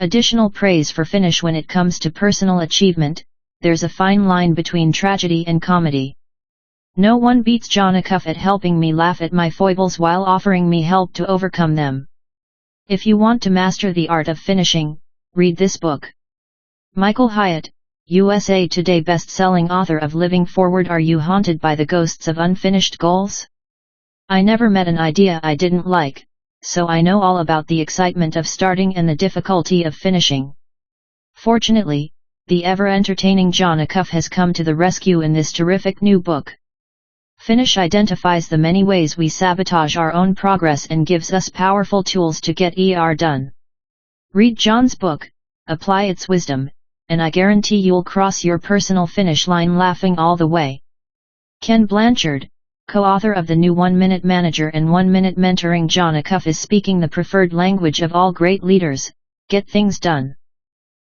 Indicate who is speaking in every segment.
Speaker 1: Additional praise for finish. When it comes to personal achievement, there's a fine line between tragedy and comedy. No one beats John Acuff at helping me laugh at my foibles while offering me help to overcome them. If you want to master the art of finishing, read this book. Michael Hyatt, USA Today best-selling author of Living Forward. Are you haunted by the ghosts of unfinished goals? I never met an idea I didn't like, so I know all about the excitement of starting and the difficulty of finishing. Fortunately, the ever-entertaining John Acuff has come to the rescue in this terrific new book. Finish identifies the many ways we sabotage our own progress and gives us powerful tools to get it done. Read John's book, apply its wisdom, and I guarantee you'll cross your personal finish line laughing all the way. Ken Blanchard, co-author of the new 1-Minute Manager and 1-Minute Mentoring. John Acuff is speaking the preferred language of all great leaders: get things done.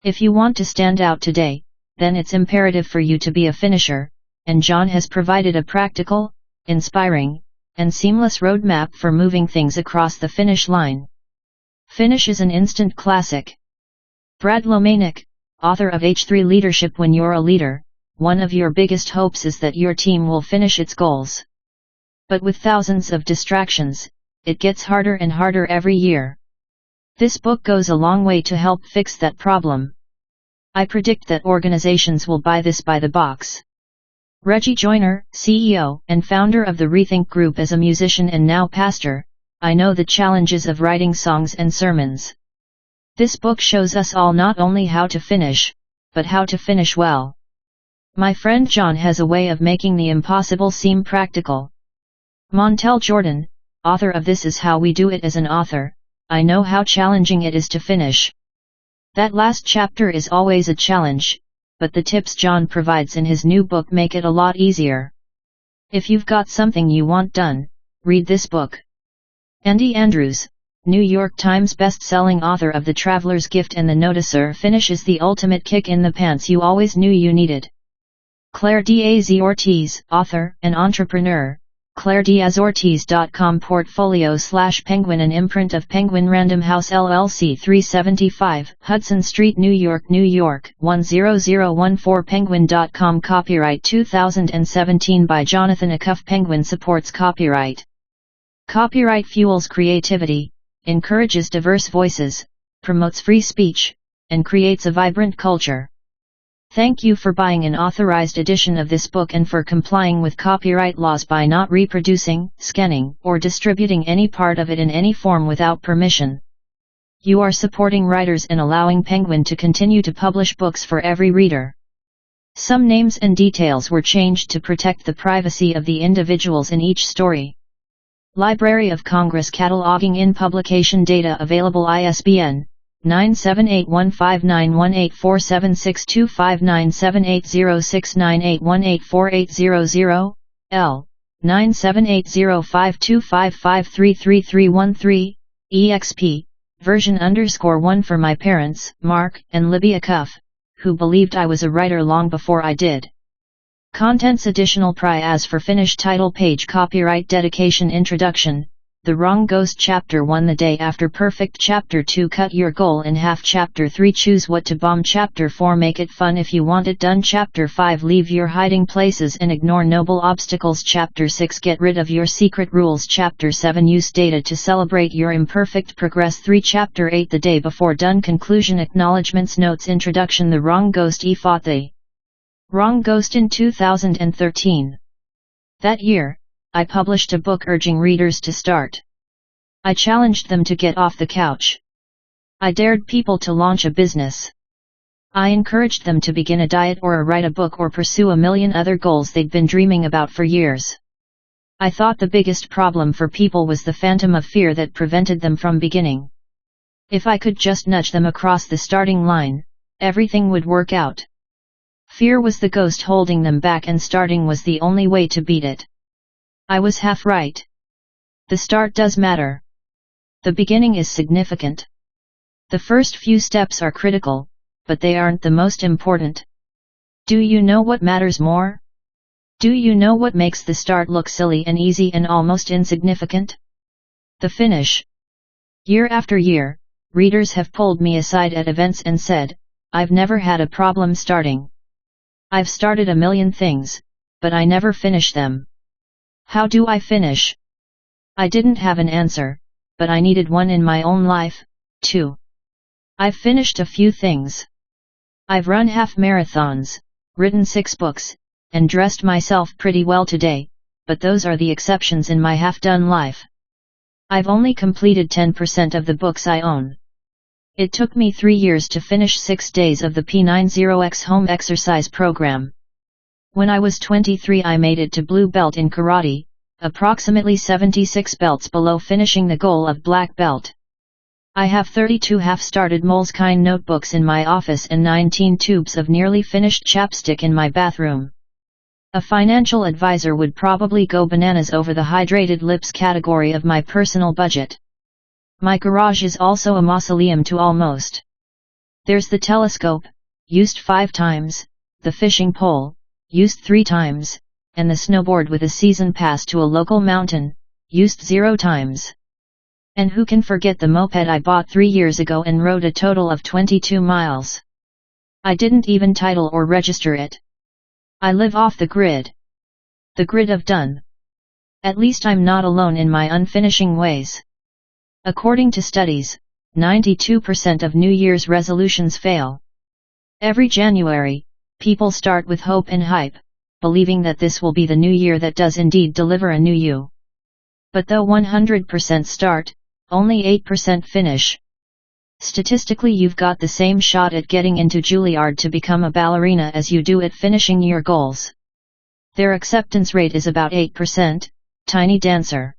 Speaker 1: If you want to stand out today, then it's imperative for you to be a finisher, and John has provided a practical, inspiring, and seamless roadmap for moving things across the finish line. Finish is an instant classic. Brad Lomanic, author of H3 Leadership. When you're a leader, one of your biggest hopes is that your team will finish its goals. But with thousands of distractions, it gets harder and harder every year. This book goes a long way to help fix that problem. I predict that organizations will buy this by the box. Reggie Joyner, CEO and founder of the Rethink Group. As a musician and now pastor, I know the challenges of writing songs and sermons. This book shows us all not only how to finish, but how to finish well. My friend John has a way of making the impossible seem practical. Montel Jordan, author of This Is How We Do It. As an author, I know how challenging it is to finish. That last chapter is always a challenge, but the tips John provides in his new book make it a lot easier. If you've got something you want done, read this book. Andy Andrews, New York Times best-selling author of The Traveler's Gift and The Noticer. Finish is the ultimate kick in the pants you always knew you needed. Claire Diaz Ortiz, author and entrepreneur, ClaireDiazOrtiz.com. Portfolio/Penguin, an imprint of Penguin Random House LLC, 375 Hudson Street, New York, New York, 10014. Penguin.com. Copyright 2017 by Jonathan Acuff. Penguin supports copyright. Copyright fuels creativity, encourages diverse voices, promotes free speech, and creates a vibrant culture. Thank you for buying an authorized edition of this book and for complying with copyright laws by not reproducing, scanning, or distributing any part of it in any form without permission. You are supporting writers and allowing Penguin to continue to publish books for every reader. Some names and details were changed to protect the privacy of the individuals in each story. Library of Congress cataloging in publication data available. ISBN 978159184762597806981848800, L. 9780525533313, exp. version _1 for my parents, Mark and Libby Acuff, who believed I was a writer long before I did. Contents: additional prize for finish, title page, copyright, dedication, introduction, The Wrong Ghost, Chapter 1, The Day After Perfect, Chapter 2, Cut Your Goal in Half, Chapter 3, Choose What to Bomb, Chapter 4, Make It Fun If You Want It Done, Chapter 5, Leave Your Hiding Places and Ignore Noble Obstacles, Chapter 6, Get Rid of Your Secret Rules, Chapter 7, Use Data to Celebrate Your Imperfect Progress, 3, Chapter 8, The Day Before Done, Conclusion, Acknowledgements, Notes, Introduction. The Wrong Ghost. Fought the Wrong Ghost in 2013. That year, I published a book urging readers to start. I challenged them to get off the couch. I dared people to launch a business. I encouraged them to begin a diet or write a book or pursue a million other goals they'd been dreaming about for years. I thought the biggest problem for people was the phantom of fear that prevented them from beginning. If I could just nudge them across the starting line, everything would work out. Fear was the ghost holding them back, and starting was the only way to beat it. I was half right. The start does matter. The beginning is significant. The first few steps are critical, but they aren't the most important. Do you know what matters more? Do you know what makes the start look silly and easy and almost insignificant? The finish. Year after year, readers have pulled me aside at events and said, "I've never had a problem starting. I've started a million things, but I never finish them. How do I finish?" I didn't have an answer, but I needed one in my own life, too. I've finished a few things. I've run half marathons, written 6 books, and dressed myself pretty well today, but those are the exceptions in my half-done life. I've only completed 10% of the books I own. It took me 3 years to finish 6 days of the P90X home exercise program. When I was 23 I made it to blue belt in karate, approximately 76 belts below finishing the goal of black belt. I have 32 half-started Moleskine notebooks in my office and 19 tubes of nearly finished chapstick in my bathroom. A financial advisor would probably go bananas over the hydrated lips category of my personal budget. My garage is also a mausoleum to almost. There's the telescope, used 5 times, the fishing pole, used 3 times, and the snowboard with a season pass to a local mountain, used 0 times. And who can forget the moped I bought 3 years ago and rode a total of 22 miles. I didn't even title or register it. I live off the grid. The grid of done. At least I'm not alone in my unfinishing ways. According to studies, 92% of New Year's resolutions fail. Every January, people start with hope and hype, believing that this will be the new year that does indeed deliver a new you. But though 100% start, only 8% finish. Statistically, you've got the same shot at getting into Juilliard to become a ballerina as you do at finishing your goals. Their acceptance rate is about 8%, tiny dancer.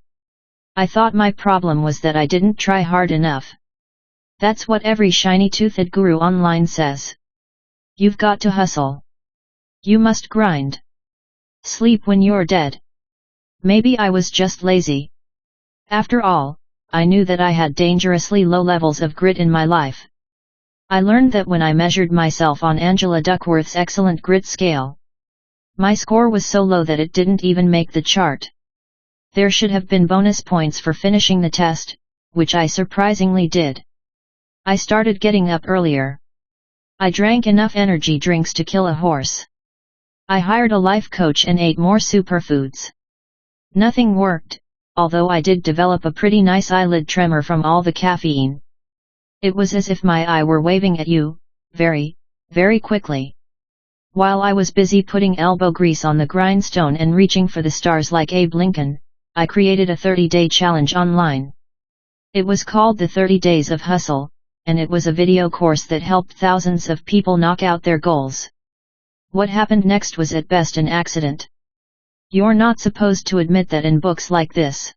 Speaker 1: I thought my problem was that I didn't try hard enough. That's what every shiny-toothed guru online says. You've got to hustle. You must grind. Sleep when you're dead. Maybe I was just lazy. After all, I knew that I had dangerously low levels of grit in my life. I learned that when I measured myself on Angela Duckworth's excellent grit scale. My score was so low that it didn't even make the chart. There should have been bonus points for finishing the test, which I surprisingly did. I started getting up earlier. I drank enough energy drinks to kill a horse. I hired a life coach and ate more superfoods. Nothing worked, although I did develop a pretty nice eyelid tremor from all the caffeine. It was as if my eye were waving at you, very, very quickly. While I was busy putting elbow grease on the grindstone and reaching for the stars like Abe Lincoln, I created a 30-day challenge online. It was called the 30 Days of Hustle, and it was a video course that helped thousands of people knock out their goals. What happened next was at best an accident. You're not supposed to admit that in books like this.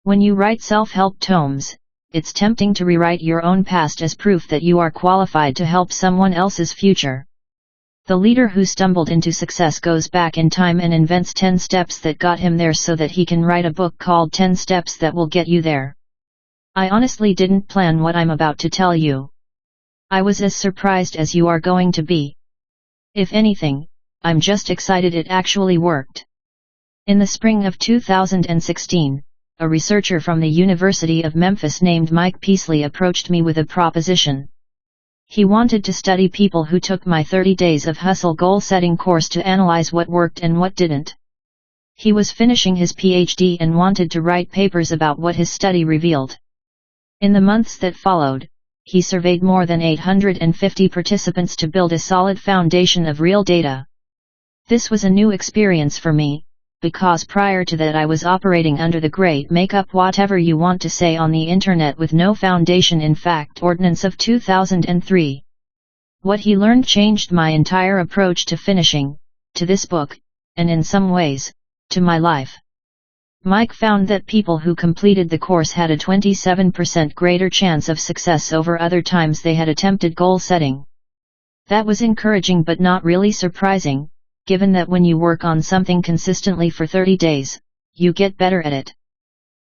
Speaker 1: When you write self-help tomes, it's tempting to rewrite your own past as proof that you are qualified to help someone else's future. The leader who stumbled into success goes back in time and invents 10 steps that got him there so that he can write a book called 10 Steps That Will Get You There. I honestly didn't plan what I'm about to tell you. I was as surprised as you are going to be. If anything, I'm just excited it actually worked. In the spring of 2016, a researcher from the University of Memphis named Mike Peasley approached me with a proposition. He wanted to study people who took my 30 Days of Hustle goal-setting course to analyze what worked and what didn't. He was finishing his PhD and wanted to write papers about what his study revealed. In the months that followed, he surveyed more than 850 participants to build a solid foundation of real data. This was a new experience for me, because prior to that I was operating under the great make-up whatever you want to say on the internet with no foundation in fact ordinance of 2003. What he learned changed my entire approach to finishing, to this book, and in some ways, to my life. Mike found that people who completed the course had a 27% greater chance of success over other times they had attempted goal setting. That was encouraging but not really surprising, given that when you work on something consistently for 30 days, you get better at it.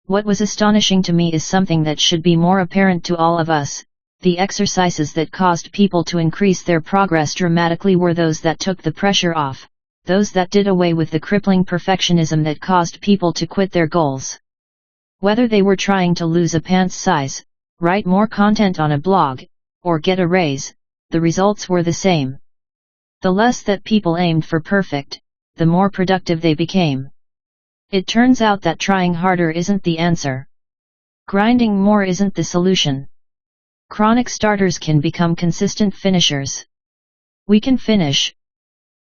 Speaker 1: What was astonishing to me is something that should be more apparent to all of us. The exercises that caused people to increase their progress dramatically were those that took the pressure off, those that did away with the crippling perfectionism that caused people to quit their goals. Whether they were trying to lose a pants size, write more content on a blog, or get a raise, the results were the same. The less that people aimed for perfect, the more productive they became. It turns out that trying harder isn't the answer. Grinding more isn't the solution. Chronic starters can become consistent finishers. We can finish.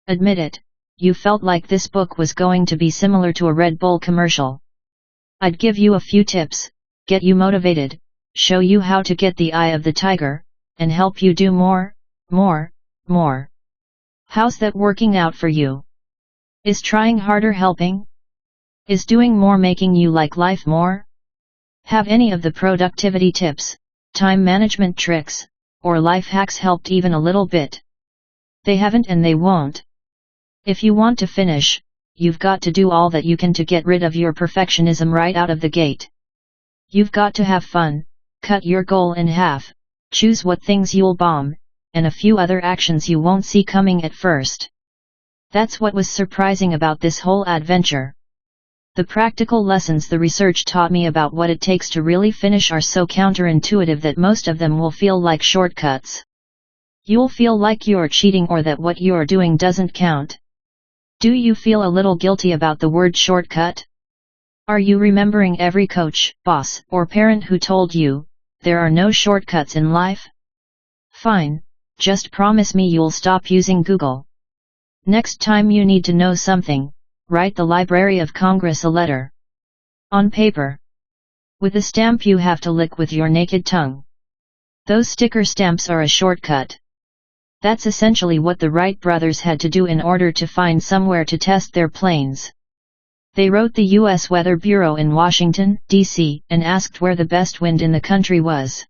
Speaker 1: Admit it, you felt like this book was going to be similar to a Red Bull commercial. I'd give you a few tips, get you motivated, show you how to get the eye of the tiger, and help you do more. How's that working out for you? Is trying harder helping? Is doing more making you like life more? Have any of the productivity tips, time management tricks, or life hacks helped even a little bit? They haven't and they won't. If you want to finish, you've got to do all that you can to get rid of your perfectionism right out of the gate. You've got to have fun, cut your goal in half, choose what things you'll bomb, and a few other actions you won't see coming at first. That's what was surprising about this whole adventure. The practical lessons the research taught me about what it takes to really finish are so counterintuitive that most of them will feel like shortcuts. You'll feel like you're cheating or that what you're doing doesn't count. Do you feel a little guilty about the word shortcut? Are you remembering every coach, boss, or parent who told you, there are no shortcuts in life? Fine, just promise me you'll stop using Google. Next time you need to know something, write the Library of Congress a letter. On paper. With a stamp you have to lick with your naked tongue. Those sticker stamps are a shortcut. That's essentially what the Wright brothers had to do in order to find somewhere to test their planes. They wrote the U.S. Weather Bureau in Washington, D.C., and asked where the best wind in the country was.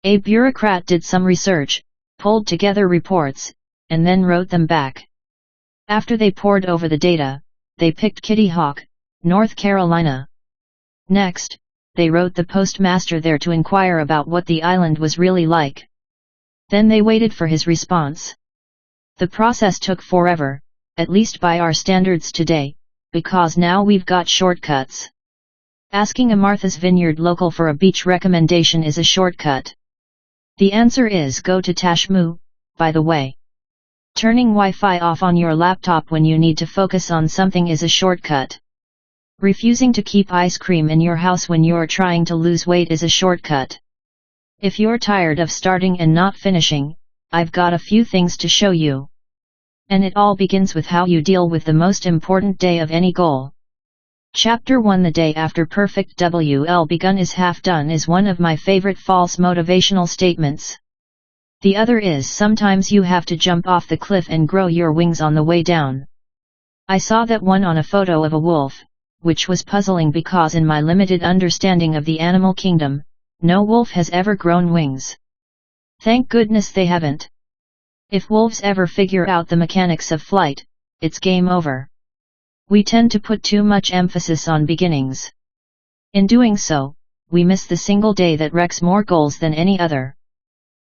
Speaker 1: A bureaucrat did some research, pulled together reports, and then wrote them back. After they pored over the data, they picked Kitty Hawk, North Carolina. Next, they wrote the postmaster there to inquire about what the island was really like. Then they waited for his response. The process took forever, at least by our standards today, because now we've got shortcuts. Asking a Martha's Vineyard local for a beach recommendation is a shortcut. The answer is go to Tashmoo, by the way. Turning Wi-Fi off on your laptop when you need to focus on something is a shortcut. Refusing to keep ice cream in your house when you're trying to lose weight is a shortcut. If you're tired of starting and not finishing, I've got a few things to show you. And it all begins with how you deal with the most important day of any goal. Chapter 1 The day after perfect WL begun is half done is one of my favorite false motivational statements. The other is sometimes you have to jump off the cliff and grow your wings on the way down. I saw that one on a photo of a wolf, which was puzzling because in my limited understanding of the animal kingdom, no wolf has ever grown wings. Thank goodness they haven't. If wolves ever figure out the mechanics of flight, it's game over. We tend to put too much emphasis on beginnings. In doing so, we miss the single day that wrecks more goals than any other.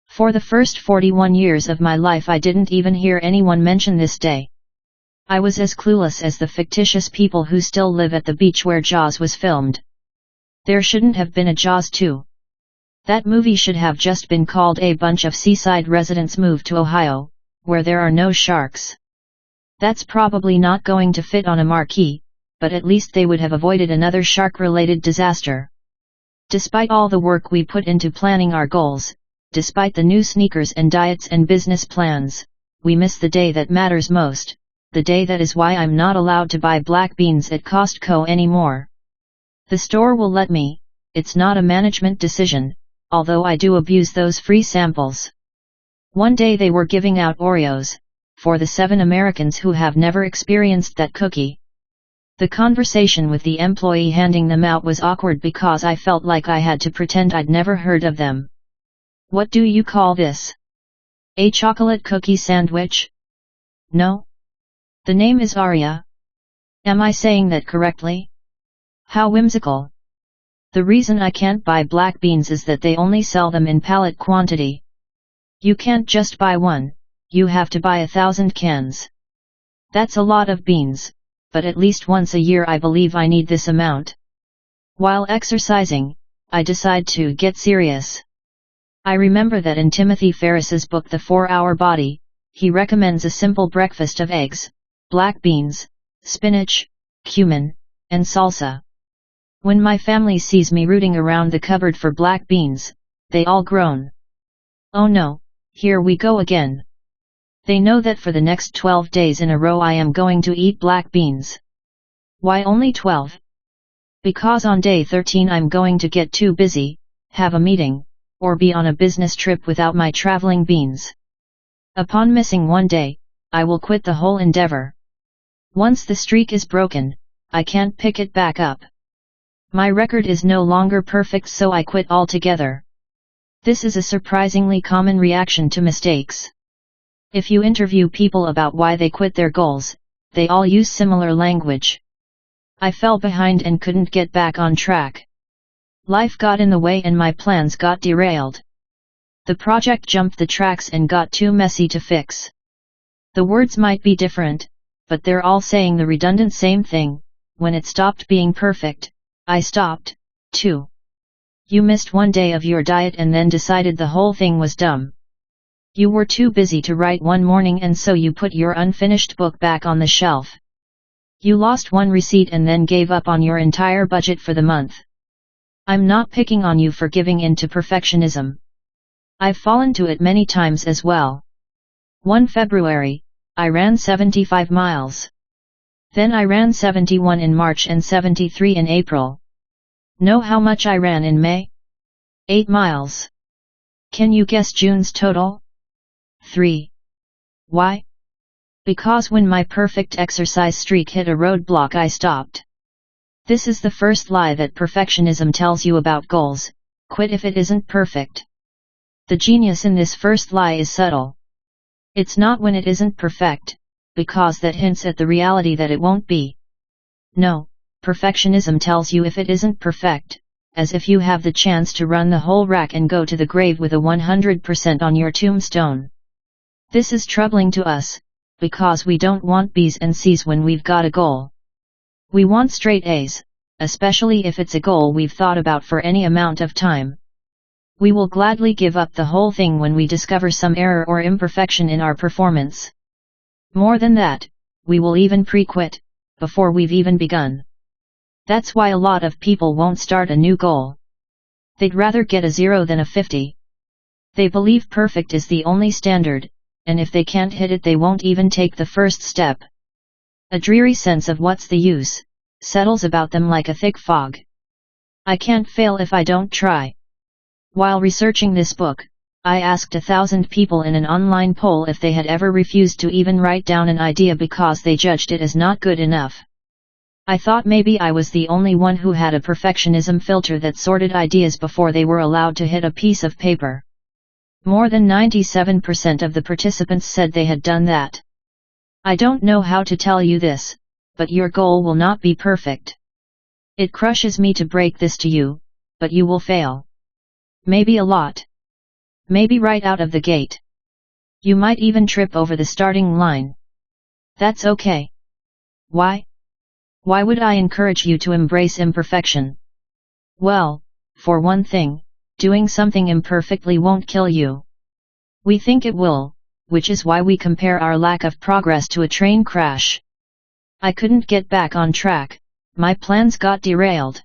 Speaker 1: For the first 41 years of my life I didn't even hear anyone mention this day. I was as clueless as the fictitious people who still live at the beach where Jaws was filmed. There shouldn't have been a Jaws 2. That movie should have just been called A Bunch of Seaside Residents Move to Ohio, where there are no sharks. That's probably not going to fit on a marquee, but at least they would have avoided another shark-related disaster. Despite all the work we put into planning our goals, despite the new sneakers and diets and business plans, we miss the day that matters most, the day that is why I'm not allowed to buy black beans at Costco anymore. The store will let me, it's not a management decision, although I do abuse those free samples. One day they were giving out Oreos, for the 7 Americans who have never experienced that cookie. The conversation with the employee handing them out was awkward because I felt like I had to pretend I'd never heard of them. What do you call this? A chocolate cookie sandwich? No. The name is Aria. Am I saying that correctly? How whimsical. The reason I can't buy black beans is that they only sell them in pallet quantity. You can't just buy one, you have to buy 1,000 cans. That's a lot of beans, but at least once a year I believe I need this amount. While exercising, I decide to get serious. I remember that in Timothy Ferriss's book The 4-Hour Body, he recommends a simple breakfast of eggs, black beans, spinach, cumin, and salsa. When my family sees me rooting around the cupboard for black beans, they all groan. Oh no, here we go again. They know that for the next 12 days in a row I am going to eat black beans. Why only 12? Because on day 13 I'm going to get too busy, have a meeting, or be on a business trip without my traveling beans. Upon missing one day, I will quit the whole endeavor. Once the streak is broken, I can't pick it back up. My record is no longer perfect, so I quit altogether. This is a surprisingly common reaction to mistakes. If you interview people about why they quit their goals, they all use similar language. I fell behind and couldn't get back on track. Life got in the way and my plans got derailed. The project jumped the tracks and got too messy to fix. The words might be different, but they're all saying the redundant same thing. When it stopped being perfect, I stopped, too. You missed one day of your diet and then decided the whole thing was dumb. You were too busy to write one morning and so you put your unfinished book back on the shelf. You lost one receipt and then gave up on your entire budget for the month. I'm not picking on you for giving in to perfectionism. I've fallen to it many times as well. One February, I ran 75 miles. Then I ran 71 in March and 73 in April. Know how much I ran in May? 8 miles. Can you guess June's total? 3. Why? Because when my perfect exercise streak hit a roadblock I stopped. This is the first lie that perfectionism tells you about goals: quit if it isn't perfect. The genius in this first lie is subtle. It's not when it isn't perfect, because that hints at the reality that it won't be. No, perfectionism tells you if it isn't perfect, as if you have the chance to run the whole rack and go to the grave with a 100% on your tombstone. This is troubling to us, because we don't want B's and C's when we've got a goal. We want straight A's, especially if it's a goal we've thought about for any amount of time. We will gladly give up the whole thing when we discover some error or imperfection in our performance. More than that, we will even pre-quit, before we've even begun. That's why a lot of people won't start a new goal. They'd rather get a 0 than a 50. They believe perfect is the only standard, and if they can't hit it they won't even take the first step. A dreary sense of what's the use settles about them like a thick fog. I can't fail if I don't try. While researching this book, I asked 1,000 people in an online poll if they had ever refused to even write down an idea because they judged it as not good enough. I thought maybe I was the only one who had a perfectionism filter that sorted ideas before they were allowed to hit a piece of paper. More than 97% of the participants said they had done that. I don't know how to tell you this, but your goal will not be perfect. It crushes me to break this to you, but you will fail. Maybe a lot. Maybe right out of the gate. You might even trip over the starting line. That's okay. Why? Why would I encourage you to embrace imperfection? Well, for one thing, doing something imperfectly won't kill you. We think it will, which is why we compare our lack of progress to a train crash. I couldn't get back on track, my plans got derailed.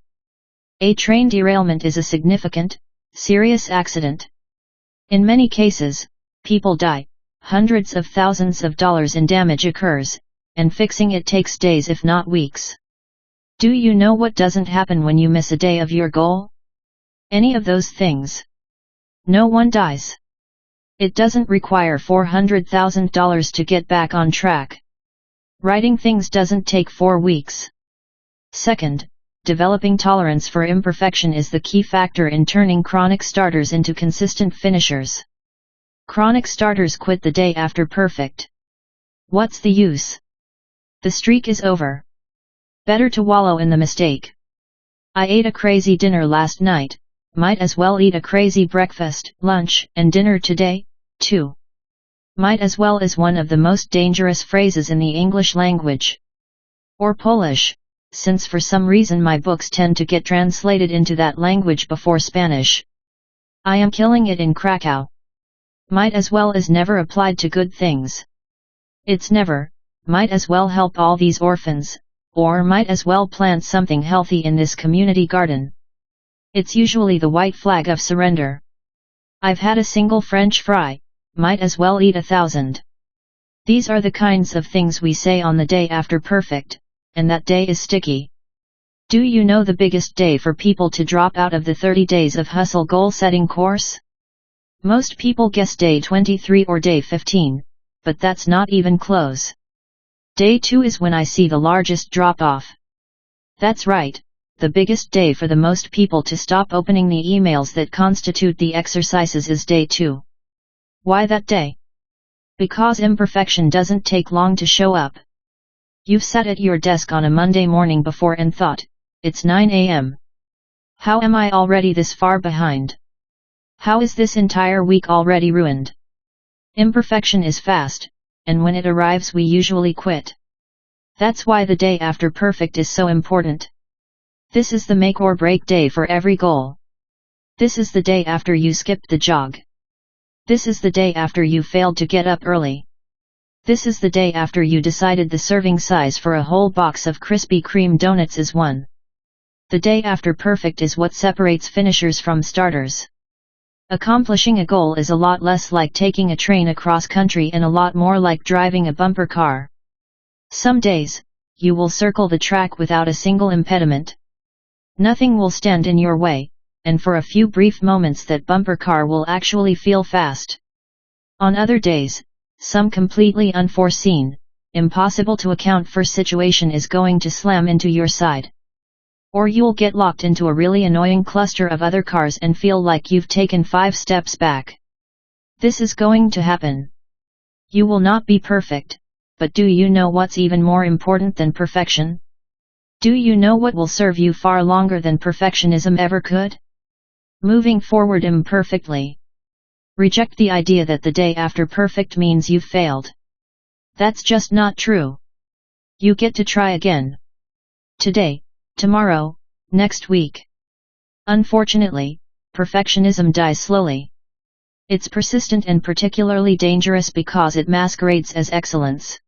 Speaker 1: A train derailment is a significant, serious accident. In many cases, people die, hundreds of thousands of dollars in damage occurs, and fixing it takes days if not weeks. Do you know what doesn't happen when you miss a day of your goal? Any of those things. No one dies. It doesn't require $400,000 to get back on track. Writing things doesn't take 4 weeks. Second, developing tolerance for imperfection is the key factor in turning chronic starters into consistent finishers. Chronic starters quit the day after perfect. What's the use? The streak is over. Better to wallow in the mistake. I ate a crazy dinner last night, might as well eat a crazy breakfast, lunch, and dinner today, too. Might as well is one of the most dangerous phrases in the English language. Or Polish, since for some reason my books tend to get translated into that language before Spanish. I am killing it in Krakow. Might as well as never applied to good things. It's never, might as well help all these orphans, or might as well plant something healthy in this community garden. It's usually the white flag of surrender. I've had a single French fry, might as well eat 1,000. These are the kinds of things we say on the day after perfect, and that day is sticky. Do you know the biggest day for people to drop out of the 30 days of hustle goal-setting course? Most people guess day 23 or day 15, but that's not even close. Day 2 is when I see the largest drop-off. That's right, the biggest day for the most people to stop opening the emails that constitute the exercises is day 2. Why that day? Because imperfection doesn't take long to show up. You've sat at your desk on a Monday morning before and thought, it's 9 a.m. How am I already this far behind? How is this entire week already ruined? Imperfection is fast, and when it arrives we usually quit. That's why the day after perfect is so important. This is the make or break day for every goal. This is the day after you skipped the jog. This is the day after you failed to get up early. This is the day after you decided the serving size for a whole box of Krispy Kreme donuts is 1. The day after perfect is what separates finishers from starters. Accomplishing a goal is a lot less like taking a train across country and a lot more like driving a bumper car. Some days, you will circle the track without a single impediment. Nothing will stand in your way, and for a few brief moments that bumper car will actually feel fast. On other days, some completely unforeseen, impossible to account for situation is going to slam into your side. Or you'll get locked into a really annoying cluster of other cars and feel like you've taken 5 steps back. This is going to happen. You will not be perfect, but do you know what's even more important than perfection? Do you know what will serve you far longer than perfectionism ever could? Moving forward imperfectly. Reject the idea that the day after perfect means you've failed. That's just not true. You get to try again. Today, tomorrow, next week. Unfortunately, perfectionism dies slowly. It's persistent and particularly dangerous because it masquerades as excellence.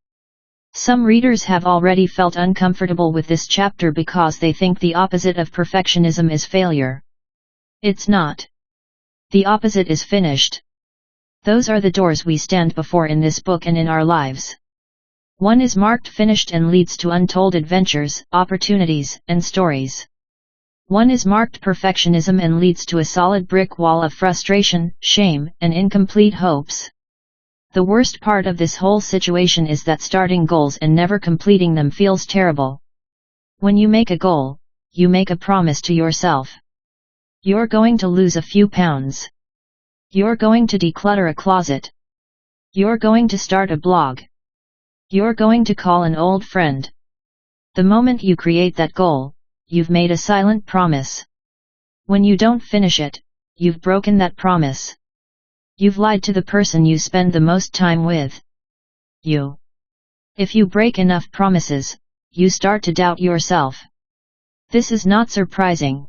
Speaker 1: Some readers have already felt uncomfortable with this chapter because they think the opposite of perfectionism is failure. It's not. The opposite is finished. Those are the doors we stand before in this book and in our lives. One is marked finished and leads to untold adventures, opportunities, and stories. One is marked perfectionism and leads to a solid brick wall of frustration, shame, and incomplete hopes. The worst part of this whole situation is that starting goals and never completing them feels terrible. When you make a goal, you make a promise to yourself. You're going to lose a few pounds. You're going to declutter a closet. You're going to start a blog. You're going to call an old friend. The moment you create that goal, you've made a silent promise. When you don't finish it, you've broken that promise. You've lied to the person you spend the most time with. You. If you break enough promises, you start to doubt yourself. This is not surprising.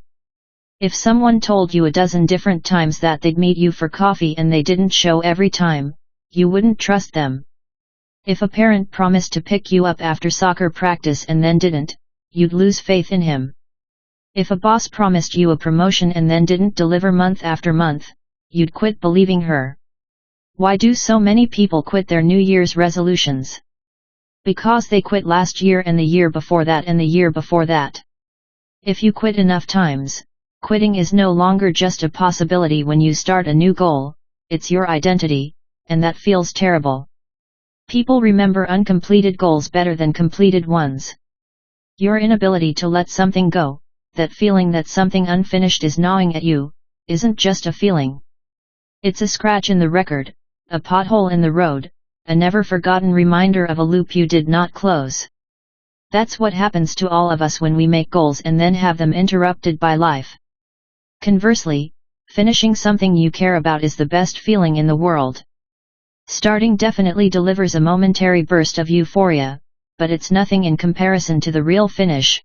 Speaker 1: If someone told you a dozen different times that they'd meet you for coffee and they didn't show every time, you wouldn't trust them. If a parent promised to pick you up after soccer practice and then didn't, you'd lose faith in him. If a boss promised you a promotion and then didn't deliver month after month, you'd quit believing her. Why do so many people quit their New Year's resolutions? Because they quit last year and the year before that and the year before that. If you quit enough times, quitting is no longer just a possibility when you start a new goal, it's your identity, and that feels terrible. People remember uncompleted goals better than completed ones. Your inability to let something go, that feeling that something unfinished is gnawing at you, isn't just a feeling. It's a scratch in the record, a pothole in the road, a never-forgotten reminder of a loop you did not close. That's what happens to all of us when we make goals and then have them interrupted by life. Conversely, finishing something you care about is the best feeling in the world. Starting definitely delivers a momentary burst of euphoria, but it's nothing in comparison to the real finish,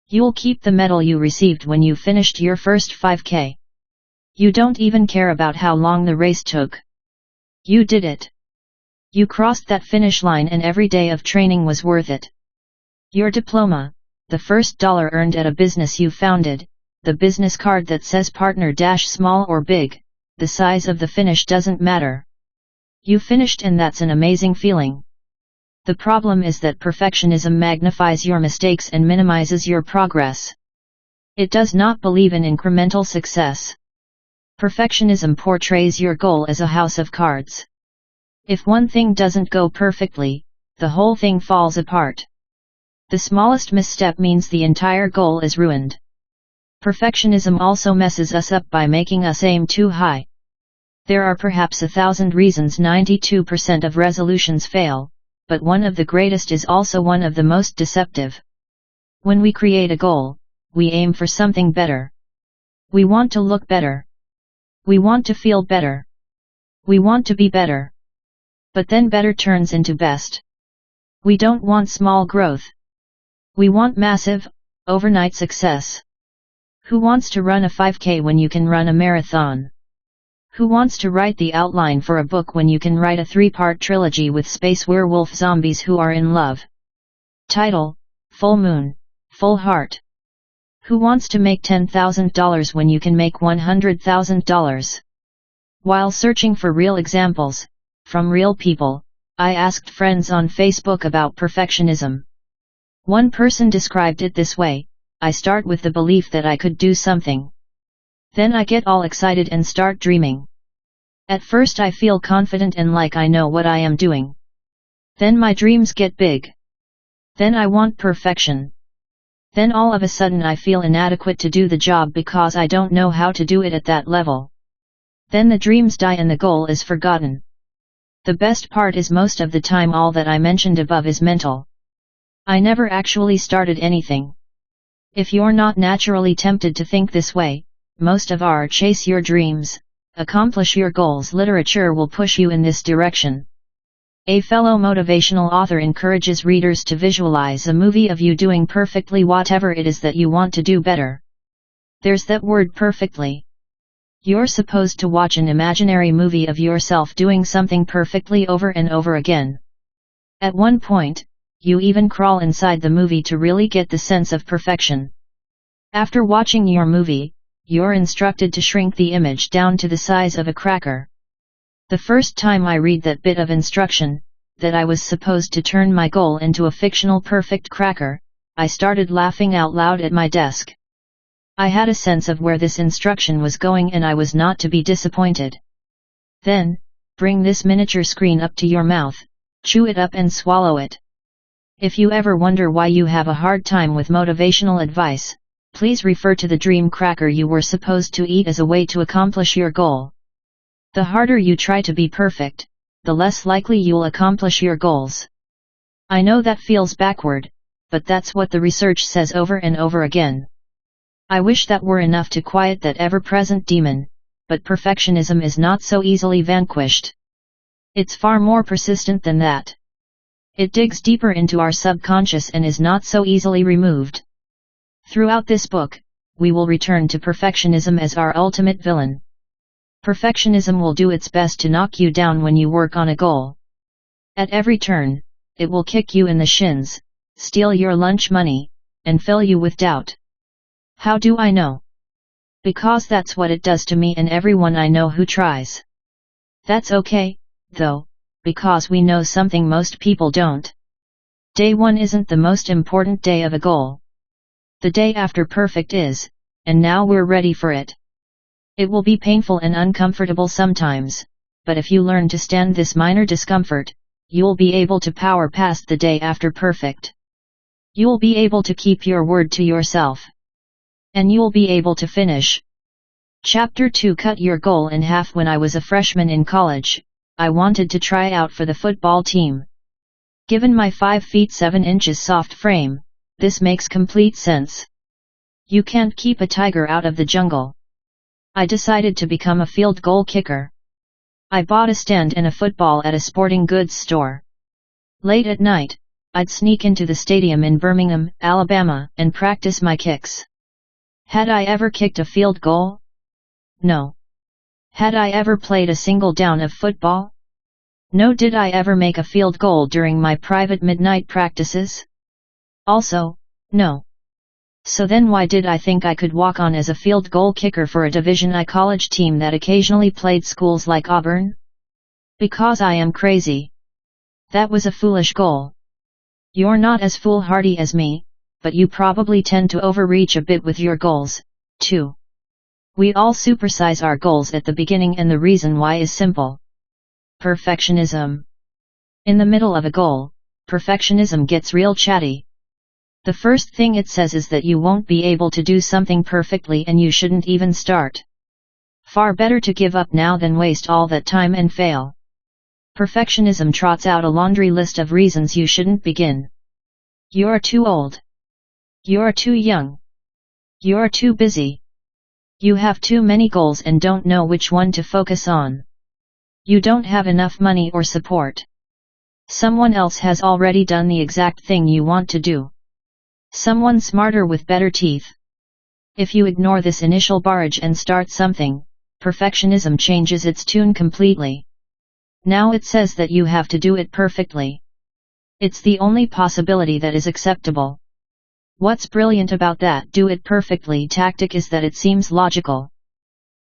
Speaker 1: You'll keep the medal you received when you finished your first 5K. You don't even care about how long the race took. You did it. You crossed that finish line and every day of training was worth it. Your diploma, the first dollar earned at a business you founded, the business card that says partner small or big, the size of the finish doesn't matter. You finished and that's an amazing feeling. The problem is that perfectionism magnifies your mistakes and minimizes your progress. It does not believe in incremental success. Perfectionism portrays your goal as a house of cards. If one thing doesn't go perfectly, the whole thing falls apart. The smallest misstep means the entire goal is ruined. Perfectionism also messes us up by making us aim too high. There are perhaps 1,000 reasons 92% of resolutions fail, but one of the greatest is also one of the most deceptive. When we create a goal, we aim for something better. We want to look better. We want to feel better. We want to be better. But then better turns into best. We don't want small growth. We want massive, overnight success. Who wants to run a 5K when you can run a marathon? Who wants to write the outline for a book when you can write a 3-part trilogy with space werewolf zombies who are in love? Title: Full Moon, Full Heart. Who wants to make $10,000 when you can make $100,000? While searching for real examples, from real people, I asked friends on Facebook about perfectionism. One person described it this way: I start with the belief that I could do something. Then I get all excited and start dreaming. At first I feel confident and like I know what I am doing. Then my dreams get big. Then I want perfection. Then all of a sudden I feel inadequate to do the job because I don't know how to do it at that level. Then the dreams die and the goal is forgotten. The best part is most of the time all that I mentioned above is mental. I never actually started anything. If you're not naturally tempted to think this way, most of our chase your dreams, accomplish your goals literature will push you in this direction. A fellow motivational author encourages readers to visualize a movie of you doing perfectly whatever it is that you want to do better. There's that word perfectly. You're supposed to watch an imaginary movie of yourself doing something perfectly over and over again. At one point, you even crawl inside the movie to really get the sense of perfection. After watching your movie, you're instructed to shrink the image down to the size of a cracker. The first time I read that bit of instruction, that I was supposed to turn my goal into a fictional perfect cracker, I started laughing out loud at my desk. I had a sense of where this instruction was going and I was not to be disappointed. Then, bring this miniature screen up to your mouth, chew it up and swallow it. If you ever wonder why you have a hard time with motivational advice, please refer to the dream cracker you were supposed to eat as a way to accomplish your goal. The harder you try to be perfect, the less likely you'll accomplish your goals. I know that feels backward, but that's what the research says over and over again. I wish that were enough to quiet that ever-present demon, but perfectionism is not so easily vanquished. It's far more persistent than that. It digs deeper into our subconscious and is not so easily removed. Throughout this book, we will return to perfectionism as our ultimate villain. Perfectionism will do its best to knock you down when you work on a goal. At every turn, it will kick you in the shins, steal your lunch money, and fill you with doubt. How do I know? Because that's what it does to me and everyone I know who tries. That's okay, though, because we know something most people don't. Day 1 isn't the most important day of a goal. The day after perfect is, and now we're ready for it. It will be painful and uncomfortable sometimes, but if you learn to stand this minor discomfort, you'll be able to power past the day after perfect. You'll be able to keep your word to yourself. And you'll be able to finish. Chapter 2 Cut your goal in half. When I was a freshman in college, I wanted to try out for the football team. Given my 5 feet 7 inches soft frame, this makes complete sense. You can't keep a tiger out of the jungle. I decided to become a field goal kicker. I bought a stand and a football at a sporting goods store. Late at night, I'd sneak into the stadium in Birmingham, Alabama, and practice my kicks. Had I ever kicked a field goal? No. Had I ever played a single down of football? No. Did I ever make a field goal during my private midnight practices? Also, no. So then why did I think I could walk on as a field goal kicker for a Division I college team that occasionally played schools like Auburn? Because I am crazy. That was a foolish goal. You're not as foolhardy as me, but you probably tend to overreach a bit with your goals, too. We all supersize our goals at the beginning, and the reason why is simple. Perfectionism. In the middle of a goal, perfectionism gets real chatty. The first thing it says is that you won't be able to do something perfectly and you shouldn't even start. Far better to give up now than waste all that time and fail. Perfectionism trots out a laundry list of reasons you shouldn't begin. You're too old. You're too young. You're too busy. You have too many goals and don't know which one to focus on. You don't have enough money or support. Someone else has already done the exact thing you want to do. Someone smarter with better teeth. If you ignore this initial barrage and start something, perfectionism changes its tune completely. Now it says that you have to do it perfectly. It's the only possibility that is acceptable. What's brilliant about that do it perfectly tactic is that it seems logical.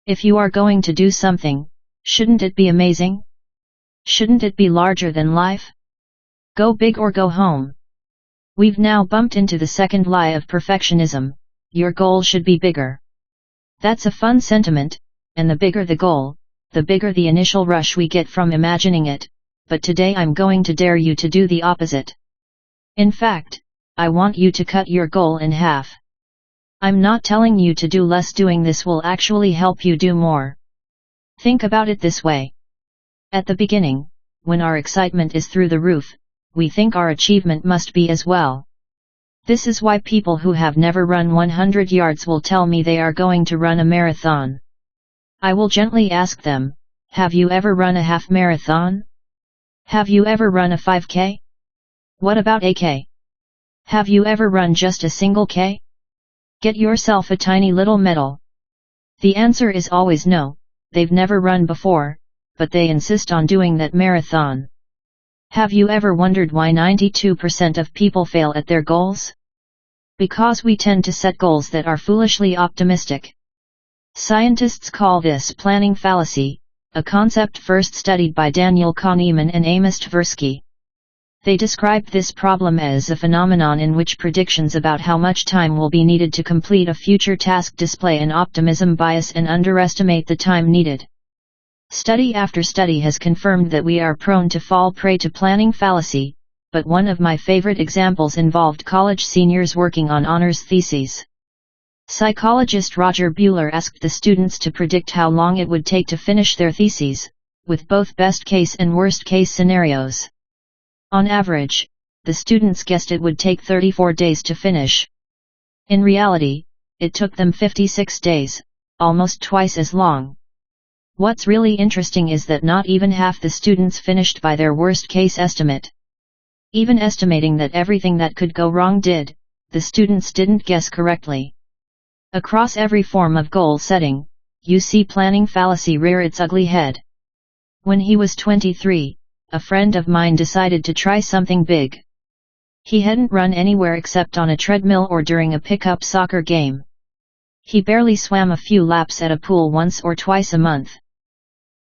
Speaker 1: If you are going to do something, shouldn't it be amazing? Shouldn't it be larger than life? Go big or go home. We've now bumped into the second lie of perfectionism: your goal should be bigger. That's a fun sentiment, and the bigger the goal, the bigger the initial rush we get from imagining it, but today I'm going to dare you to do the opposite. In fact, I want you to cut your goal in half. I'm not telling you to do less. Doing this will actually help you do more. Think about it this way. At the beginning, when our excitement is through the roof, we think our achievement must be as well. This is why people who have never run 100 yards will tell me they are going to run a marathon. I will gently ask them, have you ever run a half marathon? Have you ever run a 5K? What about a K? Have you ever run just a single K? Get yourself a tiny little medal. The answer is always no, they've never run before, but they insist on doing that marathon. Have you ever wondered why 92% of people fail at their goals? Because we tend to set goals that are foolishly optimistic. Scientists call this planning fallacy, a concept first studied by Daniel Kahneman and Amos Tversky. They described this problem as a phenomenon in which predictions about how much time will be needed to complete a future task display an optimism bias and underestimate the time needed. Study after study has confirmed that we are prone to fall prey to planning fallacy, but one of my favorite examples involved college seniors working on honors theses. Psychologist Roger Buehler asked the students to predict how long it would take to finish their theses, with both best-case and worst-case scenarios. On average, the students guessed it would take 34 days to finish. In reality, it took them 56 days, almost twice as long. What's really interesting is that not even half the students finished by their worst-case estimate. Even estimating that everything that could go wrong did, the students didn't guess correctly. Across every form of goal setting, you see planning fallacy rear its ugly head. When he was 23, a friend of mine decided to try something big. He hadn't run anywhere except on a treadmill or during a pickup soccer game. He barely swam a few laps at a pool once or twice a month.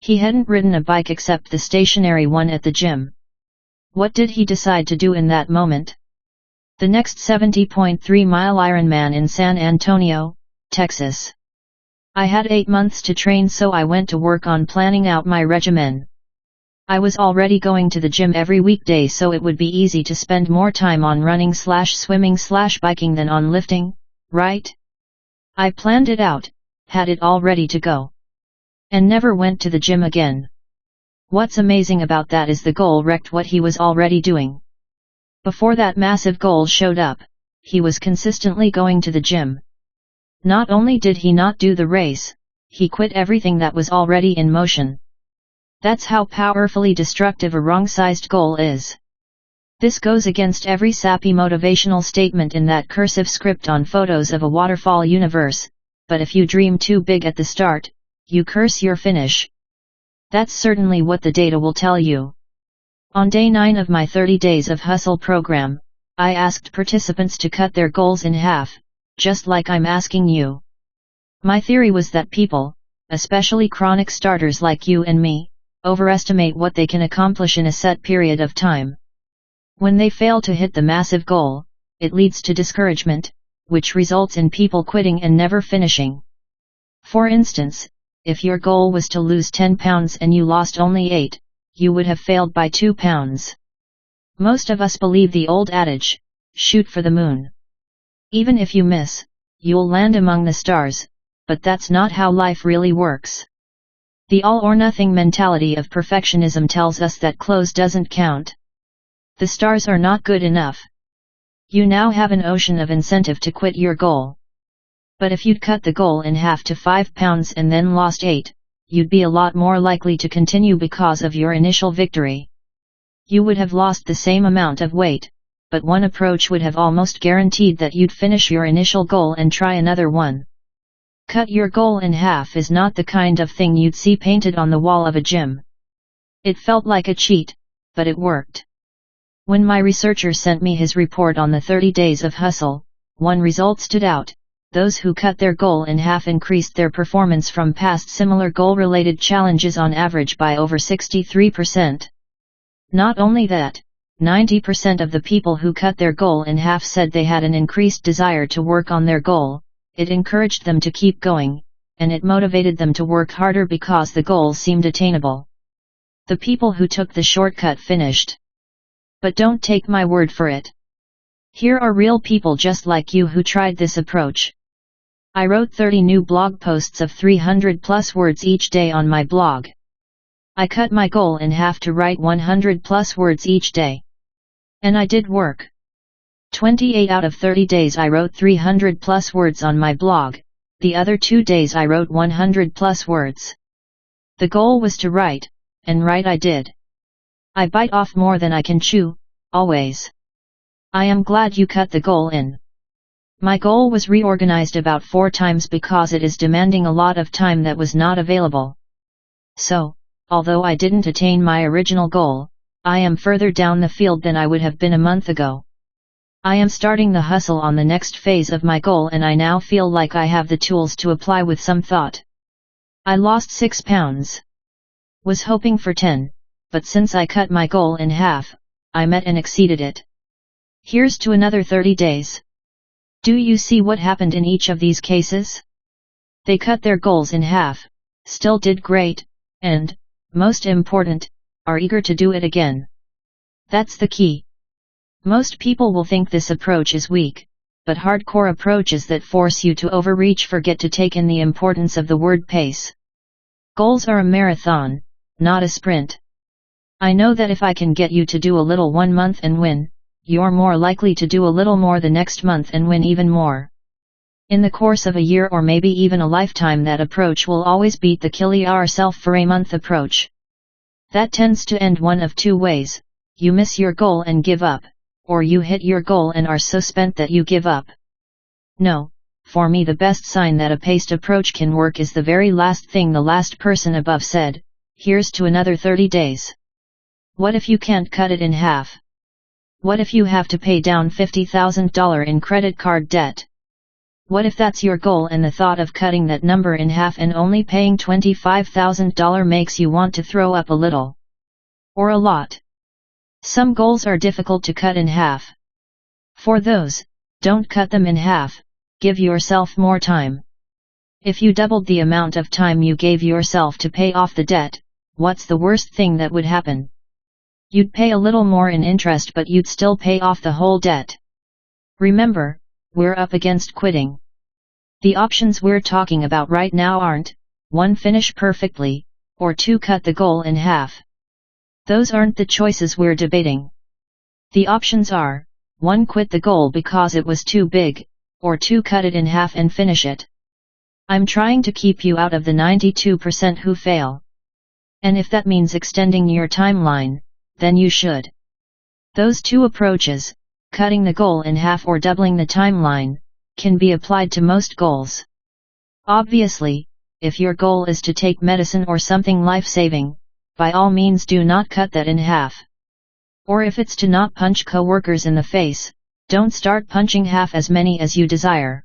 Speaker 1: He hadn't ridden a bike except the stationary one at the gym. What did he decide to do in that moment? The next 70.3-mile Ironman in San Antonio, Texas. I had 8 months to train, so I went to work on planning out my regimen. I was already going to the gym every weekday, so it would be easy to spend more time on running/swimming/biking than on lifting, right? I planned it out, had it all ready to go. And never went to the gym again. What's amazing about that is the goal wrecked what he was already doing. Before that massive goal showed up, he was consistently going to the gym. Not only did he not do the race, he quit everything that was already in motion. That's how powerfully destructive a wrong-sized goal is. This goes against every sappy motivational statement in that cursive script on photos of a waterfall universe, but if you dream too big at the start, you curse your finish. That's certainly what the data will tell you. On day 9 of my 30 Days of Hustle program, I asked participants to cut their goals in half, just like I'm asking you. My theory was that people, especially chronic starters like you and me, overestimate what they can accomplish in a set period of time. When they fail to hit the massive goal, it leads to discouragement, which results in people quitting and never finishing. For instance, if your goal was to lose 10 pounds and you lost only 8, you would have failed by 2 pounds. Most of us believe the old adage, shoot for the moon. Even if you miss, you'll land among the stars, but that's not how life really works. The all-or-nothing mentality of perfectionism tells us that close doesn't count. The stars are not good enough. You now have an ocean of incentive to quit your goal. But if you'd cut the goal in half to 5 pounds and then lost 8, you'd be a lot more likely to continue because of your initial victory. You would have lost the same amount of weight, but one approach would have almost guaranteed that you'd finish your initial goal and try another one. Cut your goal in half is not the kind of thing you'd see painted on the wall of a gym. It felt like a cheat, but it worked. When my researcher sent me his report on the 30 Days of Hustle, one result stood out: those who cut their goal in half increased their performance from past similar goal-related challenges on average by over 63%. Not only that, 90% of the people who cut their goal in half said they had an increased desire to work on their goal. It encouraged them to keep going, and it motivated them to work harder because the goal seemed attainable. The people who took the shortcut finished. But don't take my word for it. Here are real people just like you who tried this approach. I wrote 30 new blog posts of 300+ words each day on my blog. I cut my goal in half to write 100+ words each day. And I did work. 28 out of 30 days I wrote 300+ words on my blog, the other 2 days I wrote 100+ words. The goal was to write, and write I did. I bite off more than I can chew, always. I am glad you cut the goal in. My goal was reorganized about 4 times because it is demanding a lot of time that was not available. So, although I didn't attain my original goal, I am further down the field than I would have been a month ago. I am starting the hustle on the next phase of my goal and I now feel like I have the tools to apply with some thought. I lost 6 pounds. Was hoping for 10, but since I cut my goal in half, I met and exceeded it. Here's to another 30 days. Do you see what happened in each of these cases? They cut their goals in half, still did great, and, most important, are eager to do it again. That's the key. Most people will think this approach is weak, but hardcore approaches that force you to overreach forget to take in the importance of the word pace. Goals are a marathon, not a sprint. I know that if I can get you to do a little one month and win, you're more likely to do a little more the next month and win even more. In the course of a year or maybe even a lifetime, that approach will always beat the kill yourself for a month approach. That tends to end one of 2 ways: you miss your goal and give up, or you hit your goal and are so spent that you give up. No, for me the best sign that a paced approach can work is the very last thing the last person above said: here's to another 30 days. What if you can't cut it in half? What if you have to pay down $50,000 in credit card debt? What if that's your goal and the thought of cutting that number in half and only paying $25,000 makes you want to throw up a little? Or a lot? Some goals are difficult to cut in half. For those, don't cut them in half, give yourself more time. If you doubled the amount of time you gave yourself to pay off the debt, what's the worst thing that would happen? You'd pay a little more in interest, but you'd still pay off the whole debt. Remember, we're up against quitting. The options we're talking about right now aren't 1. Finish perfectly, or 2. Cut the goal in half. Those aren't the choices we're debating. The options are 1. Quit the goal because it was too big, or 2. Cut it in half and finish it. I'm trying to keep you out of the 92% who fail. And if that means extending your timeline, then you should. Those two approaches, cutting the goal in half or doubling the timeline, can be applied to most goals. Obviously, if your goal is to take medicine or something life-saving, by all means do not cut that in half. Or if it's to not punch co-workers in the face, don't start punching half as many as you desire.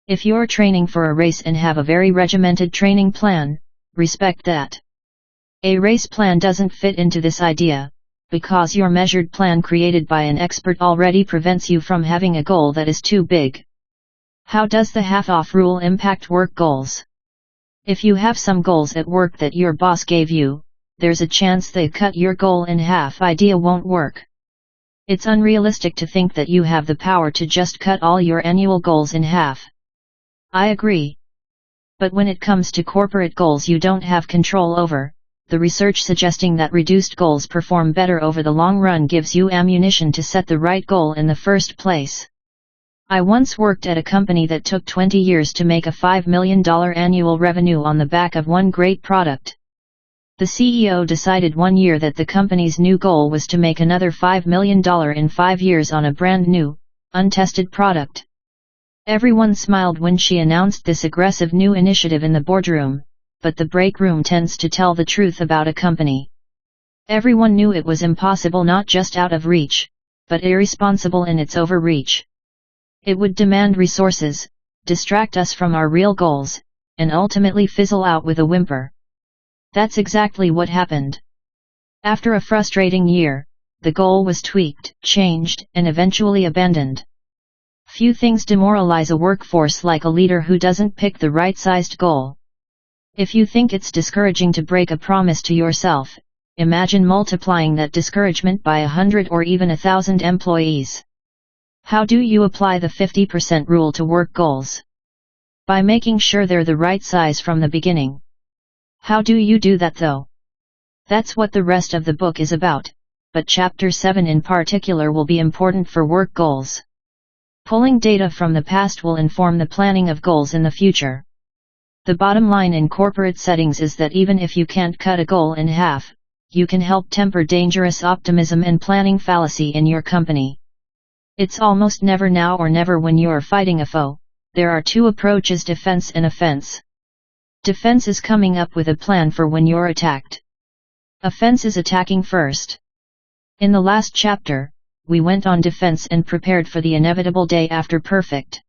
Speaker 1: If you're training for a race and have a very regimented training plan, respect that. A race plan doesn't fit into this idea, because your measured plan created by an expert already prevents you from having a goal that is too big. How does the half-off rule impact work goals? If you have some goals at work that your boss gave you, there's a chance the cut your goal in half idea won't work. It's unrealistic to think that you have the power to just cut all your annual goals in half. I agree. But when it comes to corporate goals you don't have control over, the research suggesting that reduced goals perform better over the long run gives you ammunition to set the right goal in the first place. I once worked at a company that took 20 years to make a $5 million annual revenue on the back of one great product. The CEO decided one year that the company's new goal was to make another $5 million in 5 years on a brand new, untested product. Everyone smiled when she announced this aggressive new initiative in the boardroom, but the break room tends to tell the truth about a company. Everyone knew it was impossible, not just out of reach, but irresponsible in its overreach. It would demand resources, distract us from our real goals, and ultimately fizzle out with a whimper. That's exactly what happened. After a frustrating year, the goal was tweaked, changed, and eventually abandoned. Few things demoralize a workforce like a leader who doesn't pick the right-sized goal. If you think it's discouraging to break a promise to yourself, imagine multiplying that discouragement by 100 or even 1,000 employees. How do you apply the 50% rule to work goals? By making sure they're the right size from the beginning. How do you do that though? That's what the rest of the book is about, but Chapter 7 in particular will be important for work goals. Pulling data from the past will inform the planning of goals in the future. The bottom line in corporate settings is that even if you can't cut a goal in half, you can help temper dangerous optimism and planning fallacy in your company. It's almost never now or never when you're fighting a foe. There are two approaches: defense and offense. Defense is coming up with a plan for when you're attacked. Offense is attacking first. In the last chapter, we went on defense and prepared for the inevitable day after perfect.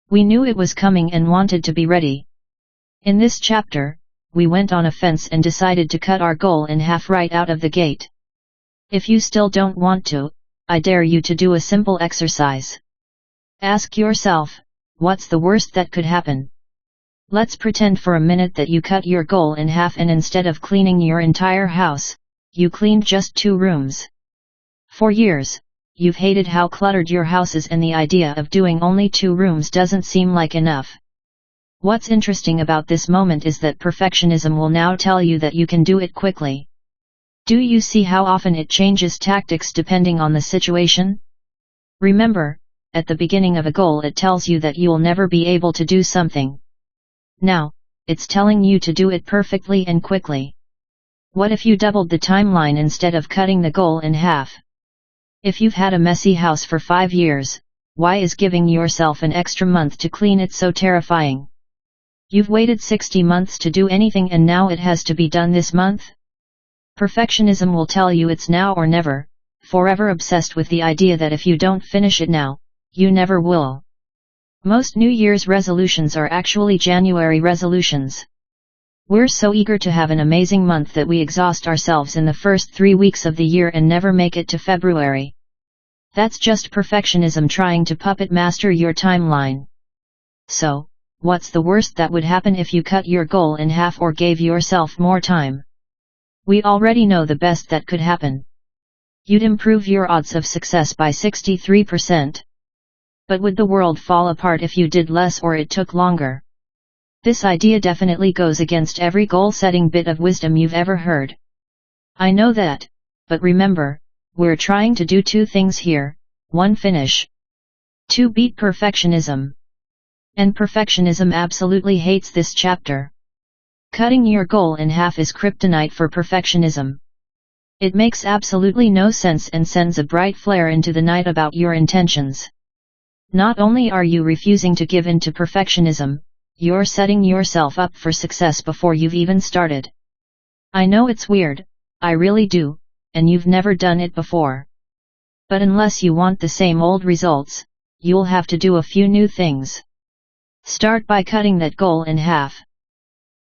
Speaker 1: We knew it was coming and wanted to be ready. In this chapter, we went on offense and decided to cut our goal in half right out of the gate. If you still don't want to, I dare you to do a simple exercise. Ask yourself, what's the worst that could happen? Let's pretend for a minute that you cut your goal in half and instead of cleaning your entire house, you cleaned just 2 rooms. For years, you've hated how cluttered your house is and the idea of doing only 2 rooms doesn't seem like enough. What's interesting about this moment is that perfectionism will now tell you that you can do it quickly. Do you see how often it changes tactics depending on the situation? Remember, at the beginning of a goal it tells you that you'll never be able to do something. Now, it's telling you to do it perfectly and quickly. What if you doubled the timeline instead of cutting the goal in half? If you've had a messy house for 5 years, why is giving yourself an extra month to clean it so terrifying? You've waited 60 months to do anything and now it has to be done this month? Perfectionism will tell you it's now or never, forever obsessed with the idea that if you don't finish it now, you never will. Most New Year's resolutions are actually January resolutions. We're so eager to have an amazing month that we exhaust ourselves in the first 3 weeks of the year and never make it to February. That's just perfectionism trying to puppet master your timeline. So, what's the worst that would happen if you cut your goal in half or gave yourself more time? We already know the best that could happen. You'd improve your odds of success by 63%. But would the world fall apart if you did less or it took longer? This idea definitely goes against every goal-setting bit of wisdom you've ever heard. I know that, but remember, we're trying to do 2 things here: 1, finish. 2, beat perfectionism. And perfectionism absolutely hates this chapter. Cutting your goal in half is kryptonite for perfectionism. It makes absolutely no sense and sends a bright flare into the night about your intentions. Not only are you refusing to give in to perfectionism, you're setting yourself up for success before you've even started. I know it's weird, I really do, and you've never done it before. But unless you want the same old results, you'll have to do a few new things. Start by cutting that goal in half.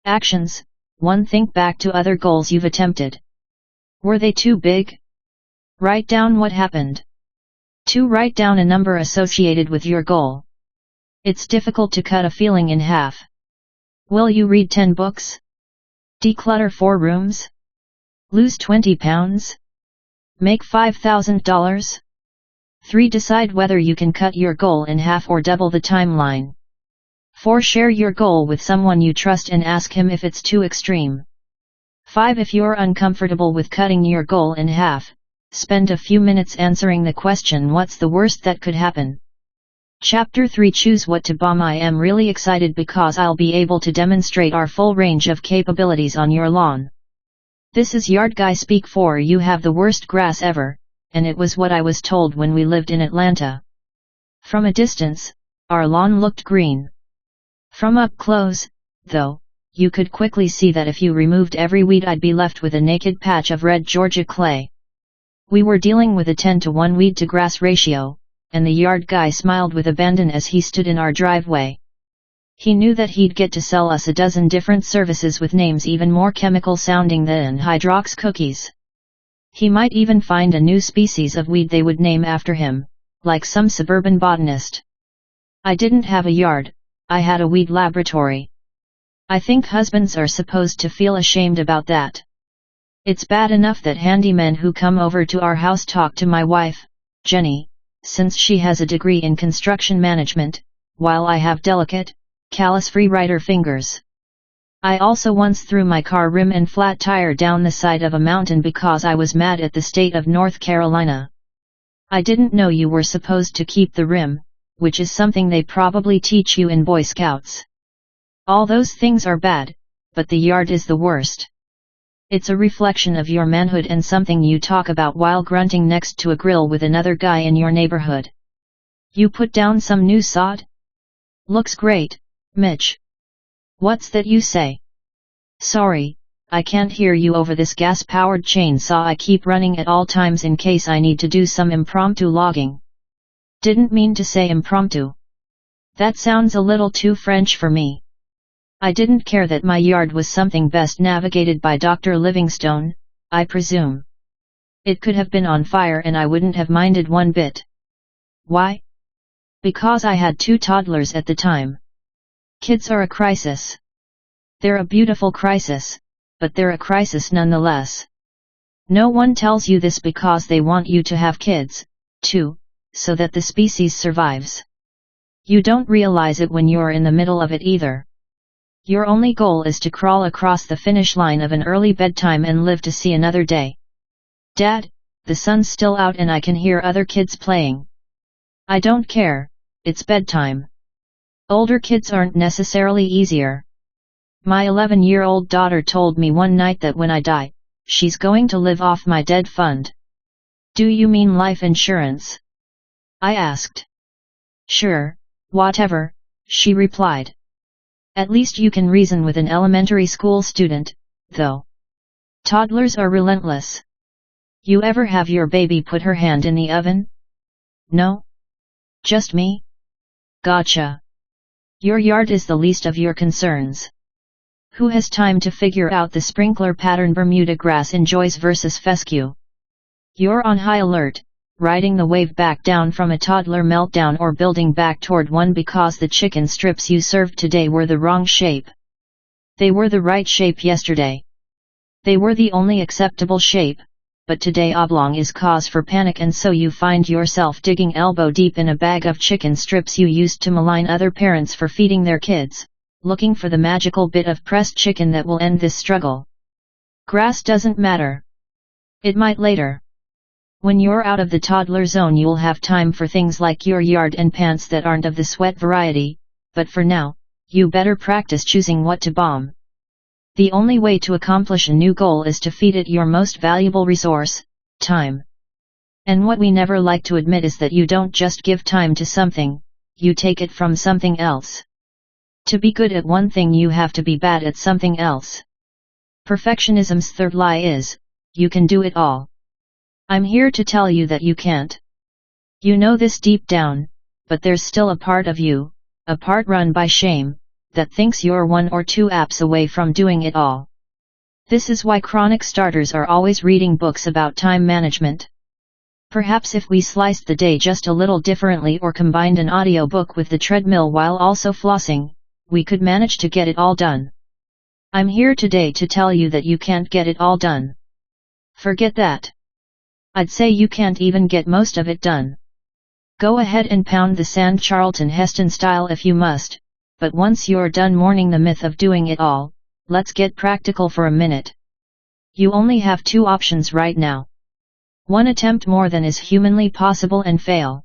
Speaker 1: Actions: 1. Think back to other goals you've attempted. Were they too big? Write down what happened. 2. Write down a number associated with your goal. It's difficult to cut a feeling in half. Will you read 10 books? Declutter 4 rooms? Lose 20 pounds? Make $5,000? 3. Decide whether you can cut your goal in half or double the timeline. 4. Share your goal with someone you trust and ask him if it's too extreme. 5. If you're uncomfortable with cutting your goal in half, spend a few minutes answering the question, what's the worst that could happen? Chapter 3: Choose what to bomb. I am really excited because I'll be able to demonstrate our full range of capabilities on your lawn. This is yard guy speak for you have the worst grass ever, and it was what I was told when we lived in Atlanta. From a distance, our lawn looked green. From up close, though, you could quickly see that if you removed every weed I'd be left with a naked patch of red Georgia clay. We were dealing with a 10-to-1 weed to grass ratio, and the yard guy smiled with abandon as he stood in our driveway. He knew that he'd get to sell us a dozen different services with names even more chemical sounding than Hydrox cookies. He might even find a new species of weed they would name after him, like some suburban botanist. I didn't have a yard, I had a weed laboratory. I think husbands are supposed to feel ashamed about that. It's bad enough that handymen who come over to our house talk to my wife, Jenny, since she has a degree in construction management, while I have delicate, callus-free writer fingers. I also once threw my car rim and flat tire down the side of a mountain because I was mad at the state of North Carolina. I didn't know you were supposed to keep the rim, which is something they probably teach you in Boy Scouts. All those things are bad, but the yard is the worst. It's a reflection of your manhood and something you talk about while grunting next to a grill with another guy in your neighborhood. You put down some new sod? Looks great, Mitch. What's that you say? Sorry, I can't hear you over this gas-powered chainsaw I keep running at all times in case I need to do some impromptu logging. Didn't mean to say impromptu. That sounds a little too French for me. I didn't care that my yard was something best navigated by Dr. Livingstone, I presume. It could have been on fire and I wouldn't have minded one bit. Why? Because I had 2 toddlers at the time. Kids are a crisis. They're a beautiful crisis, but they're a crisis nonetheless. No one tells you this because they want you to have kids, too, so that the species survives. You don't realize it when you're in the middle of it either. Your only goal is to crawl across the finish line of an early bedtime and live to see another day. Dad, the sun's still out and I can hear other kids playing. I don't care, it's bedtime. Older kids aren't necessarily easier. My 11-year-old daughter told me one night that when I die, she's going to live off my dead fund. Do you mean life insurance? I asked. Sure, whatever, she replied. At least you can reason with an elementary school student, though. Toddlers are relentless. You ever have your baby put her hand in the oven? No? Just me? Gotcha. Your yard is the least of your concerns. Who has time to figure out the sprinkler pattern Bermuda grass enjoys versus fescue? You're on high alert, riding the wave back down from a toddler meltdown or building back toward one because the chicken strips you served today were the wrong shape. They were the right shape yesterday. They were the only acceptable shape, but today oblong is cause for panic and so you find yourself digging elbow deep in a bag of chicken strips you used to malign other parents for feeding their kids, looking for the magical bit of pressed chicken that will end this struggle. Grass doesn't matter. It might later. When you're out of the toddler zone you'll have time for things like your yard and pants that aren't of the sweat variety, but for now, you better practice choosing what to bomb. The only way to accomplish a new goal is to feed it your most valuable resource, time. And what we never like to admit is that you don't just give time to something, you take it from something else. To be good at one thing you have to be bad at something else. Perfectionism's third lie is, you can do it all. I'm here to tell you that you can't. You know this deep down, but there's still a part of you, a part run by shame, that thinks you're 1 or 2 apps away from doing it all. This is why chronic starters are always reading books about time management. Perhaps if we sliced the day just a little differently or combined an audiobook with the treadmill while also flossing, we could manage to get it all done. I'm here today to tell you that you can't get it all done. Forget that. I'd say you can't even get most of it done. Go ahead and pound the sand Charlton Heston style if you must, but once you're done mourning the myth of doing it all, let's get practical for a minute. You only have 2 options right now. 1, attempt more than is humanly possible and fail.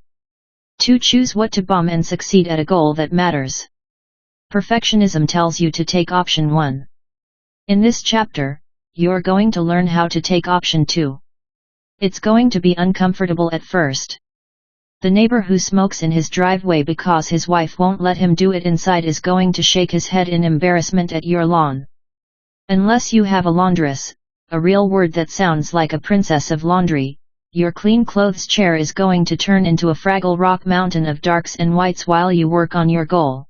Speaker 1: 2, choose what to bomb and succeed at a goal that matters. Perfectionism tells you to take option 1. In this chapter, you're going to learn how to take option 2. It's going to be uncomfortable at first. The neighbor who smokes in his driveway because his wife won't let him do it inside is going to shake his head in embarrassment at your lawn. Unless you have a laundress, a real word that sounds like a princess of laundry, your clean clothes chair is going to turn into a Fraggle Rock mountain of darks and whites while you work on your goal.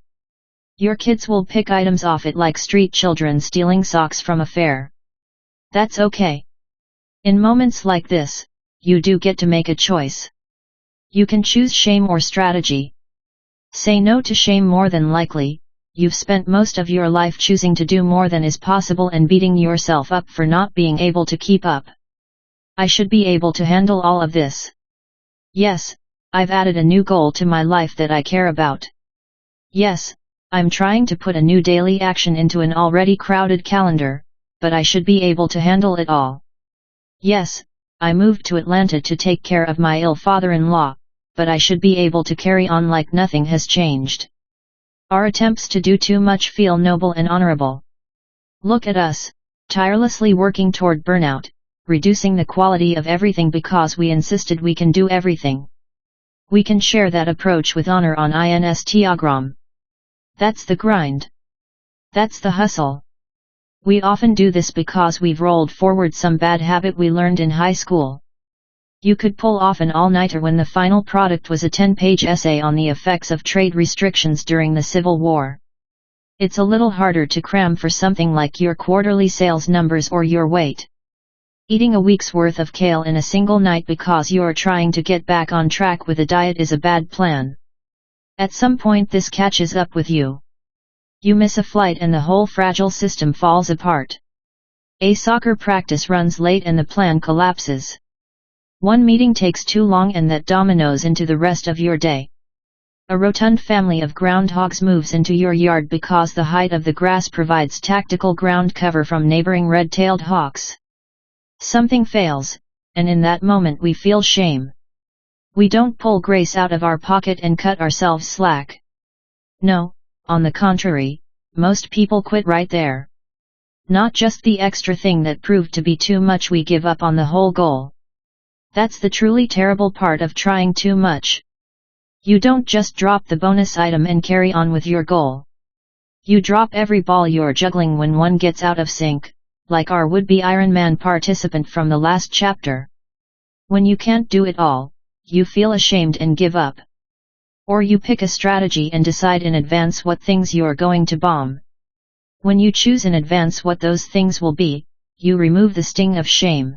Speaker 1: Your kids will pick items off it like street children stealing socks from a fair. That's okay. In moments like this, you do get to make a choice. You can choose shame or strategy. Say no to shame. More than likely, you've spent most of your life choosing to do more than is possible and beating yourself up for not being able to keep up. I should be able to handle all of this. Yes, I've added a new goal to my life that I care about. Yes, I'm trying to put a new daily action into an already crowded calendar, but I should be able to handle it all. Yes, I moved to Atlanta to take care of my ill father-in-law, but I should be able to carry on like nothing has changed. Our attempts to do too much feel noble and honorable. Look at us, tirelessly working toward burnout, reducing the quality of everything because we insisted we can do everything. We can share that approach with honor on Instagram. That's the grind. That's the hustle. We often do this because we've rolled forward some bad habit we learned in high school. You could pull off an all-nighter when the final product was a 10-page essay on the effects of trade restrictions during the Civil War. It's a little harder to cram for something like your quarterly sales numbers or your weight. Eating a week's worth of kale in a single night because you're trying to get back on track with a diet is a bad plan. At some point this catches up with you. You miss a flight and the whole fragile system falls apart. A soccer practice runs late and the plan collapses. One meeting takes too long and that dominoes into the rest of your day. A rotund family of groundhogs moves into your yard because the height of the grass provides tactical ground cover from neighboring red-tailed hawks. Something fails, and in that moment we feel shame. We don't pull grace out of our pocket and cut ourselves slack. No, on the contrary, most people quit right there. Not just the extra thing that proved to be too much, we give up on the whole goal. That's the truly terrible part of trying too much. You don't just drop the bonus item and carry on with your goal. You drop every ball you're juggling when one gets out of sync, like our would-be Ironman participant from the last chapter. When you can't do it all, you feel ashamed and give up. Or you pick a strategy and decide in advance what things you're going to bomb. When you choose in advance what those things will be, you remove the sting of shame.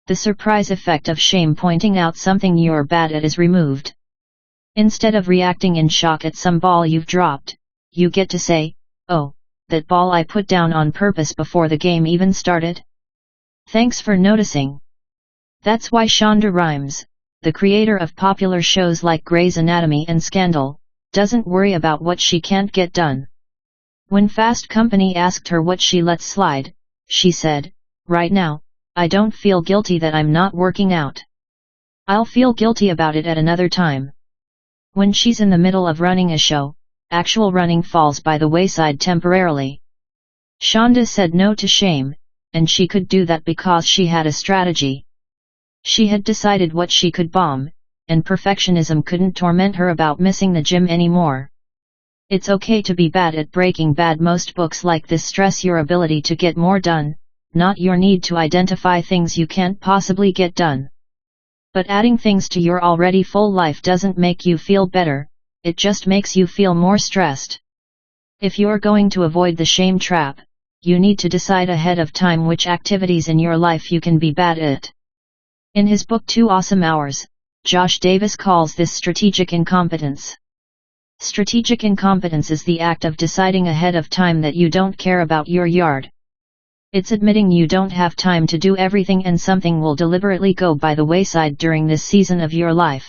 Speaker 1: The surprise effect of shame pointing out something you're bad at is removed. Instead of reacting in shock at some ball you've dropped, you get to say, "Oh, that ball I put down on purpose before the game even started? Thanks for noticing." That's why Shonda Rhimes, the creator of popular shows like Grey's Anatomy and Scandal, doesn't worry about what she can't get done. When Fast Company asked her what she let slide, she said, "Right now, I don't feel guilty that I'm not working out. I'll feel guilty about it at another time." When she's in the middle of running a show, actual running falls by the wayside temporarily. Shonda said no to shame, and she could do that because she had a strategy. She had decided what she could bomb, and perfectionism couldn't torment her about missing the gym anymore. It's okay to be bad at Breaking Bad. Most books like this stress your ability to get more done, not your need to identify things you can't possibly get done. But adding things to your already full life doesn't make you feel better, it just makes you feel more stressed. If you're going to avoid the shame trap, you need to decide ahead of time which activities in your life you can be bad at. In his book 2 Awesome Hours, Josh Davis calls this strategic incompetence. Strategic incompetence is the act of deciding ahead of time that you don't care about your yard. It's admitting you don't have time to do everything and something will deliberately go by the wayside during this season of your life.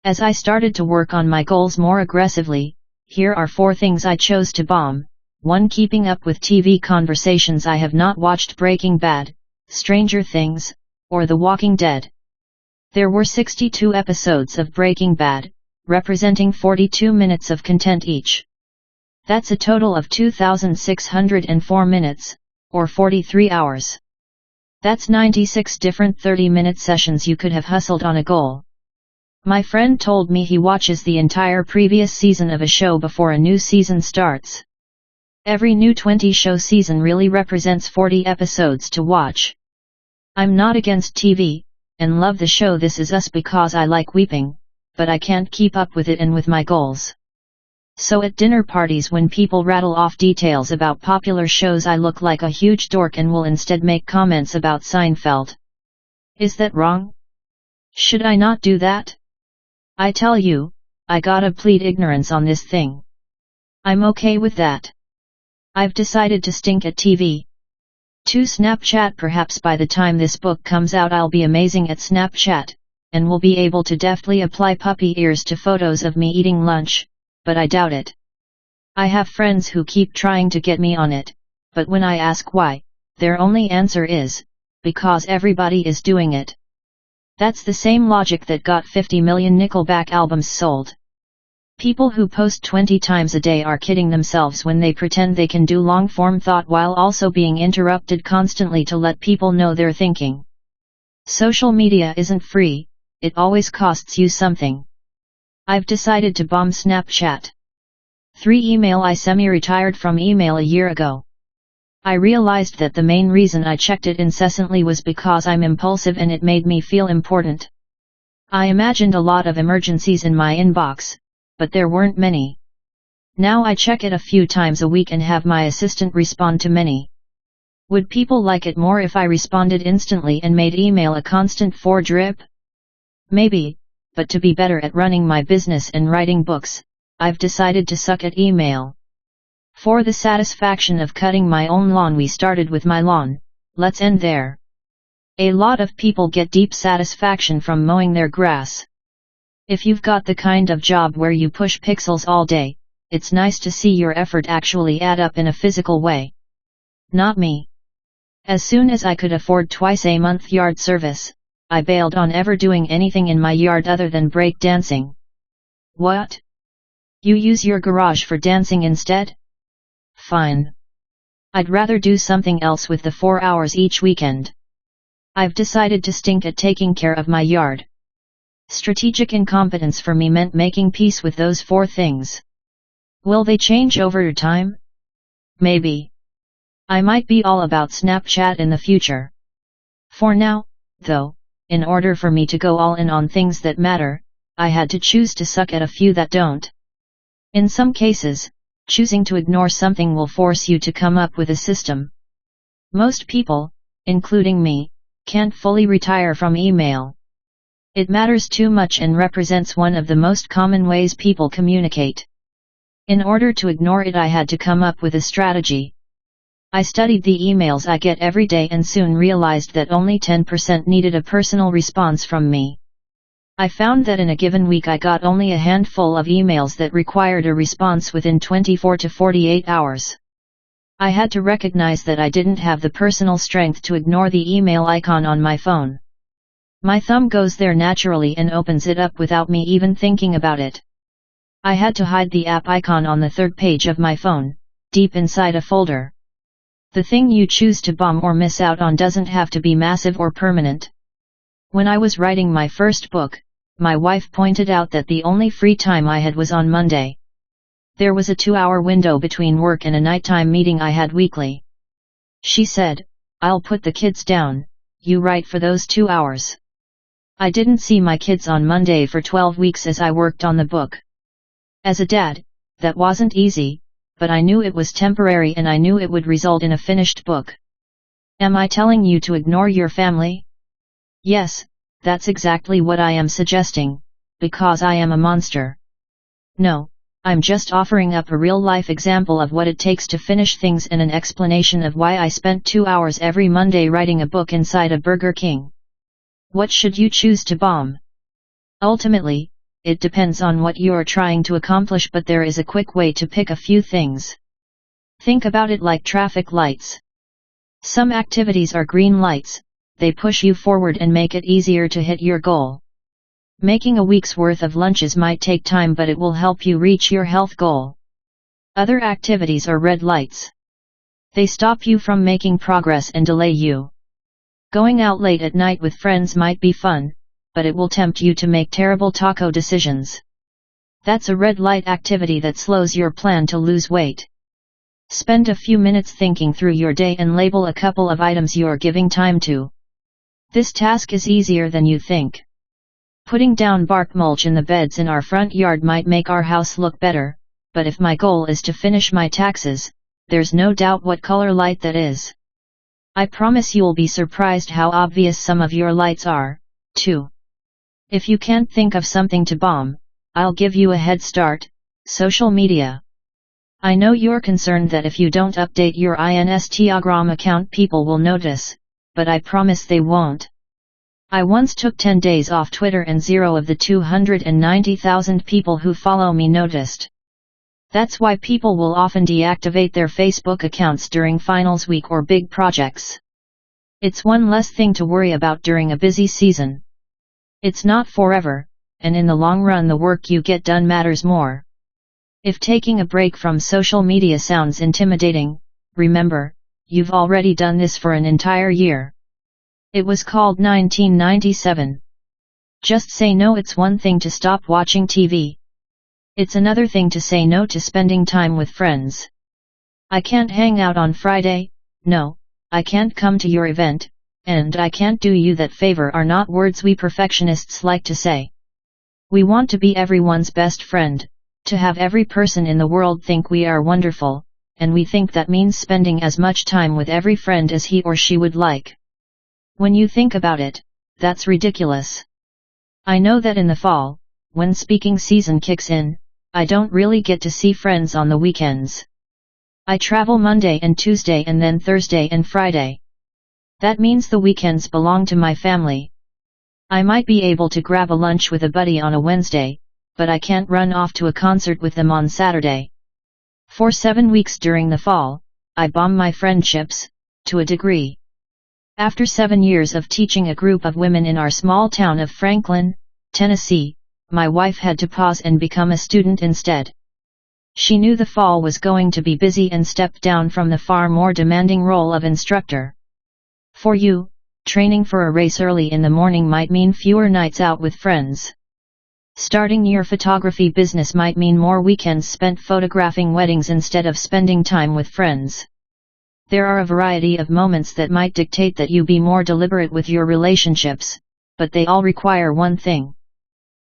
Speaker 1: As I started to work on my goals more aggressively, here are 4 things I chose to bomb. 1. Keeping up with TV conversations. I have not watched Breaking Bad, Stranger Things, or The Walking Dead. There were 62 episodes of Breaking Bad, representing 42 minutes of content each. That's a total of 2,604 minutes, or 43 hours. That's 96 different 30-minute sessions you could have hustled on a goal. My friend told me he watches the entire previous season of a show before a new season starts. Every new 20-show season really represents 40 episodes to watch. I'm not against TV, and love the show This Is Us because I like weeping, but I can't keep up with it and with my goals. So at dinner parties when people rattle off details about popular shows I look like a huge dork and will instead make comments about Seinfeld. Is that wrong? Should I not do that? I tell you, I gotta plead ignorance on this thing. I'm okay with that. I've decided to stink at TV. 2. Snapchat. Perhaps by the time this book comes out I'll be amazing at Snapchat, and will be able to deftly apply puppy ears to photos of me eating lunch, but I doubt it. I have friends who keep trying to get me on it, but when I ask why, their only answer is, because everybody is doing it. That's the same logic that got 50 million Nickelback albums sold. People who post 20 times a day are kidding themselves when they pretend they can do long-form thought while also being interrupted constantly to let people know they're thinking. Social media isn't free, it always costs you something. I've decided to bomb Snapchat. 3. Email. I semi-retired from email a year ago. I realized that the main reason I checked it incessantly was because I'm impulsive and it made me feel important. I imagined a lot of emergencies in my inbox, but there weren't many. Now I check it a few times a week and have my assistant respond to many. Would people like it more if I responded instantly and made email a constant drip? Maybe, but to be better at running my business and writing books, I've decided to suck at email. For the satisfaction of cutting my own lawn. We started with my lawn, let's end there. A lot of people get deep satisfaction from mowing their grass. If you've got the kind of job where you push pixels all day, it's nice to see your effort actually add up in a physical way. Not me. As soon as I could afford twice a month yard service, I bailed on ever doing anything in my yard other than break dancing. What? You use your garage for dancing instead? Fine. I'd rather do something else with the 4 hours each weekend. I've decided to stink at taking care of my yard. Strategic incompetence for me meant making peace with those 4 things. Will they change over time? Maybe. I might be all about Snapchat in the future. For now, though, in order for me to go all in on things that matter, I had to choose to suck at a few that don't. In some cases, choosing to ignore something will force you to come up with a system. Most people, including me, can't fully retire from email. It matters too much and represents one of the most common ways people communicate. In order to ignore it, I had to come up with a strategy. I studied the emails I get every day and soon realized that only 10% needed a personal response from me. I found that in a given week I got only a handful of emails that required a response within 24 to 48 hours. I had to recognize that I didn't have the personal strength to ignore the email icon on my phone. My thumb goes there naturally and opens it up without me even thinking about it. I had to hide the app icon on the 3rd page of my phone, deep inside a folder. The thing you choose to bomb or miss out on doesn't have to be massive or permanent. When I was writing my first book, my wife pointed out that the only free time I had was on Monday. There was a 2-hour window between work and a nighttime meeting I had weekly. She said, "I'll put the kids down, you write for those 2 hours." I didn't see my kids on Monday for 12 weeks as I worked on the book. As a dad, that wasn't easy, but I knew it was temporary and I knew it would result in a finished book. Am I telling you to ignore your family? Yes, that's exactly what I am suggesting, because I am a monster. No, I'm just offering up a real-life example of what it takes to finish things and an explanation of why I spent 2 hours every Monday writing a book inside a Burger King. What should you choose to bomb? Ultimately, it depends on what you are trying to accomplish, but there is a quick way to pick a few things. Think about it like traffic lights. Some activities are green lights, they push you forward and make it easier to hit your goal. Making a week's worth of lunches might take time, but it will help you reach your health goal. Other activities are red lights. They stop you from making progress and delay you. Going out late at night with friends might be fun, but it will tempt you to make terrible taco decisions. That's a red light activity that slows your plan to lose weight. Spend a few minutes thinking through your day and label a couple of items you're giving time to. This task is easier than you think. Putting down bark mulch in the beds in our front yard might make our house look better, but if my goal is to finish my taxes, there's no doubt what color light that is. I promise you'll be surprised how obvious some of your lights are, too. If you can't think of something to bomb, I'll give you a head start: social media. I know you're concerned that if you don't update your Instagram account people will notice, but I promise they won't. I once took 10 days off Twitter and 0 of the 290,000 people who follow me noticed. That's why people will often deactivate their Facebook accounts during finals week or big projects. It's one less thing to worry about during a busy season. It's not forever, and in the long run the work you get done matters more. If taking a break from social media sounds intimidating, remember, you've already done this for an entire year. It was called 1997. Just say no. It's one thing to stop watching TV. It's another thing to say no to spending time with friends. I can't hang out on Friday, no, I can't come to your event, and I can't do you that favor are not words we perfectionists like to say. We want to be everyone's best friend, to have every person in the world think we are wonderful, and we think that means spending as much time with every friend as he or she would like. When you think about it, that's ridiculous. I know that in the fall, when speaking season kicks in, I don't really get to see friends on the weekends. I travel Monday and Tuesday and then Thursday and Friday. That means the weekends belong to my family. I might be able to grab a lunch with a buddy on a Wednesday, but I can't run off to a concert with them on Saturday. For 7 weeks during the fall, I bomb my friendships, to a degree. After 7 years of teaching a group of women in our small town of Franklin, Tennessee, my wife had to pause and become a student instead. She knew the fall was going to be busy and stepped down from the far more demanding role of instructor. For you, training for a race early in the morning might mean fewer nights out with friends. Starting your photography business might mean more weekends spent photographing weddings instead of spending time with friends. There are a variety of moments that might dictate that you be more deliberate with your relationships, but they all require one thing.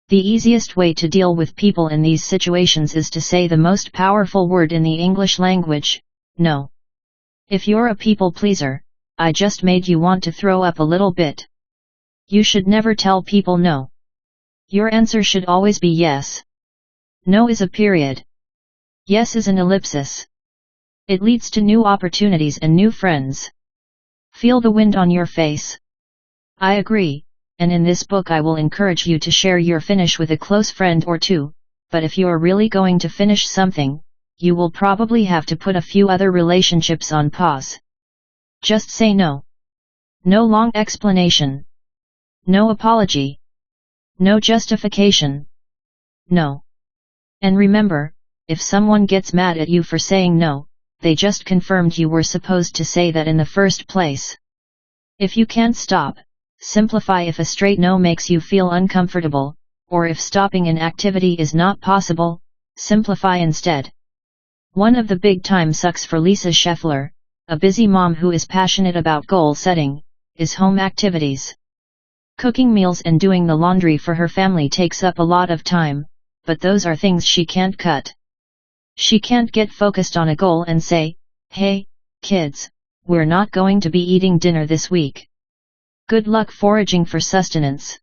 Speaker 1: The easiest way to deal with people in these situations is to say the most powerful word in the English language: no. If you're a people pleaser, I just made you want to throw up a little bit. You should never tell people no. Your answer should always be yes. No is a period. Yes is an ellipsis. It leads to new opportunities and new friends. Feel the wind on your face. I agree, and in this book I will encourage you to share your finish with a close friend or two, but if you're really going to finish something, you will probably have to put a few other relationships on pause. Just say no. No long explanation. No apology. No justification. No. And remember, if someone gets mad at you for saying no, they just confirmed you were supposed to say that in the first place. If you can't stop, simplify. If a straight no makes you feel uncomfortable, or if stopping an activity is not possible, simplify instead. One of the big time sucks for Lisa Scheffler, a busy mom who is passionate about goal setting, is home activities. Cooking meals and doing the laundry for her family takes up a lot of time, but those are things she can't cut. She can't get focused on a goal and say, "Hey, kids, we're not going to be eating dinner this week. Good luck foraging for sustenance."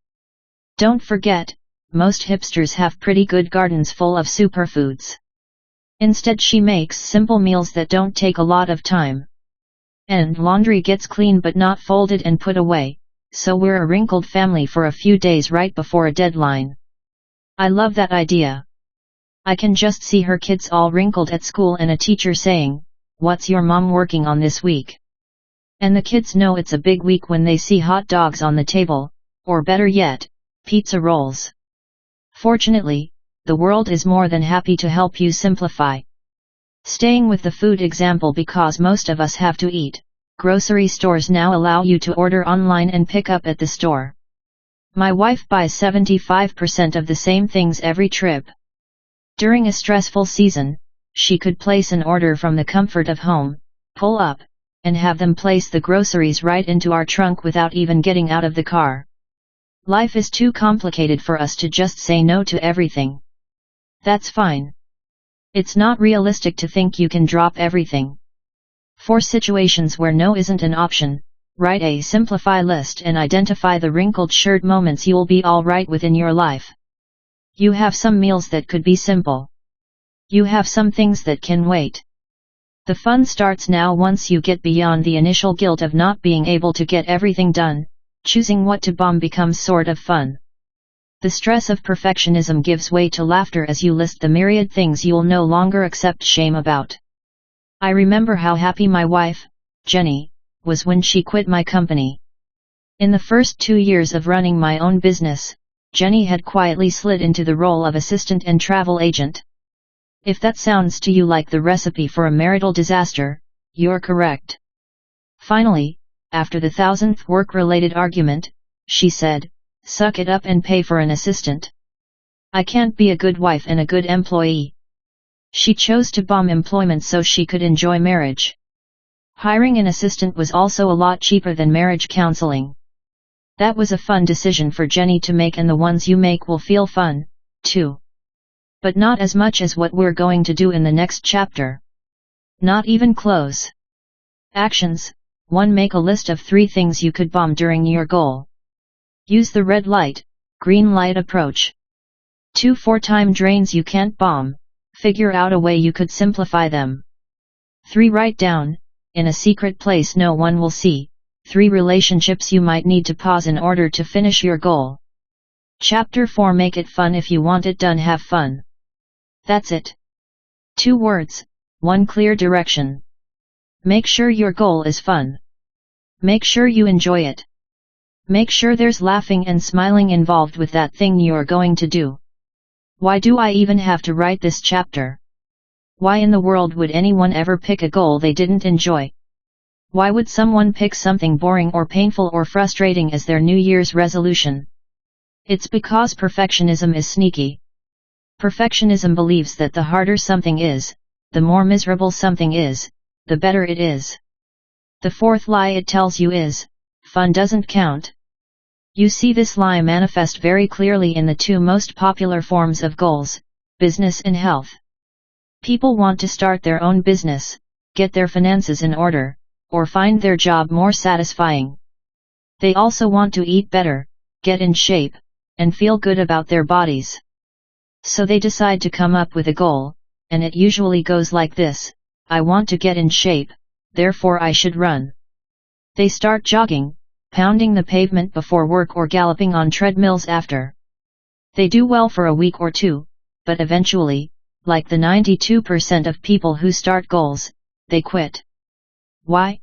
Speaker 1: Don't forget, most hipsters have pretty good gardens full of superfoods. Instead she makes simple meals that don't take a lot of time. And laundry gets clean but not folded and put away, so we're a wrinkled family for a few days right before a deadline. I love that idea. I can just see her kids all wrinkled at school and a teacher saying, "What's your mom working on this week?" And the kids know it's a big week when they see hot dogs on the table, or better yet, pizza rolls. Fortunately, the world is more than happy to help you simplify. Staying with the food example, because most of us have to eat, grocery stores now allow you to order online and pick up at the store. My wife buys 75% of the same things every trip. During a stressful season, she could place an order from the comfort of home, pull up, and have them place the groceries right into our trunk without even getting out of the car. Life is too complicated for us to just say no to everything. That's fine. It's not realistic to think you can drop everything. For situations where no isn't an option, write a simplify list and identify the wrinkled shirt moments you'll be alright with in your life. You have some meals that could be simple. You have some things that can wait. The fun starts now. Once you get beyond the initial guilt of not being able to get everything done, choosing what to bomb becomes sort of fun. The stress of perfectionism gives way to laughter as you list the myriad things you'll no longer accept shame about. I remember how happy my wife, Jenny, was when she quit my company. In the first 2 years of running my own business, Jenny had quietly slid into the role of assistant and travel agent. If that sounds to you like the recipe for a marital disaster, you're correct. Finally, after the 1000th work-related argument, she said, "Suck it up and pay for an assistant. I can't be a good wife and a good employee." She chose to bomb employment so she could enjoy marriage. Hiring an assistant was also a lot cheaper than marriage counseling. That was a fun decision for Jenny to make, and the ones you make will feel fun, too. But not as much as what we're going to do in the next chapter. Not even close. Actions. 1. Make a list of 3 things you could bomb during your goal. Use the red light, green light approach. 2. 4 time drains you can't bomb. Figure out a way you could simplify them. 3. Write down, in a secret place no one will see, 3 relationships you might need to pause in order to finish your goal. Chapter 4. Make it fun. If you want it done, have fun. That's it. 2 words, 1 clear direction. Make sure your goal is fun. Make sure you enjoy it. Make sure there's laughing and smiling involved with that thing you're going to do. Why do I even have to write this chapter? Why in the world would anyone ever pick a goal they didn't enjoy? Why would someone pick something boring or painful or frustrating as their New Year's resolution? It's because perfectionism is sneaky. Perfectionism believes that the harder something is, the more miserable something is, the better it is. The 4th lie it tells you is, fun doesn't count. You see this lie manifest very clearly in the 2 most popular forms of goals, business and health. People want to start their own business, get their finances in order, or find their job more satisfying. They also want to eat better, get in shape, and feel good about their bodies. So they decide to come up with a goal, and it usually goes like this: I want to get in shape, therefore I should run. They start jogging, pounding the pavement before work or galloping on treadmills after. They do well for a week or 2, but eventually, like the 92% of people who start goals, they quit. Why?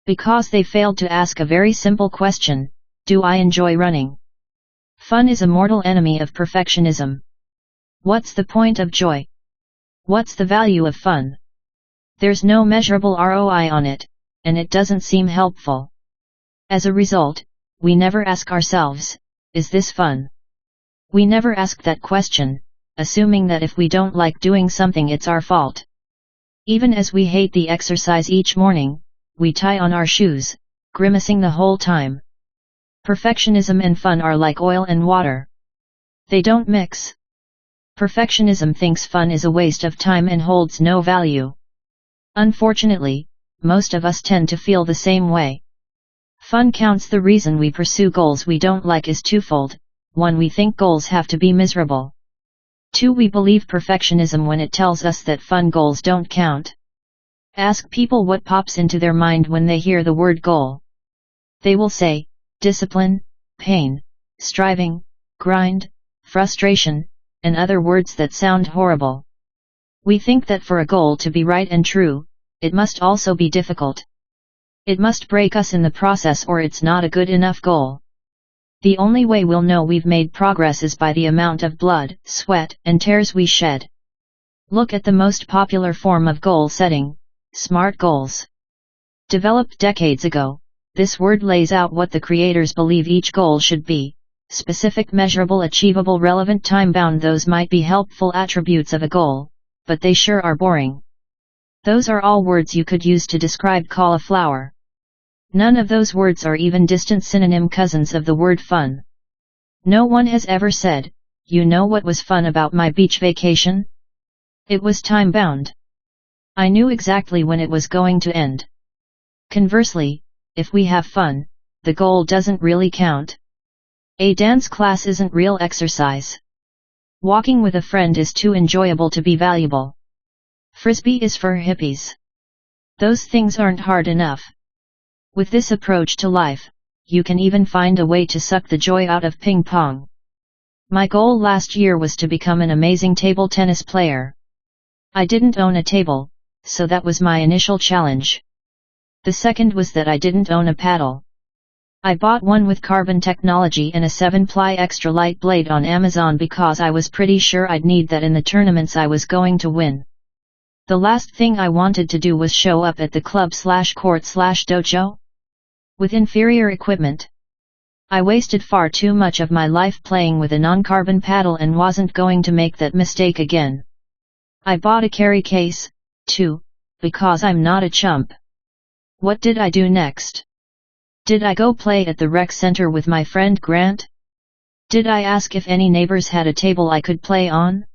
Speaker 1: Because they failed to ask a very simple question: do I enjoy running? Fun is a mortal enemy of perfectionism. What's the point of joy? What's the value of fun? There's no measurable ROI on it, and it doesn't seem helpful. As a result, we never ask ourselves, is this fun? We never ask that question, assuming that if we don't like doing something it's our fault. Even as we hate the exercise each morning, we tie on our shoes, grimacing the whole time. Perfectionism and fun are like oil and water. They don't mix. Perfectionism thinks fun is a waste of time and holds no value. Unfortunately, most of us tend to feel the same way. Fun counts. The reason we pursue goals we don't like is twofold. 1. We think goals have to be miserable. 2. We believe perfectionism when it tells us that fun goals don't count. Ask people what pops into their mind when they hear the word goal. They will say, discipline, pain, striving, grind, frustration, and other words that sound horrible. We think that for a goal to be right and true, it must also be difficult. It must break us in the process or it's not a good enough goal. The only way we'll know we've made progress is by the amount of blood, sweat, and tears we shed. Look at the most popular form of goal setting, SMART goals. Developed decades ago, this word lays out what the creators believe each goal should be: specific, measurable, achievable, relevant, time-bound. Those might be helpful attributes of a goal, but they sure are boring. Those are all words you could use to describe cauliflower. None of those words are even distant synonym cousins of the word fun. No one has ever said, you know what was fun about my beach vacation? It was time-bound. I knew exactly when it was going to end. Conversely, if we have fun, the goal doesn't really count. A dance class isn't real exercise. Walking with a friend is too enjoyable to be valuable. Frisbee is for hippies. Those things aren't hard enough. With this approach to life, you can even find a way to suck the joy out of ping pong. My goal last year was to become an amazing table tennis player. I didn't own a table, so that was my initial challenge. The second was that I didn't own a paddle. I bought one with carbon technology and a 7-ply extra light blade on Amazon because I was pretty sure I'd need that in the tournaments I was going to win. The last thing I wanted to do was show up at the club/court/dojo with inferior equipment. I wasted far too much of my life playing with a non-carbon paddle and wasn't going to make that mistake again. I bought a carry case, too, because I'm not a chump. What did I do next? Did I go play at the rec center with my friend Grant? Did I ask if any neighbors had a table I could play on?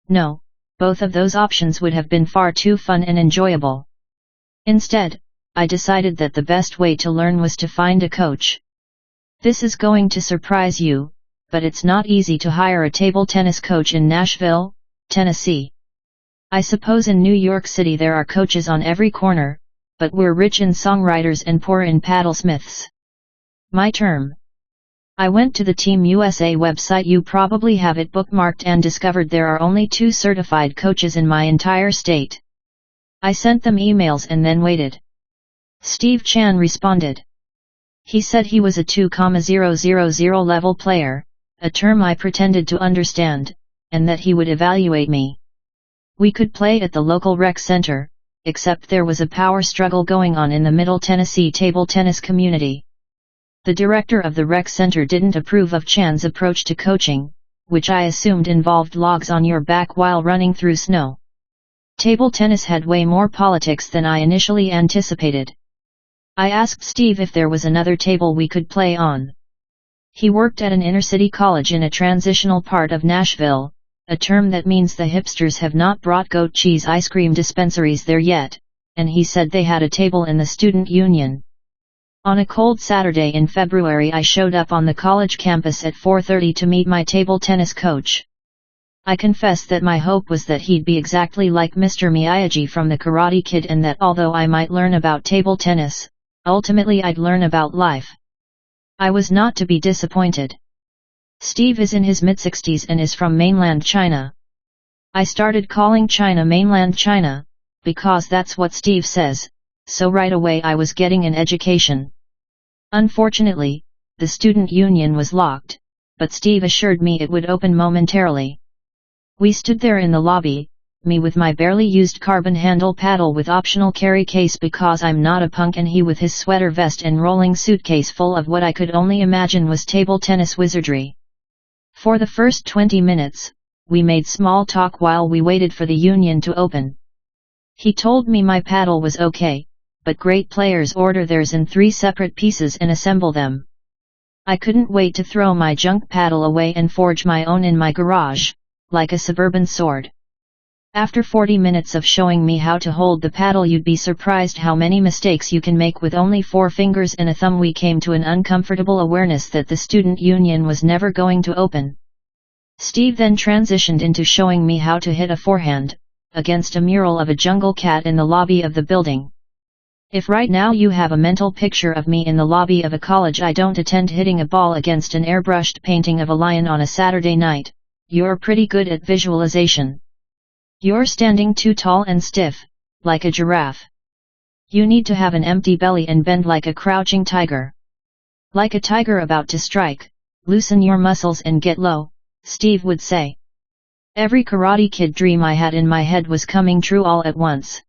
Speaker 1: No, both of those options would have been far too fun and enjoyable. Instead, I decided that the best way to learn was to find a coach. This is going to surprise you, but it's not easy to hire a table tennis coach in Nashville, Tennessee. I suppose in New York City there are coaches on every corner, but we're rich in songwriters and poor in paddlesmiths. My term. I went to the Team USA website, you probably have it bookmarked, and discovered there are only 2 certified coaches in my entire state. I sent them emails and then waited. Steve Chan responded. He said he was a 2,000 level player, a term I pretended to understand, and that he would evaluate me. We could play at the local rec center, except there was a power struggle going on in the Middle Tennessee table tennis community. The director of the rec center didn't approve of Chan's approach to coaching, which I assumed involved logs on your back while running through snow. Table tennis had way more politics than I initially anticipated. I asked Steve if there was another table we could play on. He worked at an inner-city college in a transitional part of Nashville, a term that means the hipsters have not brought goat cheese ice cream dispensaries there yet, and he said they had a table in the student union. On a cold Saturday in February I showed up on the college campus at 4:30 to meet my table tennis coach. I confess that my hope was that he'd be exactly like Mr. Miyagi from The Karate Kid, and that although I might learn about table tennis, ultimately I'd learn about life. I was not to be disappointed. Steve is in his mid-60s and is from mainland China. I started calling China mainland China, because that's what Steve says, so right away I was getting an education. Unfortunately, the student union was locked, but Steve assured me it would open momentarily. We stood there in the lobby, me with my barely used carbon handle paddle with optional carry case because I'm not a punk, and he with his sweater vest and rolling suitcase full of what I could only imagine was table tennis wizardry. For the first 20 minutes, we made small talk while we waited for the union to open. He told me my paddle was okay, but great players order theirs in 3 separate pieces and assemble them. I couldn't wait to throw my junk paddle away and forge my own in my garage, like a suburban sword. After 40 minutes of showing me how to hold the paddle, you'd be surprised how many mistakes you can make with only 4 fingers and a thumb. We came to an uncomfortable awareness that the student union was never going to open. Steve then transitioned into showing me how to hit a forehand against a mural of a jungle cat in the lobby of the building. If right now you have a mental picture of me in the lobby of a college I don't attend hitting a ball against an airbrushed painting of a lion on a Saturday night, you're pretty good at visualization. You're standing too tall and stiff, like a giraffe. You need to have an empty belly and bend like a crouching tiger. Like a tiger about to strike, loosen your muscles and get low, Steve would say. Every Karate Kid dream I had in my head was coming true all at once.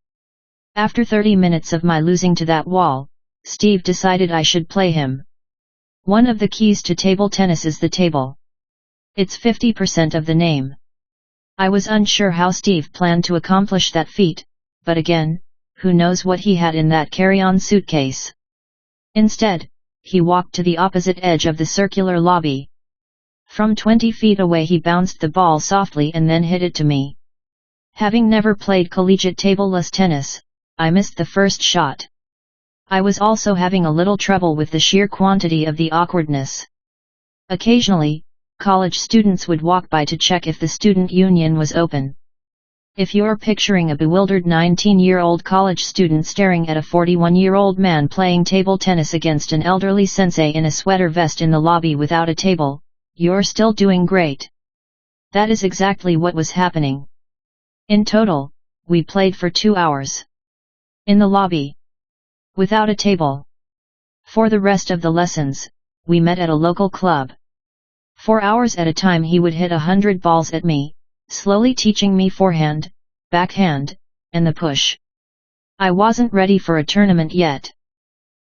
Speaker 1: After 30 minutes of my losing to that wall, Steve decided I should play him. One of the keys to table tennis is the table. It's 50% of the name. I was unsure how Steve planned to accomplish that feat, but again, who knows what he had in that carry-on suitcase. Instead, he walked to the opposite edge of the circular lobby. From 20 feet away he bounced the ball softly and then hit it to me. Having never played collegiate table tennis, I missed the first shot. I was also having a little trouble with the sheer quantity of the awkwardness. Occasionally, college students would walk by to check if the student union was open. If you're picturing a bewildered 19-year-old college student staring at a 41-year-old man playing table tennis against an elderly sensei in a sweater vest in the lobby without a table, you're still doing great. That is exactly what was happening. In total, we played for 2 hours. In the lobby. Without a table. For the rest of the lessons, we met at a local club. 4 hours at a time he would hit 100 balls at me, slowly teaching me forehand, backhand, and the push. I wasn't ready for a tournament yet.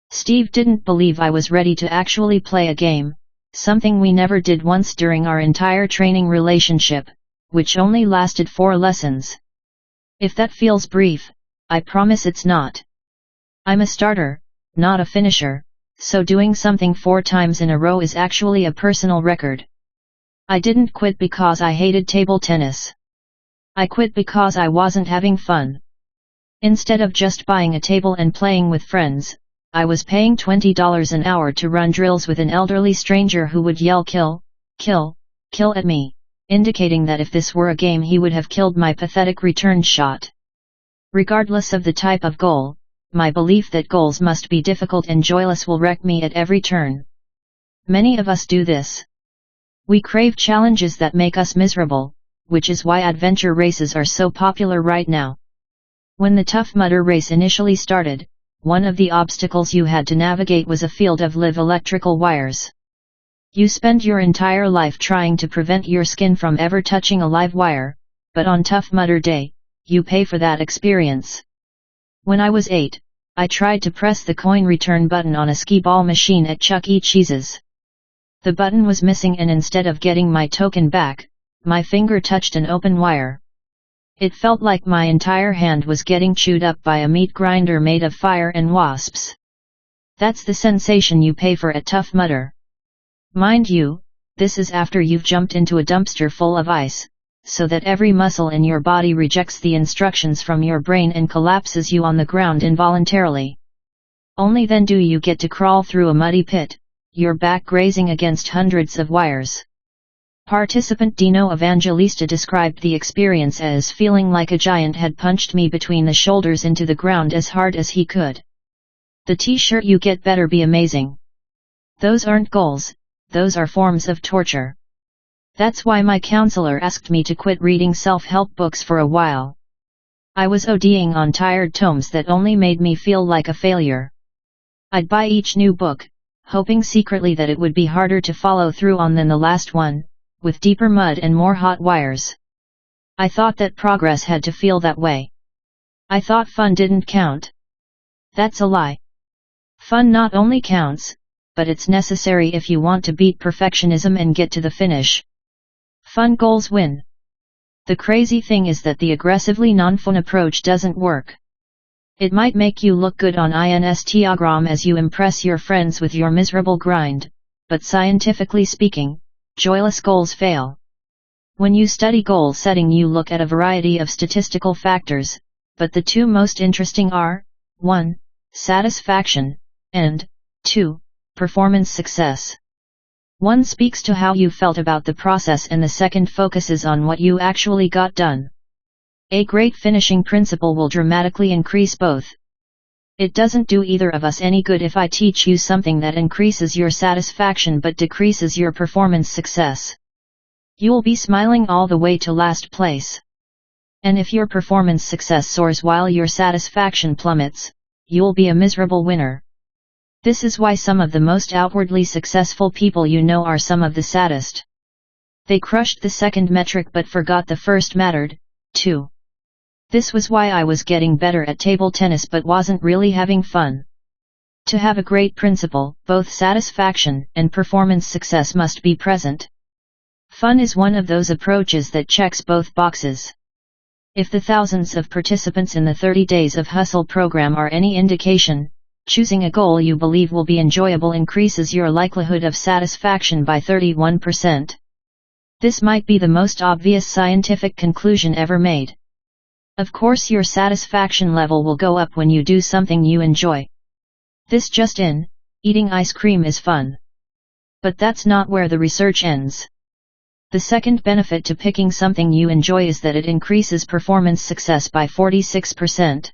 Speaker 1: Steve didn't believe I was ready to actually play a game, something we never did once during our entire training relationship, which only lasted 4 lessons. If that feels brief, I promise it's not. I'm a starter, not a finisher, so doing something 4 times in a row is actually a personal record. I didn't quit because I hated table tennis. I quit because I wasn't having fun. Instead of just buying a table and playing with friends, I was paying $20 an hour to run drills with an elderly stranger who would yell kill, kill, kill at me, indicating that if this were a game he would have killed my pathetic return shot. Regardless of the type of goal, my belief that goals must be difficult and joyless will wreck me at every turn. Many of us do this. We crave challenges that make us miserable, which is why adventure races are so popular right now. When the Tough Mudder race initially started, one of the obstacles you had to navigate was a field of live electrical wires. You spend your entire life trying to prevent your skin from ever touching a live wire, but on Tough Mudder Day, you pay for that experience. When I was 8, I tried to press the coin return button on a skee-ball machine at Chuck E. Cheese's. The button was missing, and instead of getting my token back, my finger touched an open wire. It felt like my entire hand was getting chewed up by a meat grinder made of fire and wasps. That's the sensation you pay for at Tough Mudder. Mind you, this is after you've jumped into a dumpster full of ice, so that every muscle in your body rejects the instructions from your brain and collapses you on the ground involuntarily. Only then do you get to crawl through a muddy pit, your back grazing against hundreds of wires. Participant Dino Evangelista described the experience as feeling like a giant had punched me between the shoulders into the ground as hard as he could. The t-shirt you get better be amazing. Those aren't goals, those are forms of torture. That's why my counselor asked me to quit reading self-help books for a while. I was ODing on tired tomes that only made me feel like a failure. I'd buy each new book, hoping secretly that it would be harder to follow through on than the last one, with deeper mud and more hot wires. I thought that progress had to feel that way. I thought fun didn't count. That's a lie. Fun not only counts, but it's necessary if you want to beat perfectionism and get to the finish. Fun goals win. The crazy thing is that the aggressively non-fun approach doesn't work. It might make you look good on Instagram as you impress your friends with your miserable grind, but scientifically speaking, joyless goals fail. When you study goal setting, you look at a variety of statistical factors, but the two most interesting are 1. Satisfaction, and 2. Performance success. One speaks to how you felt about the process and the second focuses on what you actually got done. A great finishing principle will dramatically increase both. It doesn't do either of us any good if I teach you something that increases your satisfaction but decreases your performance success. You'll be smiling all the way to last place. And if your performance success soars while your satisfaction plummets, you'll be a miserable winner. This is why some of the most outwardly successful people you know are some of the saddest. They crushed the second metric but forgot the first mattered, too. This was why I was getting better at table tennis but wasn't really having fun. To have a great principle, both satisfaction and performance success must be present. Fun is one of those approaches that checks both boxes. If the thousands of participants in the 30 Days of Hustle program are any indication, choosing a goal you believe will be enjoyable increases your likelihood of satisfaction by 31%. This might be the most obvious scientific conclusion ever made. Of course, your satisfaction level will go up when you do something you enjoy. This just in, eating ice cream is fun. But that's not where the research ends. The second benefit to picking something you enjoy is that it increases performance success by 46%.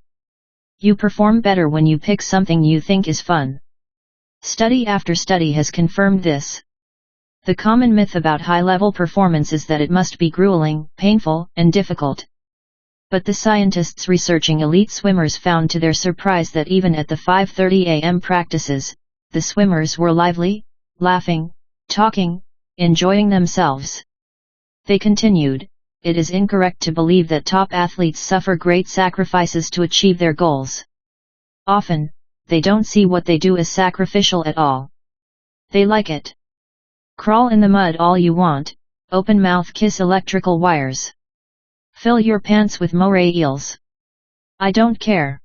Speaker 1: You perform better when you pick something you think is fun. Study after study has confirmed this. The common myth about high-level performance is that it must be grueling, painful, and difficult. But the scientists researching elite swimmers found to their surprise that even at the 5:30 a.m. practices, the swimmers were lively, laughing, talking, enjoying themselves. They continued, it is incorrect to believe that top athletes suffer great sacrifices to achieve their goals. Often, they don't see what they do as sacrificial at all. They like it. Crawl in the mud all you want, open mouth kiss electrical wires. Fill your pants with moray eels. I don't care.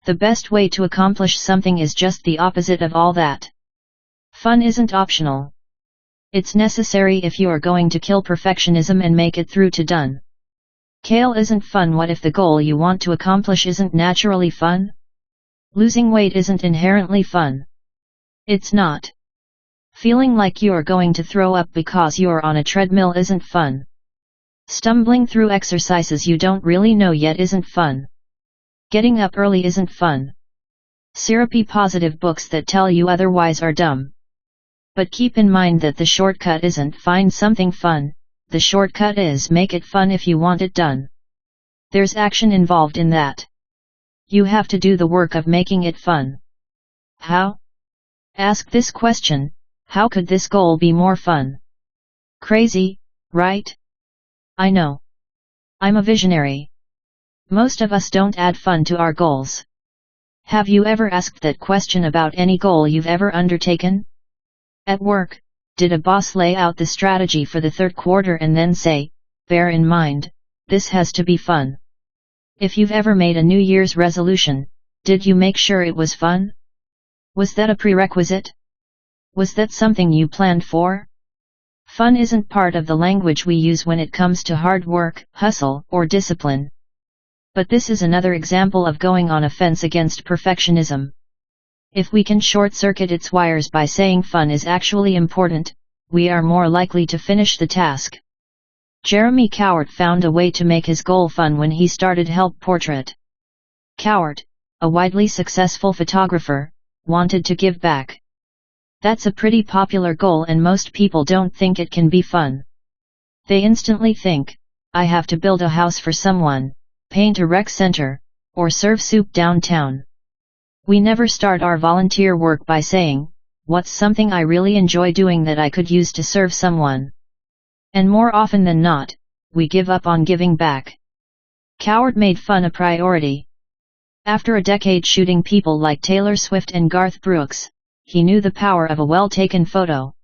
Speaker 1: The best way to accomplish something is just the opposite of all that. Fun isn't optional. It's necessary if you are going to kill perfectionism and make it through to done. Kale isn't fun. What if the goal you want to accomplish isn't naturally fun? Losing weight isn't inherently fun. It's not. Feeling like you're going to throw up because you're on a treadmill isn't fun. Stumbling through exercises you don't really know yet isn't fun. Getting up early isn't fun. Syrupy positive books that tell you otherwise are dumb. But keep in mind that the shortcut isn't find something fun, the shortcut is make it fun if you want it done. There's action involved in that. You have to do the work of making it fun. How? Ask this question, how could this goal be more fun? Crazy, right? I know. I'm a visionary. Most of us don't add fun to our goals. Have you ever asked that question about any goal you've ever undertaken? At work, did a boss lay out the strategy for the third quarter and then say, bear in mind, this has to be fun? If you've ever made a New Year's resolution, did you make sure it was fun? Was that a prerequisite? Was that something you planned for? Fun isn't part of the language we use when it comes to hard work, hustle, or discipline. But this is another example of going on a fence against perfectionism. If we can short-circuit its wires by saying fun is actually important, we are more likely to finish the task. Jeremy Cowart found a way to make his goal fun when he started Help Portrait. Cowart, a widely successful photographer, wanted to give back. That's a pretty popular goal and most people don't think it can be fun. They instantly think, I have to build a house for someone, paint a rec center, or serve soup downtown. We never start our volunteer work by saying, what's something I really enjoy doing that I could use to serve someone? And more often than not, we give up on giving back. Coward made fun a priority. After a decade shooting people like Taylor Swift and Garth Brooks, he knew the power of a well-taken photo.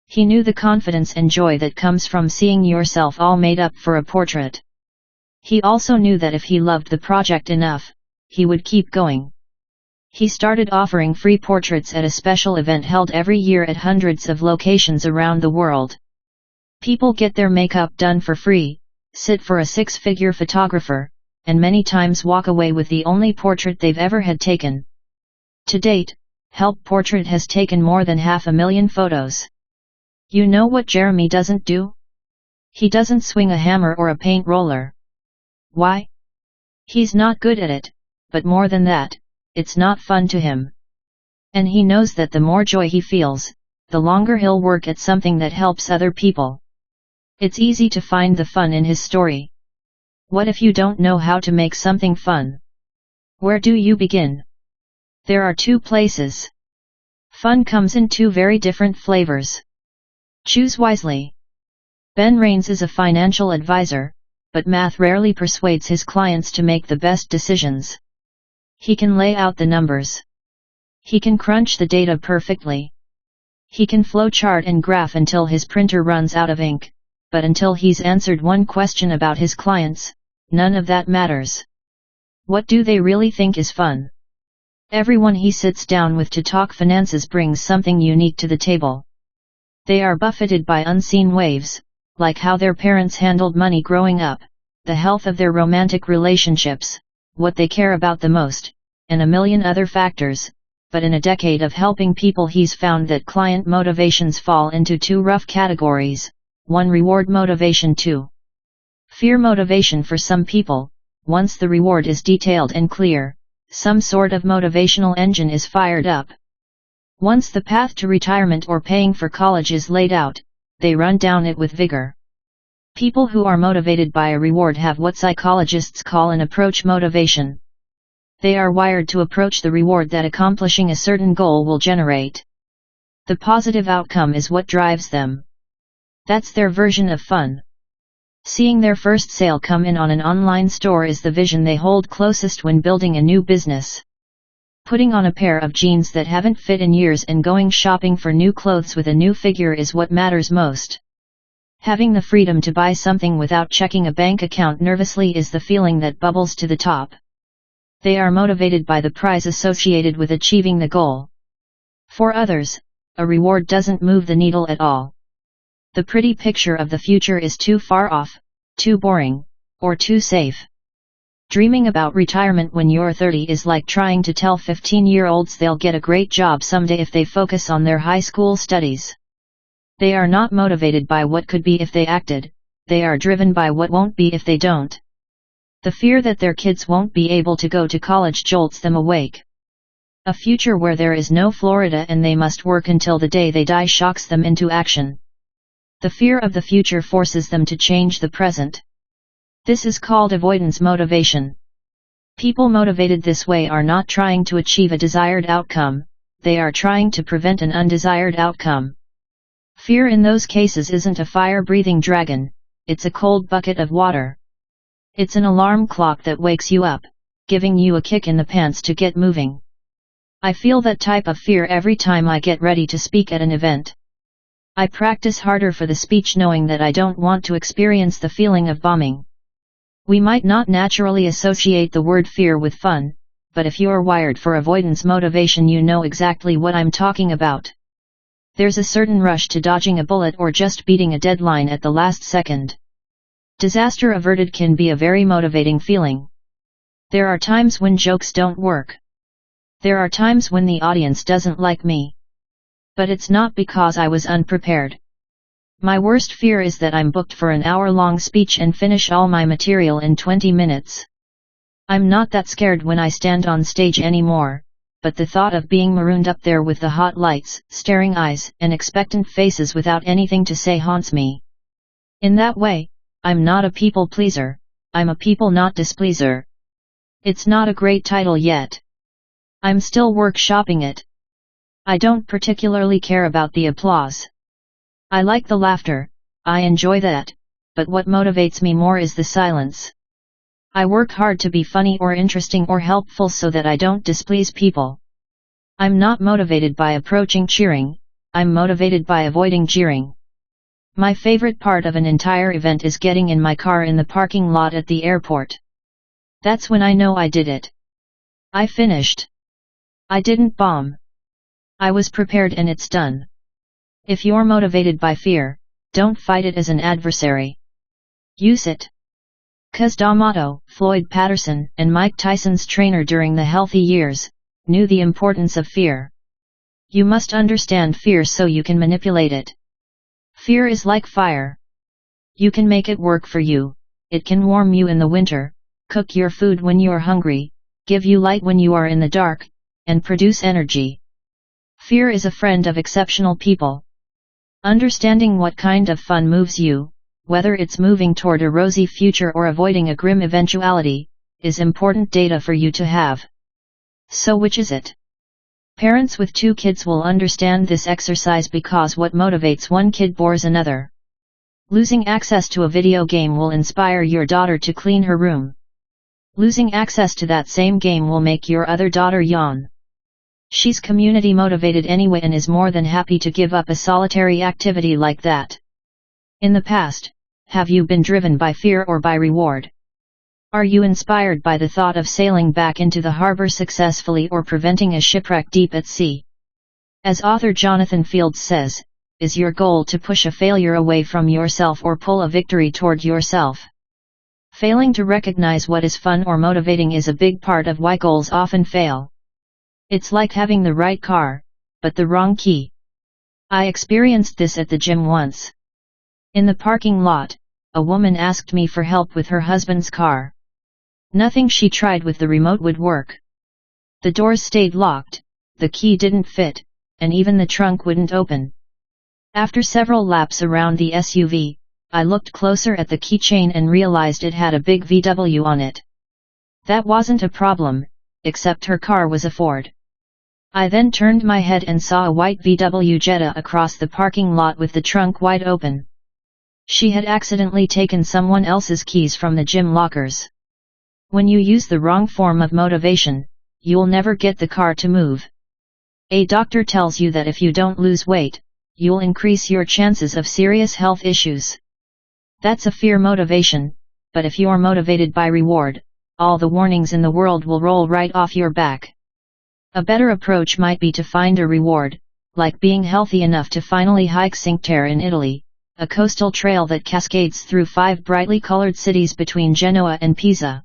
Speaker 1: He knew the confidence and joy that comes from seeing yourself all made up for a portrait. He also knew that if he loved the project enough, he would keep going. He started offering free portraits at a special event held every year at hundreds of locations around the world. People get their makeup done for free, sit for a six-figure photographer, and many times walk away with the only portrait they've ever had taken. To date, Help Portrait has taken more than 500,000 photos. You know what Jeremy doesn't do? He doesn't swing a hammer or a paint roller. Why? He's not good at it, but more than that, it's not fun to him. And he knows that the more joy he feels, the longer he'll work at something that helps other people. It's easy to find the fun in his story. What if you don't know how to make something fun? Where do you begin? There are two places. Fun comes in two very different flavors. Choose wisely. Ben Raines is a financial advisor, but math rarely persuades his clients to make the best decisions. He can lay out the numbers. He can crunch the data perfectly. He can flowchart and graph until his printer runs out of ink, but until he's answered one question about his clients, none of that matters. What do they really think is fun? Everyone he sits down with to talk finances brings something unique to the table. They are buffeted by unseen waves, like how their parents handled money growing up, the health of their romantic relationships, what they care about the most, and a million other factors. But in a decade of helping people, he's found that client motivations fall into two rough categories: 1. Reward motivation, 2. Fear motivation. For some people, once the reward is detailed and clear, some sort of motivational engine is fired up. Once the path to retirement or paying for college is laid out, they run down it with vigor. People who are motivated by a reward have what psychologists call an approach motivation. They are wired to approach the reward that accomplishing a certain goal will generate. The positive outcome is what drives them. That's their version of fun. Seeing their first sale come in on an online store is the vision they hold closest when building a new business. Putting on a pair of jeans that haven't fit in years and going shopping for new clothes with a new figure is what matters most. Having the freedom to buy something without checking a bank account nervously is the feeling that bubbles to the top. They are motivated by the prize associated with achieving the goal. For others, a reward doesn't move the needle at all. The pretty picture of the future is too far off, too boring, or too safe. Dreaming about retirement when you're 30 is like trying to tell 15-year-olds they'll get a great job someday if they focus on their high school studies. They are not motivated by what could be if they acted, they are driven by what won't be if they don't. The fear that their kids won't be able to go to college jolts them awake. A future where there is no Florida and they must work until the day they die shocks them into action. The fear of the future forces them to change the present. This is called avoidance motivation. People motivated this way are not trying to achieve a desired outcome, they are trying to prevent an undesired outcome. Fear in those cases isn't a fire-breathing dragon, it's a cold bucket of water. It's an alarm clock that wakes you up, giving you a kick in the pants to get moving. I feel that type of fear every time I get ready to speak at an event. I practice harder for the speech knowing that I don't want to experience the feeling of bombing. We might not naturally associate the word fear with fun, but if you're wired for avoidance motivation, you know exactly what I'm talking about. There's a certain rush to dodging a bullet or just beating a deadline at the last second. Disaster averted can be a very motivating feeling. There are times when jokes don't work. There are times when the audience doesn't like me. But it's not because I was unprepared. My worst fear is that I'm booked for an hour-long speech and finish all my material in 20 minutes. I'm not that scared when I stand on stage anymore, but the thought of being marooned up there with the hot lights, staring eyes, and expectant faces without anything to say haunts me. In that way, I'm not a people pleaser, I'm a people not displeaser. It's not a great title yet. I'm still workshopping it. I don't particularly care about the applause. I like the laughter, I enjoy that, but what motivates me more is the silence. I work hard to be funny or interesting or helpful so that I don't displease people. I'm not motivated by approaching cheering, I'm motivated by avoiding jeering. My favorite part of an entire event is getting in my car in the parking lot at the airport. That's when I know I did it. I finished. I didn't bomb. I was prepared and it's done. If you're motivated by fear, don't fight it as an adversary. Use it. Cus D'Amato, Floyd Patterson, and Mike Tyson's trainer during the healthy years, knew the importance of fear. You must understand fear so you can manipulate it. Fear is like fire. You can make it work for you, it can warm you in the winter, cook your food when you're hungry, give you light when you are in the dark, and produce energy. Fear is a friend of exceptional people. Understanding what kind of fun moves you, whether it's moving toward a rosy future or avoiding a grim eventuality, is important data for you to have. So which is it? Parents with 2 kids will understand this exercise because what motivates one kid bores another. Losing access to a video game will inspire your daughter to clean her room. Losing access to that same game will make your other daughter yawn. She's community motivated anyway and is more than happy to give up a solitary activity like that. In the past, have you been driven by fear or by reward? Are you inspired by the thought of sailing back into the harbor successfully or preventing a shipwreck deep at sea? As author Jonathan Fields says, is your goal to push a failure away from yourself or pull a victory toward yourself? Failing to recognize what is fun or motivating is a big part of why goals often fail. It's like having the right car, but the wrong key. I experienced this at the gym once. In the parking lot, a woman asked me for help with her husband's car. Nothing she tried with the remote would work. The doors stayed locked, the key didn't fit, and even the trunk wouldn't open. After several laps around the SUV, I looked closer at the keychain and realized it had a big VW on it. That wasn't a problem, except her car was a Ford. I then turned my head and saw a white VW Jetta across the parking lot with the trunk wide open. She had accidentally taken someone else's keys from the gym lockers. When you use the wrong form of motivation, you'll never get the car to move. A doctor tells you that if you don't lose weight, you'll increase your chances of serious health issues. That's a fear motivation, but if you're motivated by reward, all the warnings in the world will roll right off your back. A better approach might be to find a reward, like being healthy enough to finally hike Cinque Terre in Italy, a coastal trail that cascades through 5 brightly colored cities between Genoa and Pisa.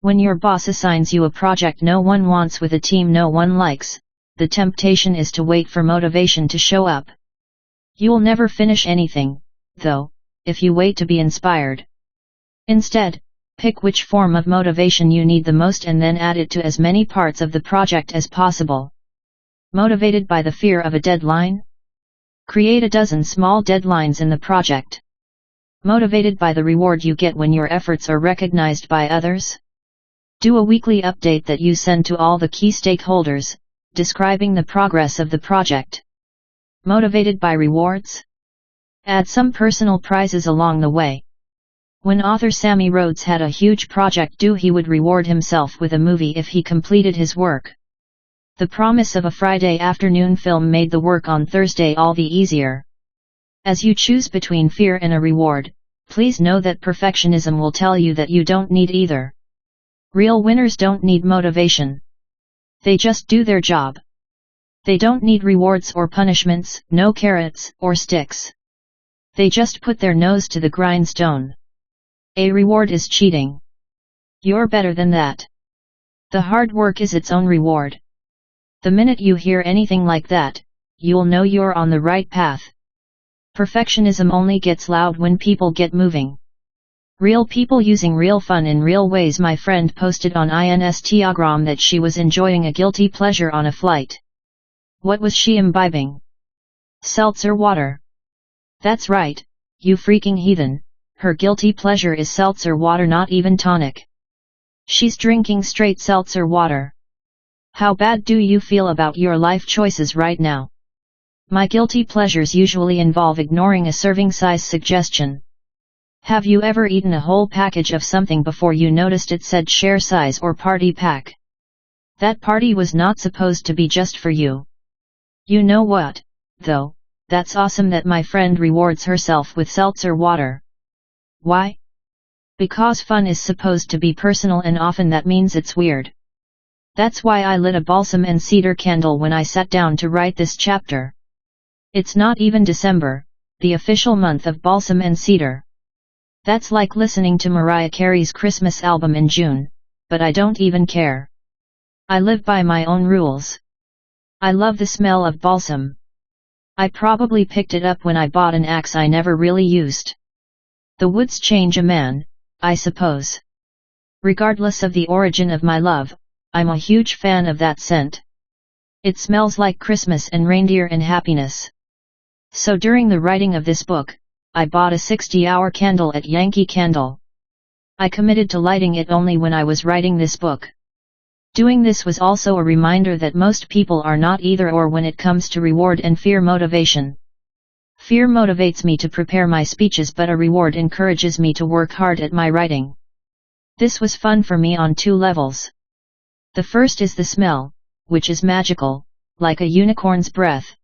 Speaker 1: When your boss assigns you a project no one wants with a team no one likes, the temptation is to wait for motivation to show up. You'll never finish anything, though, if you wait to be inspired. Instead, pick which form of motivation you need the most and then add it to as many parts of the project as possible. Motivated by the fear of a deadline? Create a dozen small deadlines in the project. Motivated by the reward you get when your efforts are recognized by others? Do a weekly update that you send to all the key stakeholders, describing the progress of the project. Motivated by rewards? Add some personal prizes along the way. When author Sammy Rhodes had a huge project due, he would reward himself with a movie if he completed his work. The promise of a Friday afternoon film made the work on Thursday all the easier. As you choose between fear and a reward, please know that perfectionism will tell you that you don't need either. Real winners don't need motivation. They just do their job. They don't need rewards or punishments, no carrots or sticks. They just put their nose to the grindstone. A reward is cheating. You're better than that. The hard work is its own reward. The minute you hear anything like that, you'll know you're on the right path. Perfectionism only gets loud when people get moving. Real people using real fun in real ways. My friend posted on Instagram that she was enjoying a guilty pleasure on a flight. What was she imbibing? Seltzer water. That's right, you freaking heathen, her guilty pleasure is seltzer water, not even tonic. She's drinking straight seltzer water. How bad do you feel about your life choices right now? My guilty pleasures usually involve ignoring a serving size suggestion. Have you ever eaten a whole package of something before you noticed it said share size or party pack? That party was not supposed to be just for you. You know what, though, that's awesome that my friend rewards herself with seltzer water. Why? Because fun is supposed to be personal and often that means it's weird. That's why I lit a balsam and cedar candle when I sat down to write this chapter. It's not even December, the official month of balsam and cedar. That's like listening to Mariah Carey's Christmas album in June, but I don't even care. I live by my own rules. I love the smell of balsam. I probably picked it up when I bought an axe I never really used. The woods change a man, I suppose. Regardless of the origin of my love, I'm a huge fan of that scent. It smells like Christmas and reindeer and happiness. So during the writing of this book, I bought a 60-hour candle at Yankee Candle. I committed to lighting it only when I was writing this book. Doing this was also a reminder that most people are not either or when it comes to reward and fear motivation. Fear motivates me to prepare my speeches, but a reward encourages me to work hard at my writing. This was fun for me on two levels. The first is the smell, which is magical, like a unicorn's breath.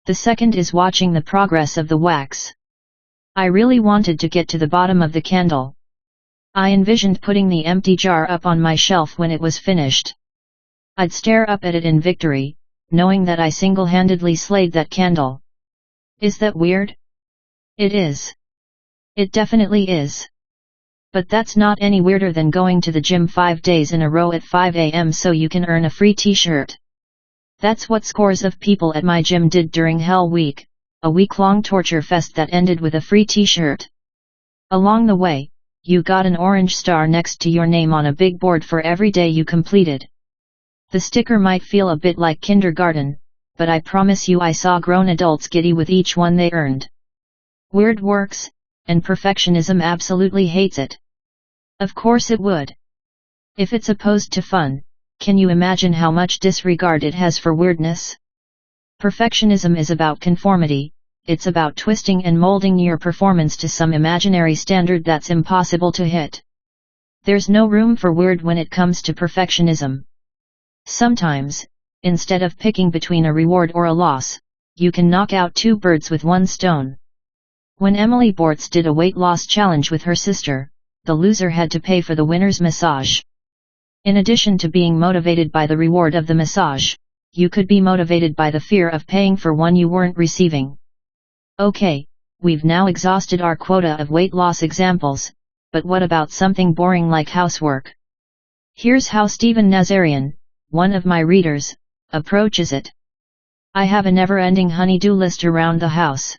Speaker 1: The second is watching the progress of the wax. I really wanted to get to the bottom of the candle. I envisioned putting the empty jar up on my shelf when it was finished. I'd stare up at it in victory, knowing that I single-handedly slayed that candle. Is that weird? It is. It definitely is. But that's not any weirder than going to the gym 5 days in a row at 5 a.m. so you can earn a free t-shirt. That's what scores of people at my gym did during Hell Week, a week-long torture fest that ended with a free t-shirt. Along the way, you got an orange star next to your name on a big board for every day you completed. The sticker might feel a bit like kindergarten, but I promise you I saw grown adults giddy with each one they earned. Weird works, and perfectionism absolutely hates it. Of course it would. If it's opposed to fun, can you imagine how much disregard it has for weirdness? Perfectionism is about conformity, it's about twisting and molding your performance to some imaginary standard that's impossible to hit. There's no room for weird when it comes to perfectionism. Sometimes, instead of picking between a reward or a loss, you can knock out two birds with one stone. When Emily Bortz did a weight loss challenge with her sister, the loser had to pay for the winner's massage. In addition to being motivated by the reward of the massage, you could be motivated by the fear of paying for one you weren't receiving. Okay, we've now exhausted our quota of weight loss examples, but what about something boring like housework? Here's how Stephen Nazarian, one of my readers, approaches it. I have a never-ending honey-do list around the house.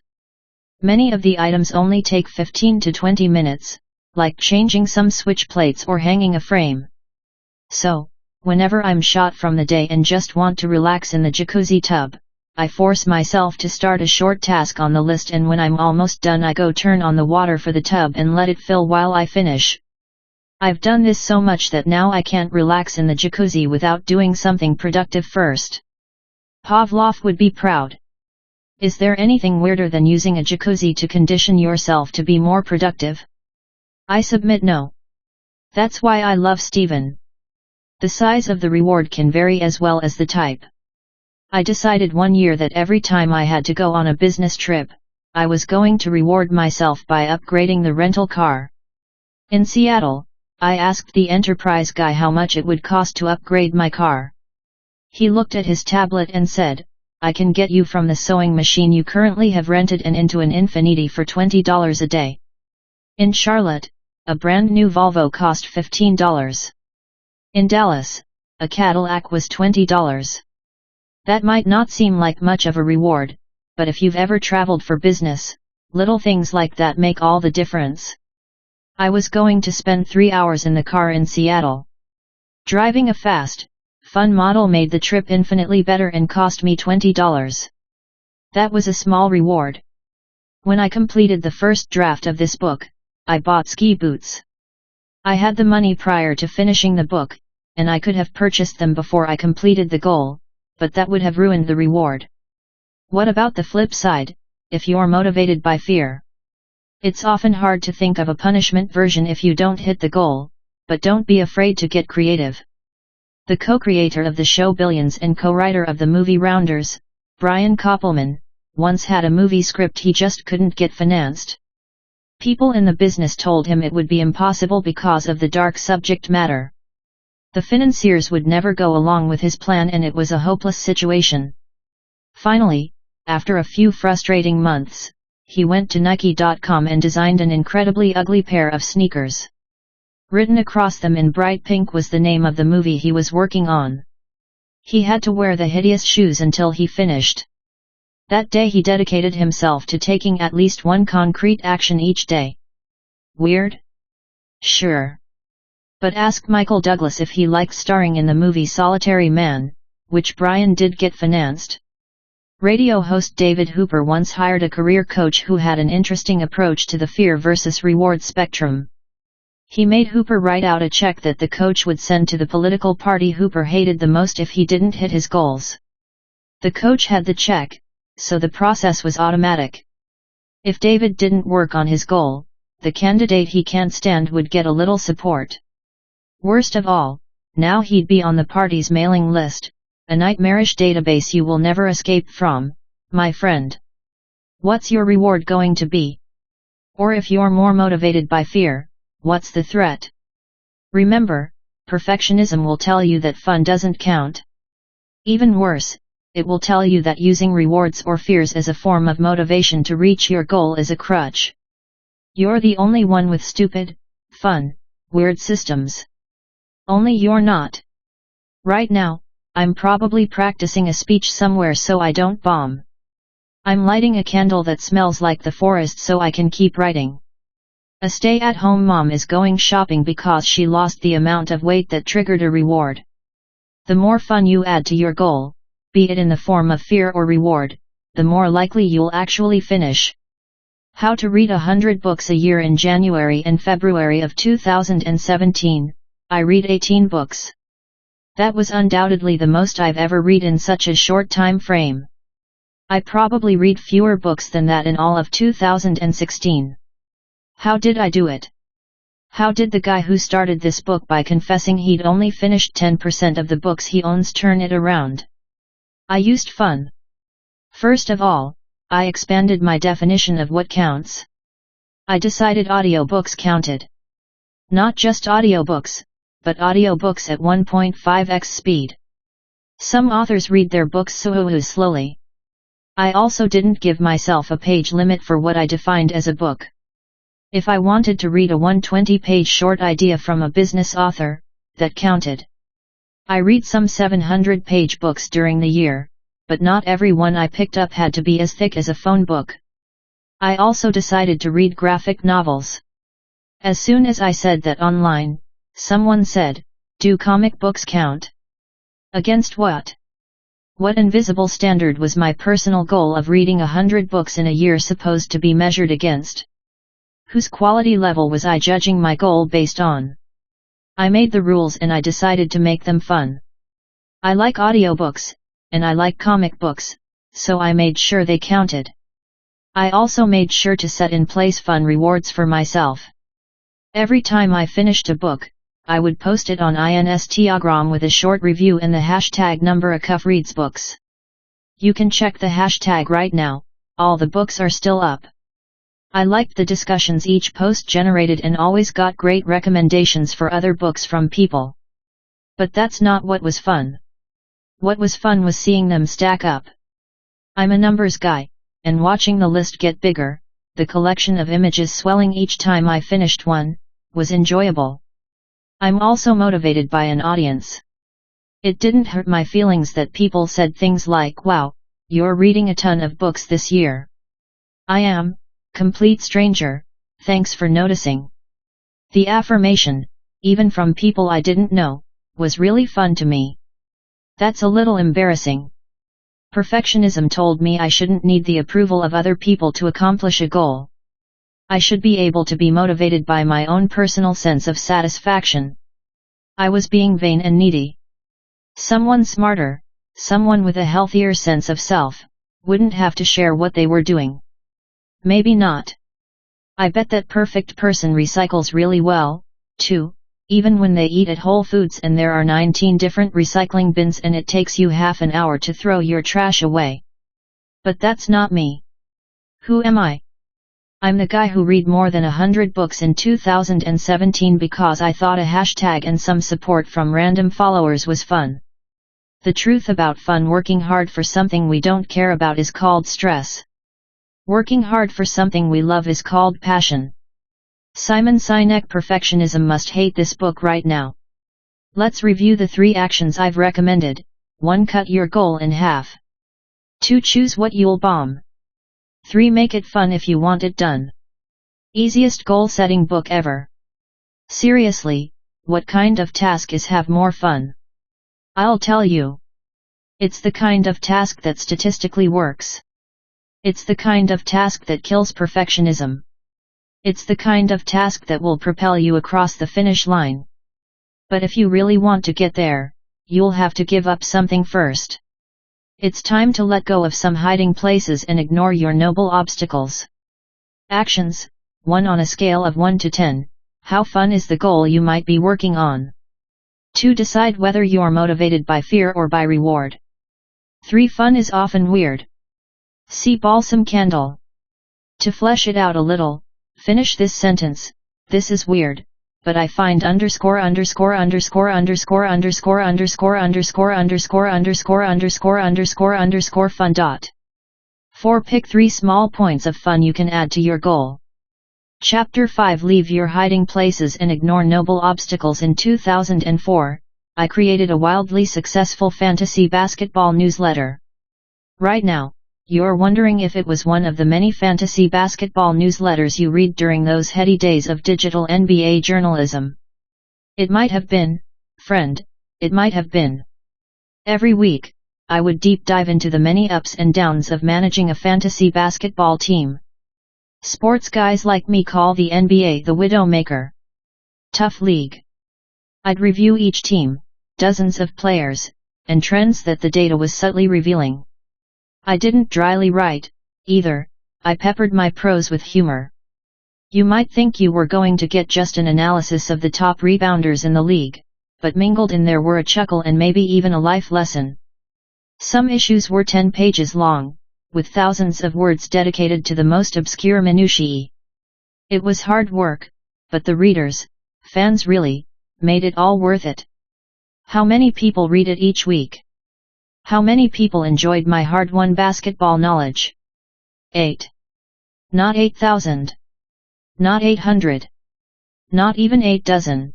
Speaker 1: Many of the items only take 15 to 20 minutes, like changing some switch plates or hanging a frame. So, whenever I'm shot from the day and just want to relax in the jacuzzi tub, I force myself to start a short task on the list, and when I'm almost done I go turn on the water for the tub and let it fill while I finish. I've done this so much that now I can't relax in the jacuzzi without doing something productive first. Pavlov would be proud. Is there anything weirder than using a jacuzzi to condition yourself to be more productive? I submit no. That's why I love Stephen. The size of the reward can vary as well as the type. I decided one year that every time I had to go on a business trip, I was going to reward myself by upgrading the rental car. In Seattle, I asked the Enterprise guy how much it would cost to upgrade my car. He looked at his tablet and said, I can get you from the sewing machine you currently have rented and into an Infiniti for $20 a day. In Charlotte, a brand new Volvo cost $15. In Dallas, a Cadillac was $20. That might not seem like much of a reward, but if you've ever traveled for business, little things like that make all the difference. I was going to spend 3 hours in the car in Seattle. Driving a fast, fun model made the trip infinitely better and cost me $20. That was a small reward. When I completed the first draft of this book, I bought ski boots. I had the money prior to finishing the book, and I could have purchased them before I completed the goal, but that would have ruined the reward. What about the flip side, if you're motivated by fear? It's often hard to think of a punishment version if you don't hit the goal, but don't be afraid to get creative. The co-creator of the show Billions and co-writer of the movie Rounders, Brian Koppelman, once had a movie script he just couldn't get financed. People in the business told him it would be impossible because of the dark subject matter. The financiers would never go along with his plan and it was a hopeless situation. Finally, after a few frustrating months, he went to Nike.com and designed an incredibly ugly pair of sneakers. Written across them in bright pink was the name of the movie he was working on. He had to wear the hideous shoes until he finished. That day he dedicated himself to taking at least one concrete action each day. Weird? Sure. But ask Michael Douglas if he liked starring in the movie Solitary Man, which Brian did get financed. Radio host David Hooper once hired a career coach who had an interesting approach to the fear versus reward spectrum. He made Hooper write out a check that the coach would send to the political party Hooper hated the most if he didn't hit his goals. The coach had the check, so the process was automatic. If David didn't work on his goal, the candidate he can't stand would get a little support. Worst of all, now he'd be on the party's mailing list, a nightmarish database you will never escape from, my friend. What's your reward going to be? Or if you're more motivated by fear, what's the threat? Remember, perfectionism will tell you that fun doesn't count. Even worse, it will tell you that using rewards or fears as a form of motivation to reach your goal is a crutch. You're the only one with stupid, fun, weird systems. Only you're not. Right now, I'm probably practicing a speech somewhere so I don't bomb. I'm lighting a candle that smells like the forest so I can keep writing. A stay-at-home mom is going shopping because she lost the amount of weight that triggered a reward. The more fun you add to your goal, be it in the form of fear or reward, the more likely you'll actually finish. How to read 100 books a year in January and February of 2017, I read 18 books. That was undoubtedly the most I've ever read in such a short time frame. I probably read fewer books than that in all of 2016. How did I do it? How did the guy who started this book by confessing he'd only finished 10% of the books he owns turn it around? I used fun. First of all, I expanded my definition of what counts. I decided audiobooks counted. Not just audiobooks, but audiobooks at 1.5x speed. Some authors read their books so slowly. I also didn't give myself a page limit for what I defined as a book. If I wanted to read a 120-page short idea from a business author, that counted. I read some 700-page books during the year, but not every one I picked up had to be as thick as a phone book. I also decided to read graphic novels. As soon as I said that online, someone said, "Do comic books count?" Against what? What invisible standard was my personal goal of reading 100 books in a year supposed to be measured against? Whose quality level was I judging my goal based on? I made the rules and I decided to make them fun. I like audiobooks, and I like comic books, so I made sure they counted. I also made sure to set in place fun rewards for myself. Every time I finished a book, I would post it on Instagram with a short review and the hashtag #AcuffReadsBooks. You can check the hashtag right now, all the books are still up. I liked the discussions each post generated and always got great recommendations for other books from people. But that's not what was fun. What was fun was seeing them stack up. I'm a numbers guy, and watching the list get bigger, the collection of images swelling each time I finished one, was enjoyable. I'm also motivated by an audience. It didn't hurt my feelings that people said things like, "Wow, you're reading a ton of books this year." I am, complete stranger, thanks for noticing. The affirmation, even from people I didn't know, was really fun to me. That's a little embarrassing. Perfectionism told me I shouldn't need the approval of other people to accomplish a goal. I should be able to be motivated by my own personal sense of satisfaction. I was being vain and needy. Someone smarter, someone with a healthier sense of self, wouldn't have to share what they were doing. Maybe not. I bet that perfect person recycles really well, too, even when they eat at Whole Foods and there are 19 different recycling bins and it takes you half an hour to throw your trash away. But that's not me. Who am I? I'm the guy who read more than 100 books in 2017 because I thought a hashtag and some support from random followers was fun. The truth about fun working hard for something we don't care about is called stress. Working hard for something we love is called passion. Simon Sinek. Perfectionism must hate this book right now. Let's review the 3 actions I've recommended. 1. Cut your goal in half. 2. Choose what you'll bomb. 3. Make it fun if you want it done. Easiest goal-setting book ever. Seriously, what kind of task is have more fun? I'll tell you. It's the kind of task that statistically works. It's the kind of task that kills perfectionism. It's the kind of task that will propel you across the finish line. But if you really want to get there, you'll have to give up something first. It's time to let go of some hiding places and ignore your noble obstacles. Actions. 1. On a scale of 1 to 10, how fun is the goal you might be working on? 2. Decide whether you're motivated by fear or by reward. 3. Fun is often weird. See Balsam Candle. To flesh it out a little, finish this sentence: this is weird, but I find fun. Dot. 4. Pick 3 small points of fun you can add to your goal. Chapter 5. Leave your hiding places and ignore noble obstacles. In 2004, I created a wildly successful fantasy basketball newsletter. Right now, you're wondering if it was one of the many fantasy basketball newsletters you read during those heady days of digital NBA journalism. It might have been, friend, it might have been. Every week, I would deep dive into the many ups and downs of managing a fantasy basketball team. Sports guys like me call the NBA the Widowmaker. Tough league. I'd review each team, dozens of players, and trends that the data was subtly revealing. I didn't dryly write, either, I peppered my prose with humor. You might think you were going to get just an analysis of the top rebounders in the league, but mingled in there were a chuckle and maybe even a life lesson. Some issues were 10 pages long, with thousands of words dedicated to the most obscure minutiae. It was hard work, but the readers, fans really, made it all worth it. How many people read it each week? How many people enjoyed my hard-won basketball knowledge? 8. Not 8,000. Not 800. Not even 8 dozen.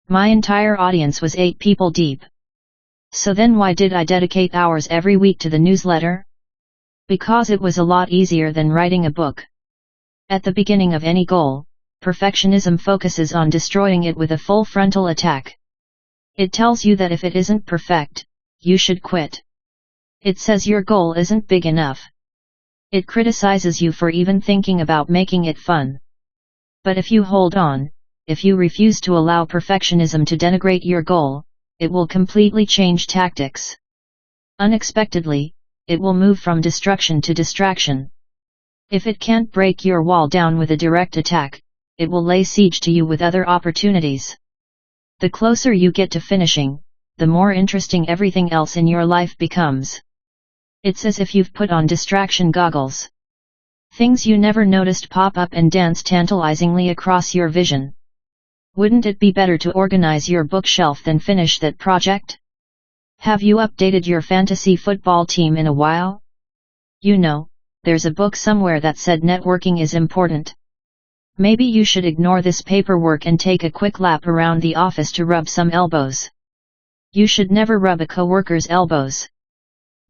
Speaker 1: My entire audience was 8 people deep. So then why did I dedicate hours every week to the newsletter? Because it was a lot easier than writing a book. At the beginning of any goal, perfectionism focuses on destroying it with a full frontal attack. It tells you that if it isn't perfect, you should quit. It says your goal isn't big enough. It criticizes you for even thinking about making it fun. But if you hold on, if you refuse to allow perfectionism to denigrate your goal, it will completely change tactics. Unexpectedly, it will move from destruction to distraction. If it can't break your wall down with a direct attack, it will lay siege to you with other opportunities. The closer you get to finishing, the more interesting everything else in your life becomes. It's as if you've put on distraction goggles. Things you never noticed pop up and dance tantalizingly across your vision. Wouldn't it be better to organize your bookshelf than finish that project? Have you updated your fantasy football team in a while? You know, there's a book somewhere that said networking is important. Maybe you should ignore this paperwork and take a quick lap around the office to rub some elbows. You should never rub a coworker's elbows.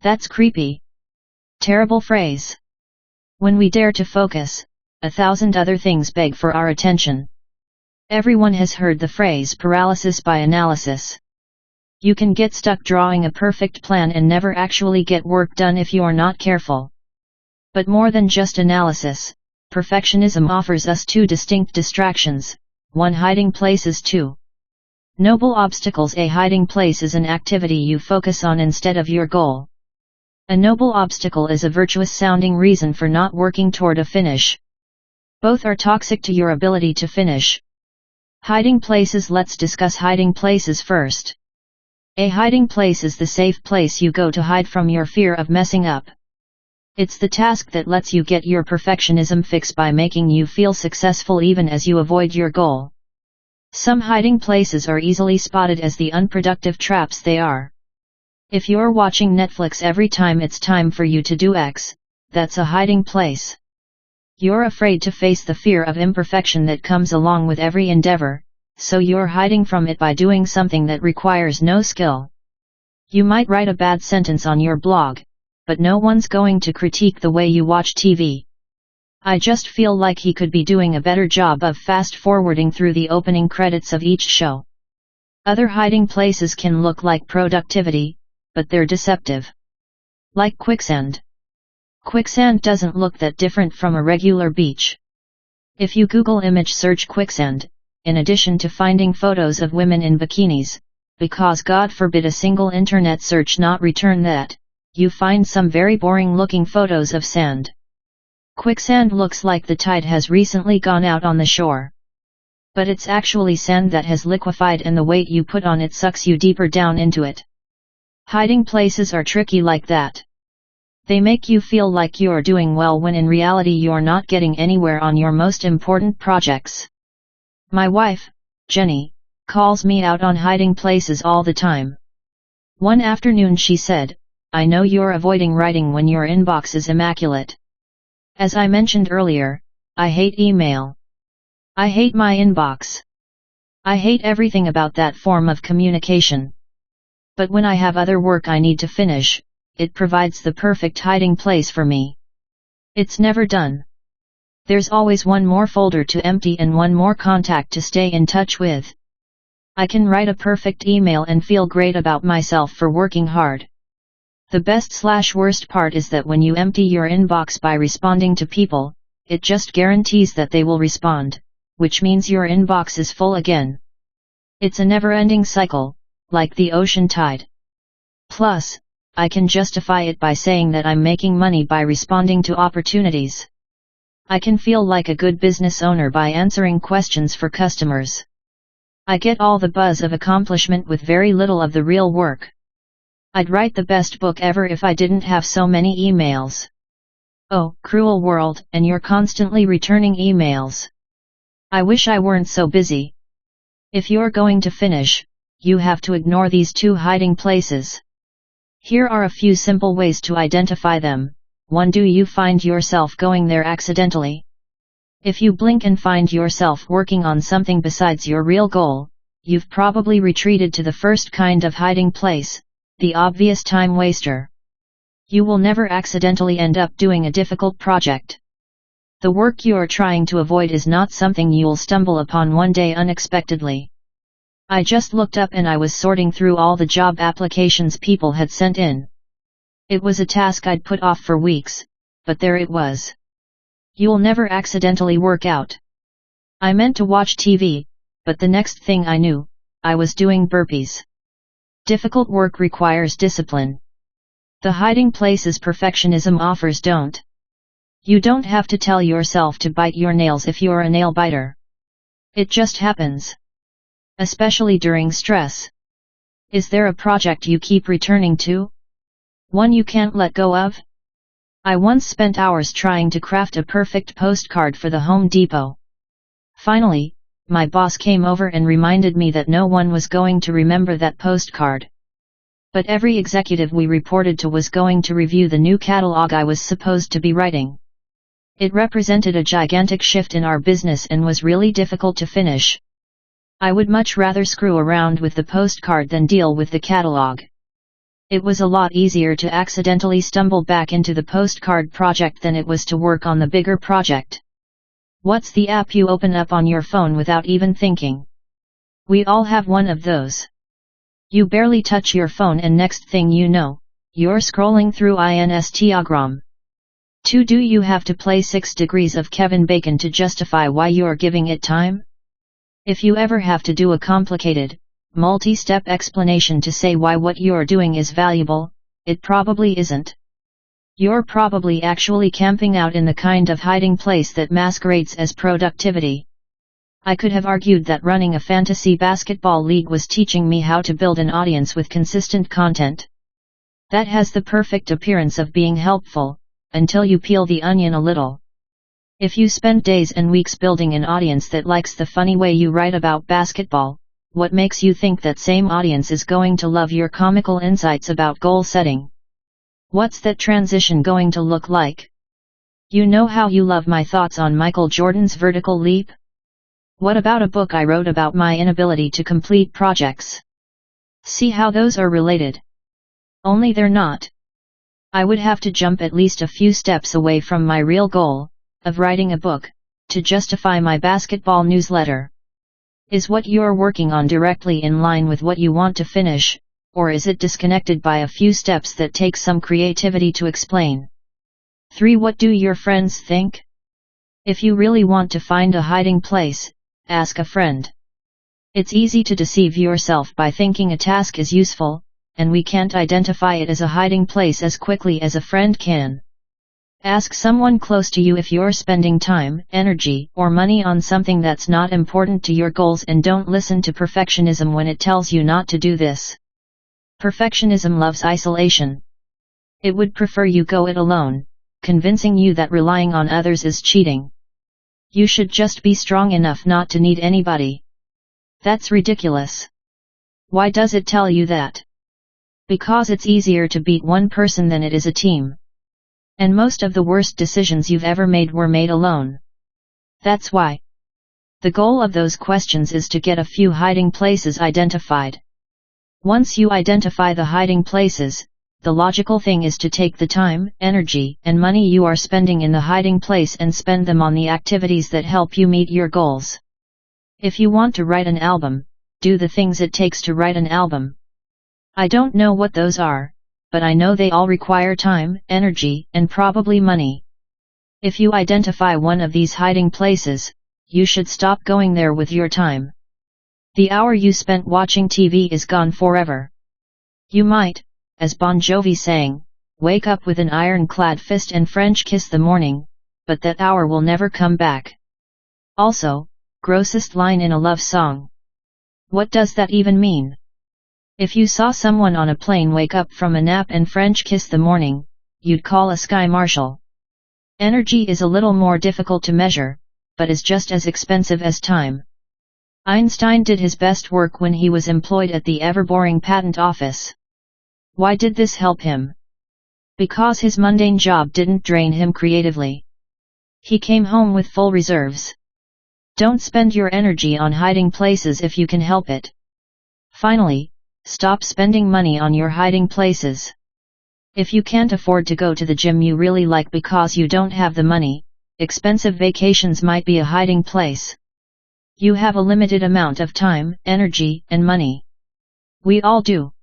Speaker 1: That's creepy. Terrible phrase. When we dare to focus, 1,000 other things beg for our attention. Everyone has heard the phrase paralysis by analysis. You can get stuck drawing a perfect plan and never actually get work done if you're not careful. But more than just analysis, perfectionism offers us 2 distinct distractions, 1 hiding places. 2 noble obstacles. A hiding place is an activity you focus on instead of your goal. A noble obstacle is a virtuous-sounding reason for not working toward a finish. Both are toxic to your ability to finish. Hiding places. Let's discuss hiding places first. A hiding place is the safe place you go to hide from your fear of messing up. It's the task that lets you get your perfectionism fix by making you feel successful even as you avoid your goal. Some hiding places are easily spotted as the unproductive traps they are. If you're watching Netflix every time it's time for you to do X, that's a hiding place. You're afraid to face the fear of imperfection that comes along with every endeavor, so you're hiding from it by doing something that requires no skill. You might write a bad sentence on your blog, but no one's going to critique the way you watch TV. I just feel like he could be doing a better job of fast-forwarding through the opening credits of each show. Other hiding places can look like productivity, but they're deceptive. Like quicksand. Quicksand doesn't look that different from a regular beach. If you Google image search quicksand, in addition to finding photos of women in bikinis, because God forbid a single internet search not return that, you find some very boring looking photos of sand. Quicksand looks like the tide has recently gone out on the shore. But it's actually sand that has liquefied and the weight you put on it sucks you deeper down into it. Hiding places are tricky like that. They make you feel like you're doing well when in reality you're not getting anywhere on your most important projects. My wife, Jenny, calls me out on hiding places all the time. One afternoon she said, "I know you're avoiding writing when your inbox is immaculate. As I mentioned earlier, I hate email. I hate my inbox. I hate everything about that form of communication. But when I have other work I need to finish, it provides the perfect hiding place for me. It's never done. There's always one more folder to empty and one more contact to stay in touch with. I can write a perfect email and feel great about myself for working hard. The best/worst part is that when you empty your inbox by responding to people, it just guarantees that they will respond, which means your inbox is full again. It's a never-ending cycle, like the ocean tide. Plus, I can justify it by saying that I'm making money by responding to opportunities. I can feel like a good business owner by answering questions for customers. I get all the buzz of accomplishment with very little of the real work. I'd write the best book ever if I didn't have so many emails. Oh, cruel world, and you're constantly returning emails. I wish I weren't so busy. If you're going to finish, you have to ignore these two hiding places. Here are a few simple ways to identify them. 1. Do you find yourself going there accidentally? If you blink and find yourself working on something besides your real goal, you've probably retreated to the first kind of hiding place, the obvious time waster. You will never accidentally end up doing a difficult project. The work you're trying to avoid is not something you'll stumble upon one day unexpectedly. I just looked up and I was sorting through all the job applications people had sent in. It was a task I'd put off for weeks, but there it was. You'll never accidentally work out. I meant to watch TV, but the next thing I knew, I was doing burpees. Difficult work requires discipline. The hiding places perfectionism offers don't. You don't have to tell yourself to bite your nails if you're a nail biter. It just happens. Especially during stress. Is there a project you keep returning to? One you can't let go of? I once spent hours trying to craft a perfect postcard for the Home Depot. Finally, my boss came over and reminded me that no one was going to remember that postcard. But every executive we reported to was going to review the new catalog I was supposed to be writing. It represented a gigantic shift in our business and was really difficult to finish. I would much rather screw around with the postcard than deal with the catalog. It was a lot easier to accidentally stumble back into the postcard project than it was to work on the bigger project. What's the app you open up on your phone without even thinking? We all have one of those. You barely touch your phone and next thing you know, you're scrolling through Instagram. 2. Do you have to play 6 Degrees of Kevin Bacon to justify why you're giving it time? If you ever have to do a complicated, multi-step explanation to say why what you're doing is valuable, it probably isn't. You're probably actually camping out in the kind of hiding place that masquerades as productivity. I could have argued that running a fantasy basketball league was teaching me how to build an audience with consistent content. That has the perfect appearance of being helpful, until you peel the onion a little. If you spend days and weeks building an audience that likes the funny way you write about basketball, what makes you think that same audience is going to love your comical insights about goal setting? What's that transition going to look like? You know how you love my thoughts on Michael Jordan's vertical leap? What about a book I wrote about my inability to complete projects? See how those are related? Only they're not. I would have to jump at least a few steps away from my real goal, of writing a book, to justify my basketball newsletter. Is what you're working on directly in line with what you want to finish, or is it disconnected by a few steps that take some creativity to explain? 3. What do your friends think? If you really want to find a hiding place, ask a friend. It's easy to deceive yourself by thinking a task is useful, and we can't identify it as a hiding place as quickly as a friend can. Ask someone close to you if you're spending time, energy, or money on something that's not important to your goals, and don't listen to perfectionism when it tells you not to do this. Perfectionism loves isolation. It would prefer you go it alone, convincing you that relying on others is cheating. You should just be strong enough not to need anybody. That's ridiculous. Why does it tell you that? Because it's easier to beat one person than it is a team. And most of the worst decisions you've ever made were made alone. That's why. The goal of those questions is to get a few hiding places identified. Once you identify the hiding places, the logical thing is to take the time, energy, and money you are spending in the hiding place and spend them on the activities that help you meet your goals. If you want to write an album, do the things it takes to write an album. I don't know what those are, but I know they all require time, energy, and probably money. If you identify one of these hiding places, you should stop going there with your time. The hour you spent watching TV is gone forever. You might, as Bon Jovi sang, wake up with an ironclad fist and French kiss the morning, but that hour will never come back. Also, grossest line in a love song. What does that even mean? If you saw someone on a plane wake up from a nap and French kiss the morning, you'd call a sky marshal. Energy is a little more difficult to measure, but is just as expensive as time. Einstein did his best work when he was employed at the ever-boring patent office. Why did this help him? Because his mundane job didn't drain him creatively. He came home with full reserves. Don't spend your energy on hiding places if you can help it. Finally, stop spending money on your hiding places. If you can't afford to go to the gym you really like because you don't have the money, expensive vacations might be a hiding place. You have a limited amount of time, energy, and money. We all do.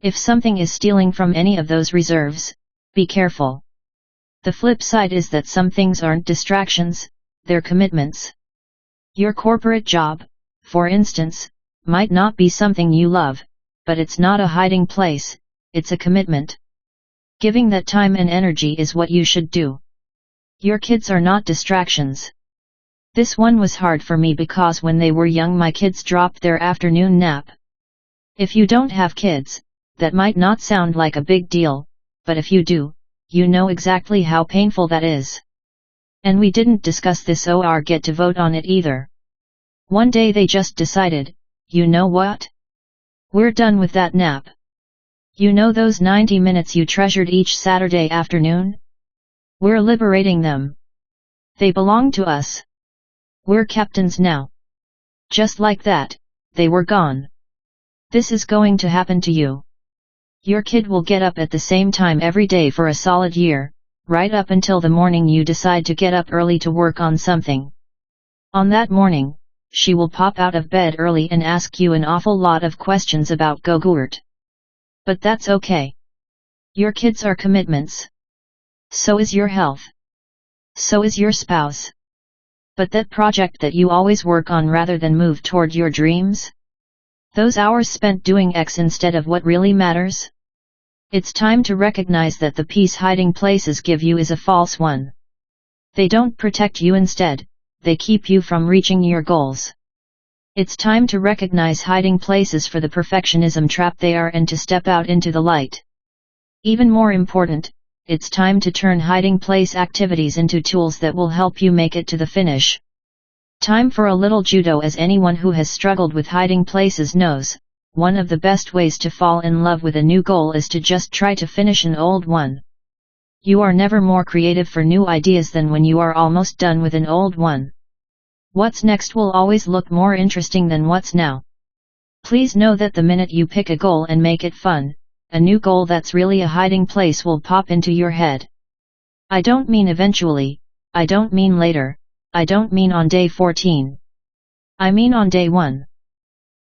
Speaker 1: If something is stealing from any of those reserves, be careful. The flip side is that some things aren't distractions, they're commitments. Your corporate job, for instance, might not be something you love, but it's not a hiding place, it's a commitment. Giving that time and energy is what you should do. Your kids are not distractions. This one was hard for me because when they were young my kids dropped their afternoon nap. If you don't have kids, that might not sound like a big deal, but if you do, you know exactly how painful that is. And we didn't discuss this or get to vote on it either. One day they just decided, you know what? We're done with that nap. You know those 90 minutes you treasured each Saturday afternoon? We're liberating them. They belong to us. We're captains now. Just like that, they were gone. This is going to happen to you. Your kid will get up at the same time every day for a solid year, right up until the morning you decide to get up early to work on something. On that morning, she will pop out of bed early and ask you an awful lot of questions about yogurt. But that's okay. Your kids are commitments. So is your health. So is your spouse. But that project that you always work on rather than move toward your dreams? Those hours spent doing X instead of what really matters? It's time to recognize that the peace hiding places give you is a false one. They don't protect you, instead, they keep you from reaching your goals. It's time to recognize hiding places for the perfectionism trap they are and to step out into the light. Even more important, it's time to turn hiding place activities into tools that will help you make it to the finish. Time for a little judo. As anyone who has struggled with hiding places knows, one of the best ways to fall in love with a new goal is to just try to finish an old one. You are never more creative for new ideas than when you are almost done with an old one. What's next will always look more interesting than what's now. Please know that the minute you pick a goal and make it fun, a new goal that's really a hiding place will pop into your head. I don't mean eventually, I don't mean later, I don't mean on day 14. I mean on day 1.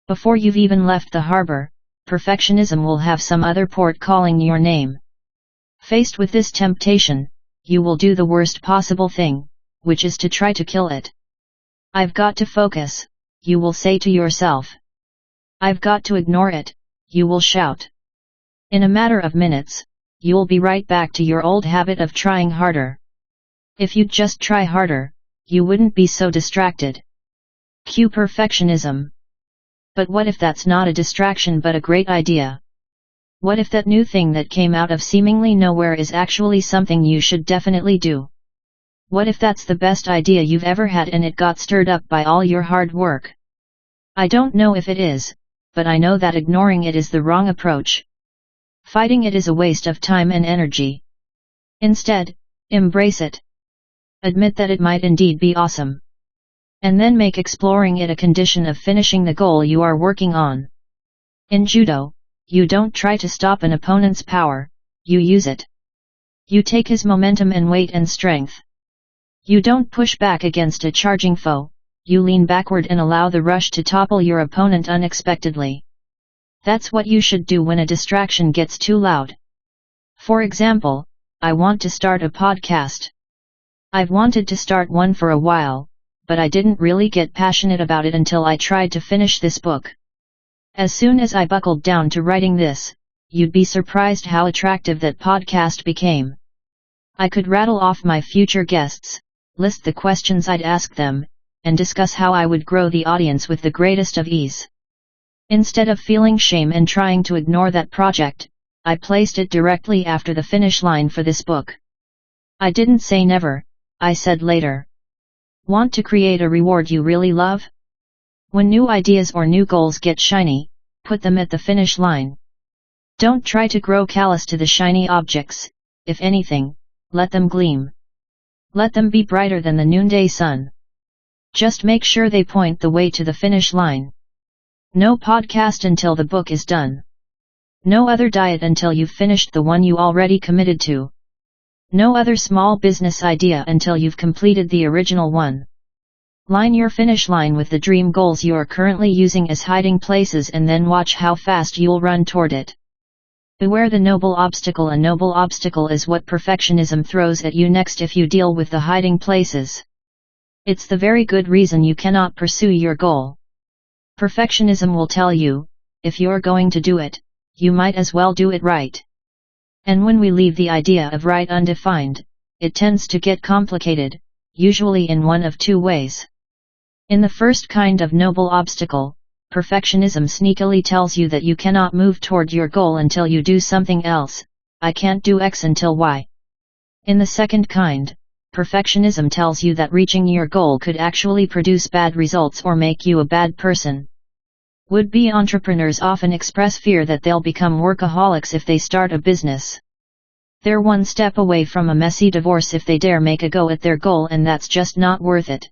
Speaker 1: Before you've even left the harbor, perfectionism will have some other port calling your name. Faced with this temptation, you will do the worst possible thing, which is to try to kill it. I've got to focus, you will say to yourself. I've got to ignore it, you will shout. In a matter of minutes, you'll be right back to your old habit of trying harder. If you'd just try harder, you wouldn't be so distracted. Cue perfectionism. But what if that's not a distraction but a great idea? What if that new thing that came out of seemingly nowhere is actually something you should definitely do? What if that's the best idea you've ever had and it got stirred up by all your hard work? I don't know if it is, but I know that ignoring it is the wrong approach. Fighting it is a waste of time and energy. Instead, embrace it. Admit that it might indeed be awesome. And then make exploring it a condition of finishing the goal you are working on. In judo, you don't try to stop an opponent's power, you use it. You take his momentum and weight and strength. You don't push back against a charging foe, you lean backward and allow the rush to topple your opponent unexpectedly. That's what you should do when a distraction gets too loud. For example, I want to start a podcast. I've wanted to start one for a while, but I didn't really get passionate about it until I tried to finish this book. As soon as I buckled down to writing this, you'd be surprised how attractive that podcast became. I could rattle off my future guests, list the questions I'd ask them, and discuss how I would grow the audience with the greatest of ease. Instead of feeling shame and trying to ignore that project, I placed it directly after the finish line for this book. I didn't say never, I said later. Want to create a reward you really love? When new ideas or new goals get shiny, put them at the finish line. Don't try to grow callous to the shiny objects, if anything, let them gleam. Let them be brighter than the noonday sun. Just make sure they point the way to the finish line. No podcast until the book is done. No other diet until you've finished the one you already committed to. No other small business idea until you've completed the original one. Line your finish line with the dream goals you are currently using as hiding places and then watch how fast you'll run toward it. Beware the noble obstacle. A noble obstacle is what perfectionism throws at you next if you deal with the hiding places. It's the very good reason you cannot pursue your goal. Perfectionism will tell you, if you're going to do it, you might as well do it right. And when we leave the idea of right undefined, it tends to get complicated, usually in one of two ways. In the first kind of noble obstacle, perfectionism sneakily tells you that you cannot move toward your goal until you do something else. I can't do X until Y. In the second kind, perfectionism tells you that reaching your goal could actually produce bad results or make you a bad person. Would-be entrepreneurs often express fear that they'll become workaholics if they start a business. They're one step away from a messy divorce if they dare make a go at their goal, and that's just not worth it.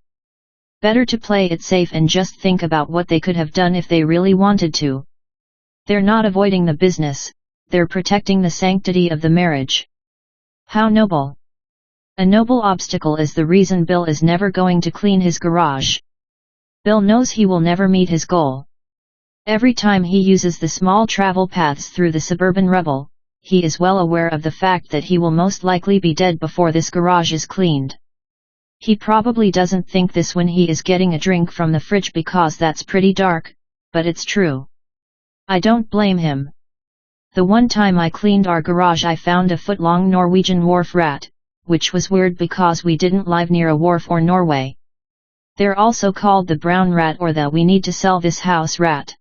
Speaker 1: Better to play it safe and just think about what they could have done if they really wanted to. They're not avoiding the business, they're protecting the sanctity of the marriage. How noble! A noble obstacle is the reason Bill is never going to clean his garage. Bill knows he will never meet his goal. Every time he uses the small travel paths through the suburban rubble, he is well aware of the fact that he will most likely be dead before this garage is cleaned. He probably doesn't think this when he is getting a drink from the fridge because that's pretty dark, but it's true. I don't blame him. The one time I cleaned our garage I found a foot-long Norwegian wharf rat, which was weird because we didn't live near a wharf or Norway. They're also called the brown rat or the we need to sell this house rat.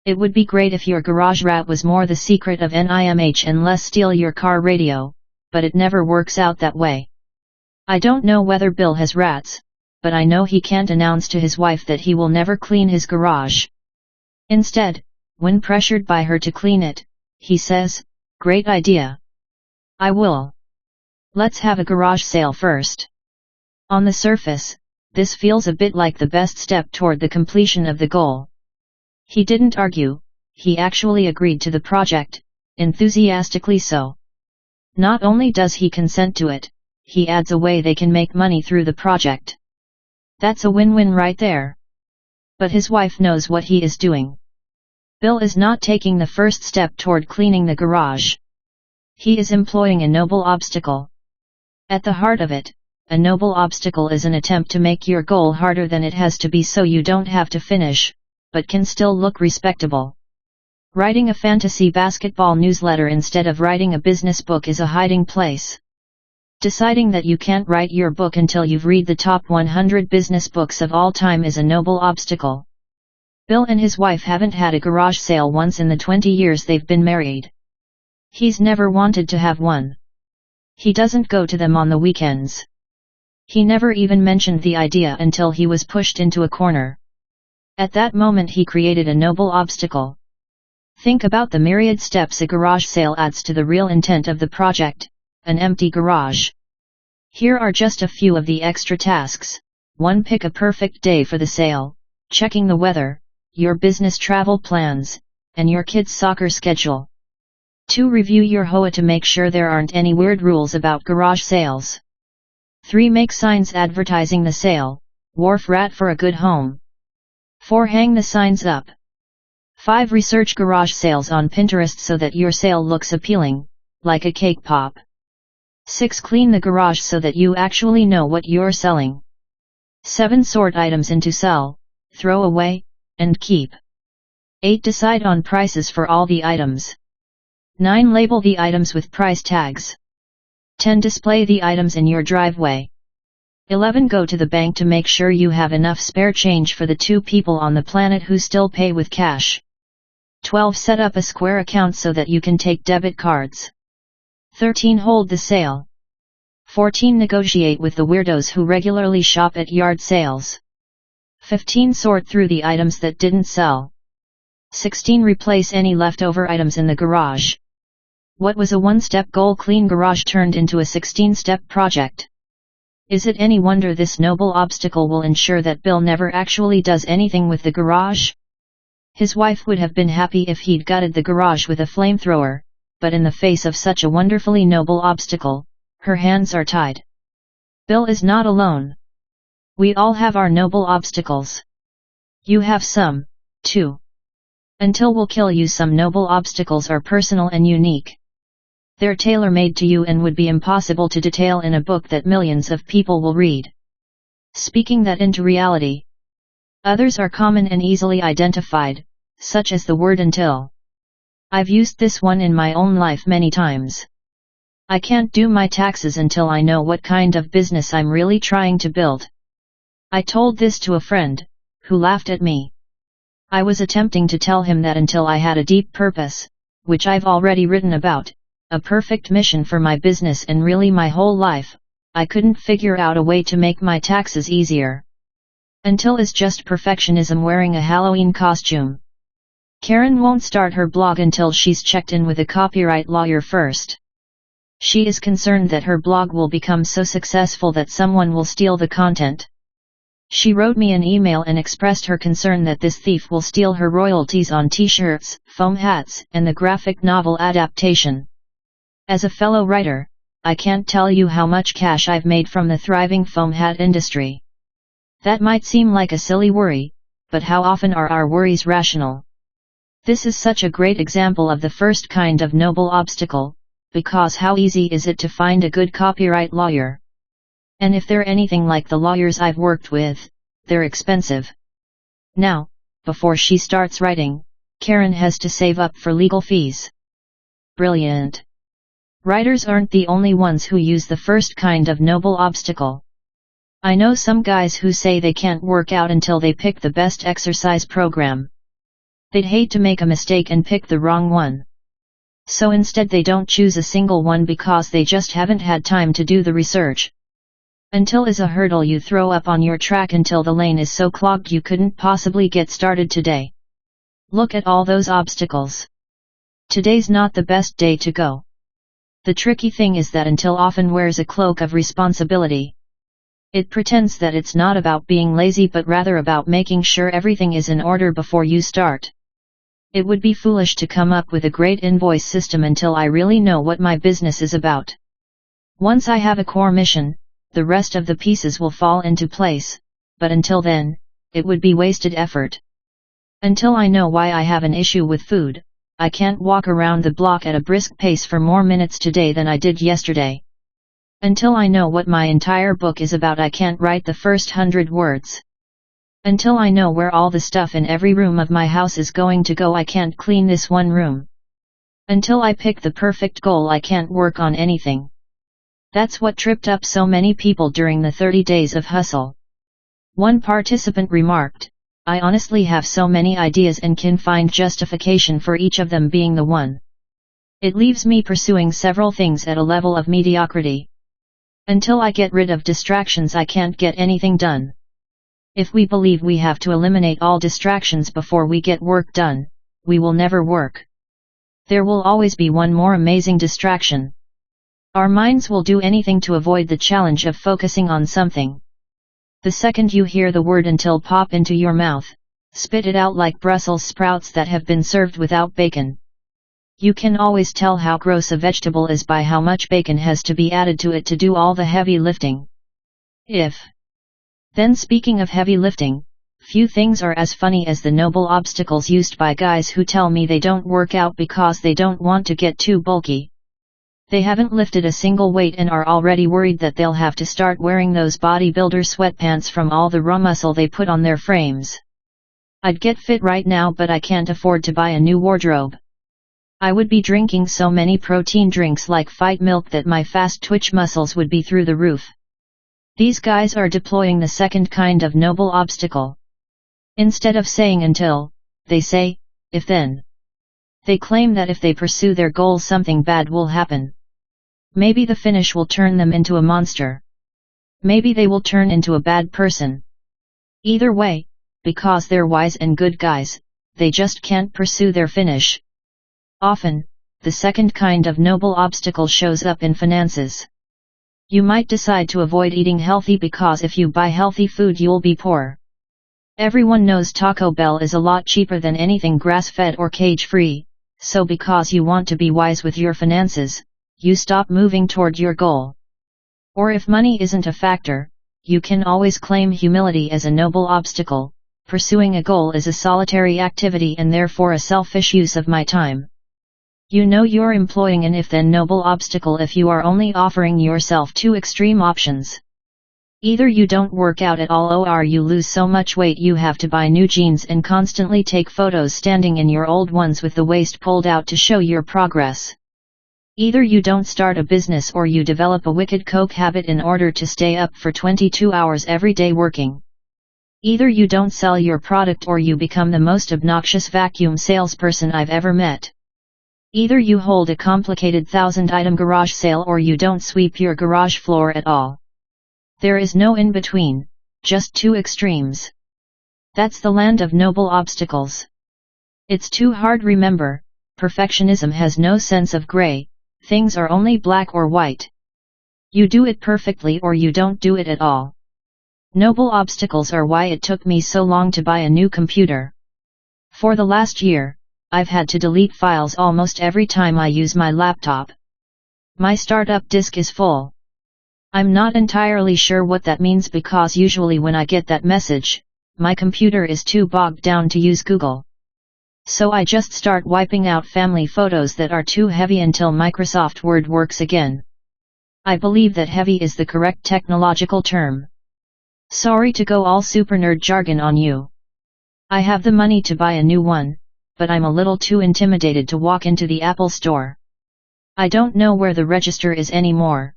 Speaker 1: It would be great if your garage rat was more the secret of NIMH and less steal your car radio, but it never works out that way. I don't know whether Bill has rats, but I know he can't announce to his wife that he will never clean his garage. Instead, when pressured by her to clean it, he says, "Great idea. I will. Let's have a garage sale first." On the surface, this feels a bit like the best step toward the completion of the goal. He didn't argue, he actually agreed to the project, enthusiastically so. Not only does he consent to it, he adds a way they can make money through the project. That's a win-win right there. But his wife knows what he is doing. Bill is not taking the first step toward cleaning the garage. He is employing a noble obstacle. At the heart of it, a noble obstacle is an attempt to make your goal harder than it has to be so you don't have to finish, but can still look respectable. Writing a fantasy basketball newsletter instead of writing a business book is a hiding place. Deciding that you can't write your book until you've read the top 100 business books of all time is a noble obstacle. Bill and his wife haven't had a garage sale once in the 20 years they've been married. He's never wanted to have one. He doesn't go to them on the weekends. He never even mentioned the idea until he was pushed into a corner. At that moment he created a noble obstacle. Think about the myriad steps a garage sale adds to the real intent of the project, an empty garage. Here are just a few of the extra tasks. 1. Pick a perfect day for the sale, checking the weather, your business travel plans, and your kids' soccer schedule. 2. Review your HOA to make sure there aren't any weird rules about garage sales. 3. Make signs advertising the sale, wharf rat for a good home. 4. Hang the signs up. 5. Research garage sales on Pinterest so that your sale looks appealing, like a cake pop. 6. Clean the garage so that you actually know what you're selling. 7. Sort items into sell, throw away, and keep. 8. Decide on prices for all the items. 9. Label the items with price tags. 10. Display the items in your driveway. 11. Go to the bank to make sure you have enough spare change for the 2 people on the planet who still pay with cash. 12. Set up a Square account so that you can take debit cards. 13. Hold the sale. 14. Negotiate with the weirdos who regularly shop at yard sales. 15. Sort through the items that didn't sell. 16. Replace any leftover items in the garage. What was a one-step goal, clean garage, turned into a 16-step project. Is it any wonder this noble obstacle will ensure that Bill never actually does anything with the garage? His wife would have been happy if he'd gutted the garage with a flamethrower, but in the face of such a wonderfully noble obstacle, her hands are tied. Bill is not alone. We all have our noble obstacles. You have some, too. Until we'll kill you, some noble obstacles are personal and unique. They're tailor-made to you and would be impossible to detail in a book that millions of people will read. Speaking that into reality. Others are common and easily identified, such as the word until. I've used this one in my own life many times. I can't do my taxes until I know what kind of business I'm really trying to build. I told this to a friend, who laughed at me. I was attempting to tell him that until I had a deep purpose, which I've already written about, a perfect mission for my business and really my whole life, I couldn't figure out a way to make my taxes easier. Until is just perfectionism wearing a Halloween costume. Karen won't start her blog until she's checked in with a copyright lawyer first. She is concerned that her blog will become so successful that someone will steal the content. She wrote me an email and expressed her concern that this thief will steal her royalties on t-shirts, foam hats, and the graphic novel adaptation. As a fellow writer, I can't tell you how much cash I've made from the thriving foam hat industry. That might seem like a silly worry, but how often are our worries rational? This is such a great example of the first kind of noble obstacle, because how easy is it to find a good copyright lawyer? And if they're anything like the lawyers I've worked with, they're expensive. Now, before she starts writing, Karen has to save up for legal fees. brilliant. Writers aren't the only ones who use the first kind of noble obstacle. I know some guys who say they can't work out until they pick the best exercise program. They'd hate to make a mistake and pick the wrong one. So instead they don't choose a single one because they just haven't had time to do the research. Until is a hurdle you throw up on your track until the lane is so clogged you couldn't possibly get started today. Look at all those obstacles. Today's not the best day to go. The tricky thing is that until often wears a cloak of responsibility. It pretends that it's not about being lazy but rather about making sure everything is in order before you start. It would be foolish to come up with a great invoice system until I really know what my business is about. Once I have a core mission, the rest of the pieces will fall into place, but until then, it would be wasted effort. Until I know why I have an issue with food, I can't walk around the block at a brisk pace for more minutes today than I did yesterday. Until I know what my entire book is about I can't write the first 100 words. Until I know where all the stuff in every room of my house is going to go I can't clean this one room. Until I pick the perfect goal I can't work on anything. That's what tripped up so many people during the 30 days of hustle. One participant remarked, "I honestly have so many ideas and can find justification for each of them being the one. It leaves me pursuing several things at a level of mediocrity. Until I get rid of distractions I can't get anything done." If we believe we have to eliminate all distractions before we get work done, we will never work. There will always be one more amazing distraction. Our minds will do anything to avoid the challenge of focusing on something. The second you hear the word "until" pop into your mouth, spit it out like Brussels sprouts that have been served without bacon. You can always tell how gross a vegetable is by how much bacon has to be added to it to do all the heavy lifting. Then speaking of heavy lifting, few things are as funny as the noble obstacles used by guys who tell me they don't work out because they don't want to get too bulky. They haven't lifted a single weight and are already worried that they'll have to start wearing those bodybuilder sweatpants from all the raw muscle they put on their frames. I'd get fit right now but I can't afford to buy a new wardrobe. I would be drinking so many protein drinks like Fight Milk that my fast twitch muscles would be through the roof. These guys are deploying the second kind of noble obstacle. Instead of saying "until," they say, "if then." They claim that if they pursue their goals something bad will happen. Maybe the finish will turn them into a monster. Maybe they will turn into a bad person. Either way, because they're wise and good guys, they just can't pursue their finish. Often, the second kind of noble obstacle shows up in finances. You might decide to avoid eating healthy because if you buy healthy food you'll be poor. Everyone knows Taco Bell is a lot cheaper than anything grass-fed or cage-free, so because you want to be wise with your finances, you stop moving toward your goal. Or if money isn't a factor, you can always claim humility as a noble obstacle. Pursuing a goal is a solitary activity and therefore a selfish use of my time. You know you're employing an if-then noble obstacle if you are only offering yourself two extreme options. Either you don't work out at all or you lose so much weight you have to buy new jeans and constantly take photos standing in your old ones with the waist pulled out to show your progress. Either you don't start a business or you develop a wicked coke habit in order to stay up for 22 hours every day working. Either you don't sell your product or you become the most obnoxious vacuum salesperson I've ever met. Either you hold a complicated 1,000-item garage sale or you don't sweep your garage floor at all. There is no in between, just two extremes. That's the land of noble obstacles. It's too hard. Remember, perfectionism has no sense of gray, things are only black or white. You do it perfectly or you don't do it at all. Noble obstacles are why it took me so long to buy a new computer. For the last year, I've had to delete files almost every time I use my laptop. My startup disk is full. I'm not entirely sure what that means because usually when I get that message, my computer is too bogged down to use Google. So I just start wiping out family photos that are too heavy until Microsoft Word works again. I believe that heavy is the correct technological term. Sorry to go all super nerd jargon on you. I have the money to buy a new one, but I'm a little too intimidated to walk into the Apple Store. I don't know where the register is anymore.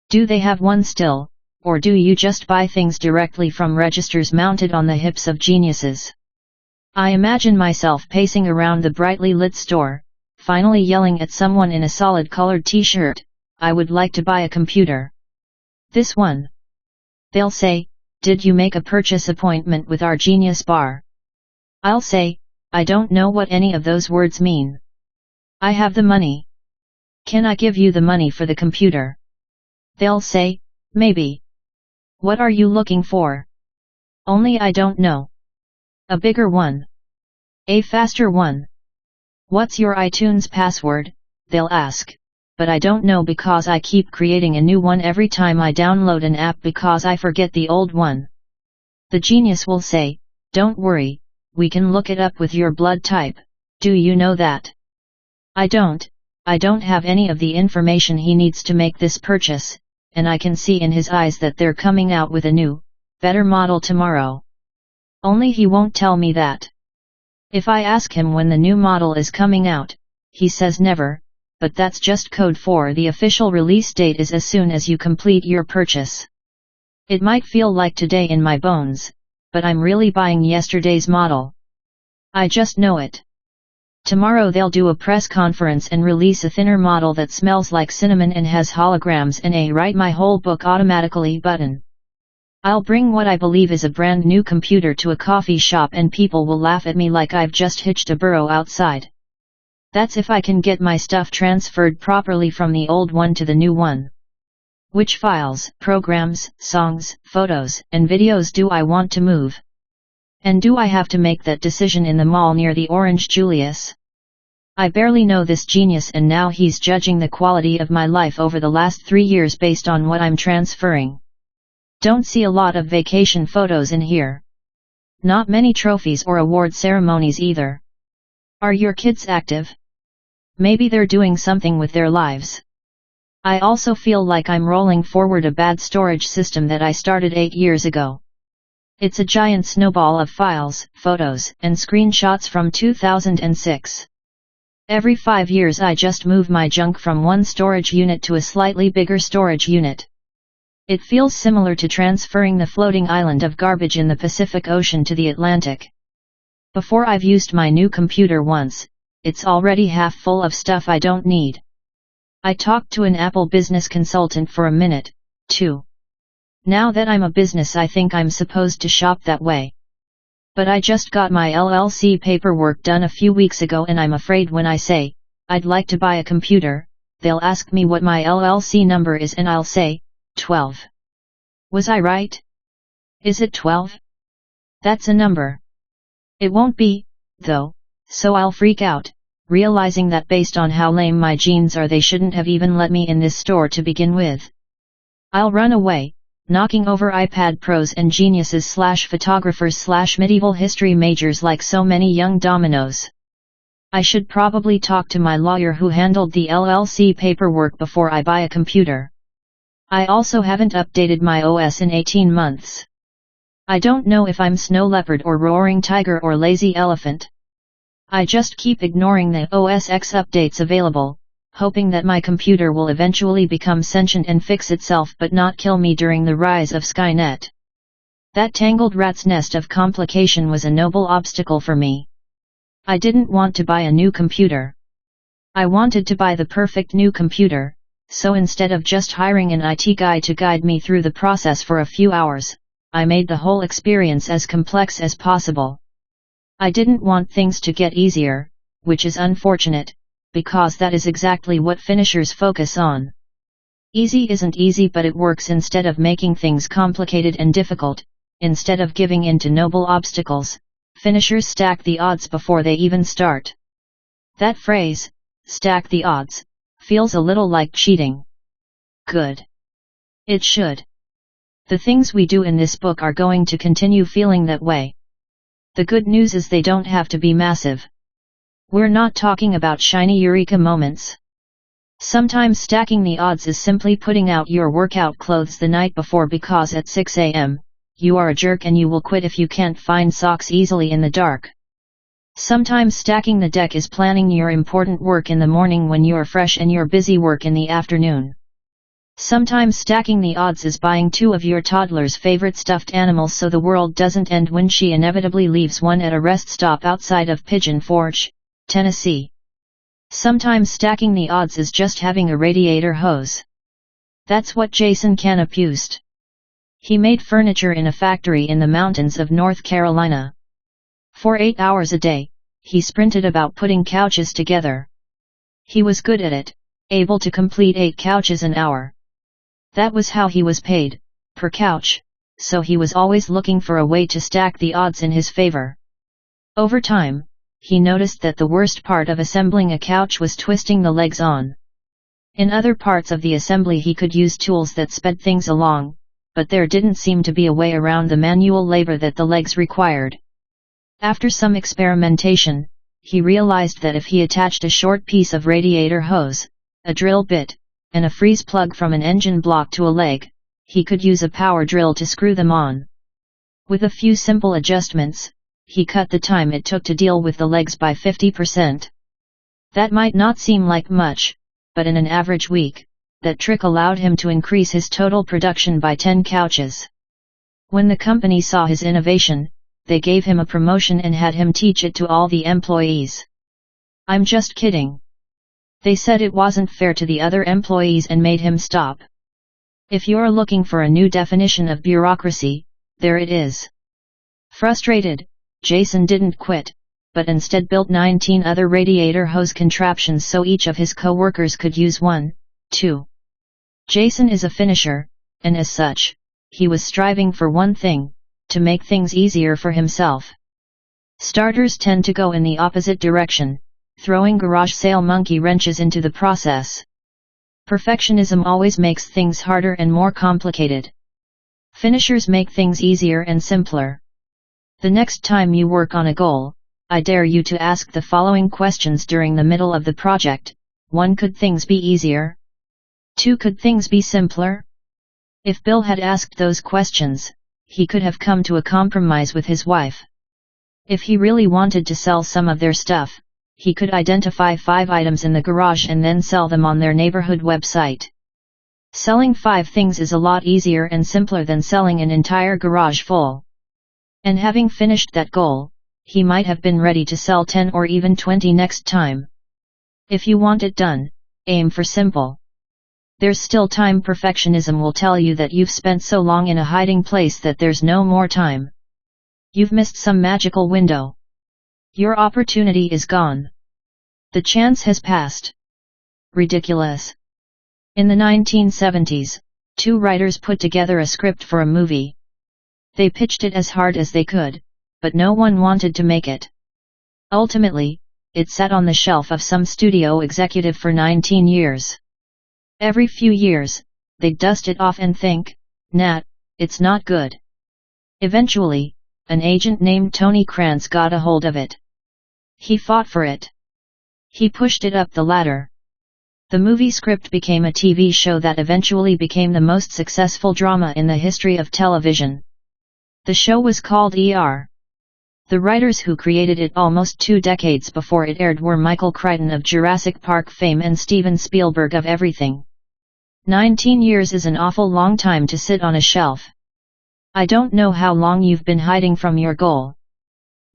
Speaker 1: Do they have one still, or do you just buy things directly from registers mounted on the hips of geniuses? I imagine myself pacing around the brightly lit store, finally yelling at someone in a solid colored t-shirt, I would like to buy a computer. This one. They'll say, did you make a purchase appointment with our Genius Bar? I'll say, I don't know what any of those words mean. I have the money. Can I give you the money for the computer? They'll say, maybe. What are you looking for? Only I don't know. A bigger one. A faster one. What's your iTunes password? They'll ask. But I don't know because I keep creating a new one every time I download an app because I forget the old one. The genius will say, don't worry, we can look it up with your blood type, do you know that? I don't have any of the information he needs to make this purchase, and I can see in his eyes that they're coming out with a new, better model tomorrow. Only he won't tell me that. If I ask him when the new model is coming out, he says never, but that's just code for the official release date is as soon as you complete your purchase. It might feel like today in my bones, but I'm really buying yesterday's model. I just know it. Tomorrow they'll do a press conference and release a thinner model that smells like cinnamon and has holograms and a write my whole book automatically button. I'll bring what I believe is a brand new computer to a coffee shop and people will laugh at me like I've just hitched a burro outside. That's if I can get my stuff transferred properly from the old one to the new one. Which files, programs, songs, photos, and videos do I want to move? And do I have to make that decision in the mall near the Orange Julius? I barely know this genius and now he's judging the quality of my life over the last 3 years based on what I'm transferring. Don't see a lot of vacation photos in here. Not many trophies or award ceremonies either. Are your kids active? Maybe they're doing something with their lives. I also feel like I'm rolling forward a bad storage system that I started 8 years ago. It's a giant snowball of files, photos, and screenshots from 2006. Every 5 years I just move my junk from one storage unit to a slightly bigger storage unit. It feels similar to transferring the floating island of garbage in the Pacific Ocean to the Atlantic. Before I've used my new computer once, it's already half full of stuff I don't need. I talked to an Apple business consultant for a minute, too. Now that I'm a business I think I'm supposed to shop that way. But I just got my LLC paperwork done a few weeks ago and I'm afraid when I say, I'd like to buy a computer, they'll ask me what my LLC number is and I'll say, 12. Was I right? Is it 12? That's a number. It won't be, though, so I'll freak out, realizing that based on how lame my genes are they shouldn't have even let me in this store to begin with. I'll run away, knocking over iPad Pros and geniuses / photographers / medieval history majors like so many young dominoes. I should probably talk to my lawyer who handled the LLC paperwork before I buy a computer. I also haven't updated my OS in 18 months. I don't know if I'm Snow Leopard or Roaring Tiger or Lazy Elephant. I just keep ignoring the OS X updates available, hoping that my computer will eventually become sentient and fix itself but not kill me during the rise of Skynet. That tangled rat's nest of complication was a noble obstacle for me. I didn't want to buy a new computer. I wanted to buy the perfect new computer. So instead of just hiring an IT guy to guide me through the process for a few hours, I made the whole experience as complex as possible. I didn't want things to get easier, which is unfortunate, because that is exactly what finishers focus on. Easy isn't easy but it works instead of making things complicated and difficult, instead of giving in to noble obstacles, finishers stack the odds before they even start. That phrase, stack the odds, feels a little like cheating. Good. It should. The things we do in this book are going to continue feeling that way. The good news is they don't have to be massive. We're not talking about shiny eureka moments. Sometimes stacking the odds is simply putting out your workout clothes the night before because at 6 a.m., you are a jerk and you will quit if you can't find socks easily in the dark. Sometimes stacking the deck is planning your important work in the morning when you're fresh and your busy work in the afternoon. Sometimes stacking the odds is buying 2 of your toddler's favorite stuffed animals so the world doesn't end when she inevitably leaves one at a rest stop outside of Pigeon Forge, Tennessee. Sometimes stacking the odds is just having a radiator hose. That's what Jason Acuff used. He made furniture in a factory in the mountains of North Carolina. For 8 hours a day, he sprinted about putting couches together. He was good at it, able to complete 8 couches an hour. That was how he was paid, per couch, so he was always looking for a way to stack the odds in his favor. Over time, he noticed that the worst part of assembling a couch was twisting the legs on. In other parts of the assembly he could use tools that sped things along, but there didn't seem to be a way around the manual labor that the legs required. After some experimentation, he realized that if he attached a short piece of radiator hose, a drill bit, and a freeze plug from an engine block to a leg, he could use a power drill to screw them on. With a few simple adjustments, he cut the time it took to deal with the legs by 50%. That might not seem like much, but in an average week, that trick allowed him to increase his total production by 10 couches. When the company saw his innovation, they gave him a promotion and had him teach it to all the employees. I'm just kidding. They said it wasn't fair to the other employees and made him stop. If you're looking for a new definition of bureaucracy, there it is. Frustrated, Jason didn't quit, but instead built 19 other radiator hose contraptions so each of his co-workers could use one, too. Jason is a finisher, and as such, he was striving for one thing, to make things easier for himself. Starters tend to go in the opposite direction, throwing garage sale monkey wrenches into the process. Perfectionism always makes things harder and more complicated. Finishers make things easier and simpler. The next time you work on a goal, I dare you to ask the following questions during the middle of the project. 1. Could things be easier? 2. Could things be simpler? If Bill had asked those questions, he could have come to a compromise with his wife. If he really wanted to sell some of their stuff, he could identify 5 items in the garage and then sell them on their neighborhood website. Selling 5 things is a lot easier and simpler than selling an entire garage full. And having finished that goal, he might have been ready to sell 10 or even 20 next time. If you want it done, aim for simple. There's still time. Perfectionism will tell you that you've spent so long in a hiding place that there's no more time. You've missed some magical window. Your opportunity is gone. The chance has passed. Ridiculous. In the 1970s, 2 writers put together a script for a movie. They pitched it as hard as they could, but no one wanted to make it. Ultimately, it sat on the shelf of some studio executive for 19 years. Every few years, they'd dust it off and think, nah, it's not good. Eventually, an agent named Tony Krantz got a hold of it. He fought for it. He pushed it up the ladder. The movie script became a TV show that eventually became the most successful drama in the history of television. The show was called ER. The writers who created it almost 2 decades before it aired were Michael Crichton of Jurassic Park fame and Steven Spielberg of everything. 19 years is an awful long time to sit on a shelf. I don't know how long you've been hiding from your goal.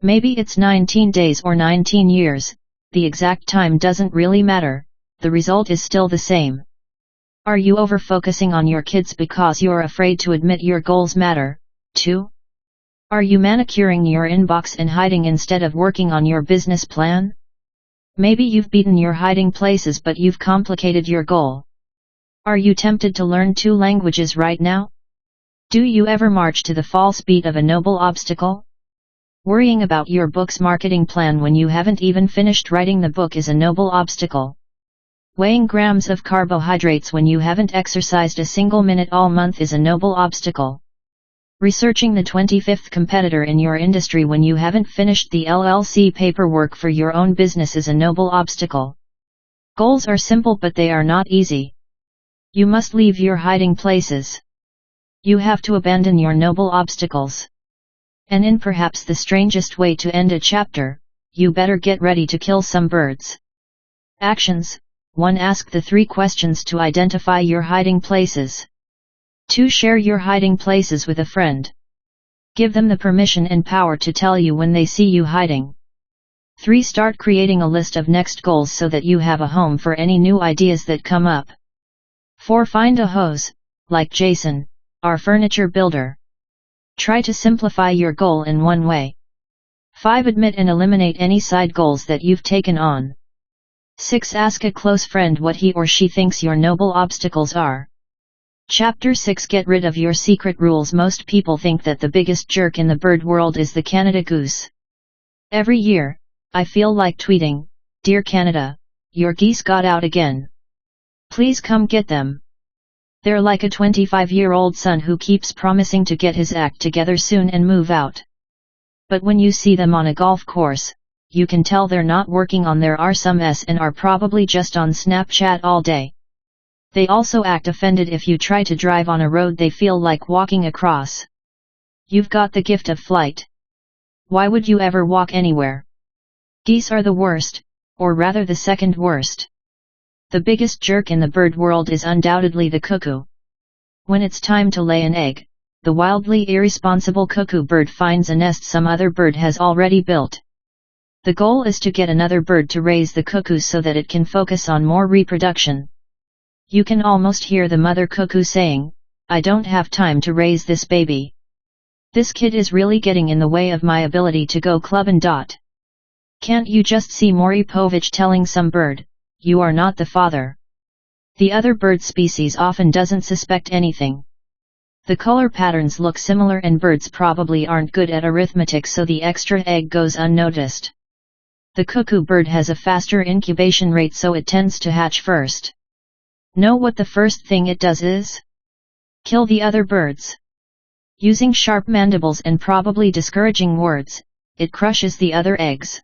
Speaker 1: Maybe it's 19 days or 19 years, the exact time doesn't really matter, the result is still the same. Are you over-focusing on your kids because you're afraid to admit your goals matter, too? Are you manicuring your inbox and hiding instead of working on your business plan? Maybe you've beaten your hiding places but you've complicated your goal. Are you tempted to learn 2 languages right now? Do you ever march to the false beat of a noble obstacle? Worrying about your book's marketing plan when you haven't even finished writing the book is a noble obstacle. Weighing grams of carbohydrates when you haven't exercised a single minute all month is a noble obstacle. Researching the 25th competitor in your industry when you haven't finished the LLC paperwork for your own business is a noble obstacle. Goals are simple but they are not easy. You must leave your hiding places. You have to abandon your noble obstacles. And in perhaps the strangest way to end a chapter, you better get ready to kill some birds. Actions: 1. Ask the 3 questions to identify your hiding places. 2. Share your hiding places with a friend. Give them the permission and power to tell you when they see you hiding. 3. Start creating a list of next goals so that you have a home for any new ideas that come up. 4. Find a hose, like Jason, our furniture builder. Try to simplify your goal in one way. 5. Admit and eliminate any side goals that you've taken on. 6. Ask a close friend what he or she thinks your noble obstacles are. Chapter 6. Get rid of your secret rules. Most people think that the biggest jerk in the bird world is the Canada goose. Every year, I feel like tweeting, "Dear Canada, your geese got out again. Please come get them." They're like a 25-year-old son who keeps promising to get his act together soon and move out. But when you see them on a golf course, you can tell they're not working on their RSMS and are probably just on Snapchat all day. They also act offended if you try to drive on a road they feel like walking across. You've got the gift of flight. Why would you ever walk anywhere? Geese are the worst, or rather the second worst. The biggest jerk in the bird world is undoubtedly the cuckoo. When it's time to lay an egg, the wildly irresponsible cuckoo bird finds a nest some other bird has already built. The goal is to get another bird to raise the cuckoos so that it can focus on more reproduction. You can almost hear the mother cuckoo saying, "I don't have time to raise this baby. This kid is really getting in the way of my ability to go club and dot." Can't you just see Maury Povich telling some bird, "You are not the father"? The other bird species often doesn't suspect anything. The color patterns look similar and birds probably aren't good at arithmetic, so the extra egg goes unnoticed. The cuckoo bird has a faster incubation rate, so it tends to hatch first. Know what the first thing it does is? Kill the other birds. Using sharp mandibles and probably discouraging words, it crushes the other eggs.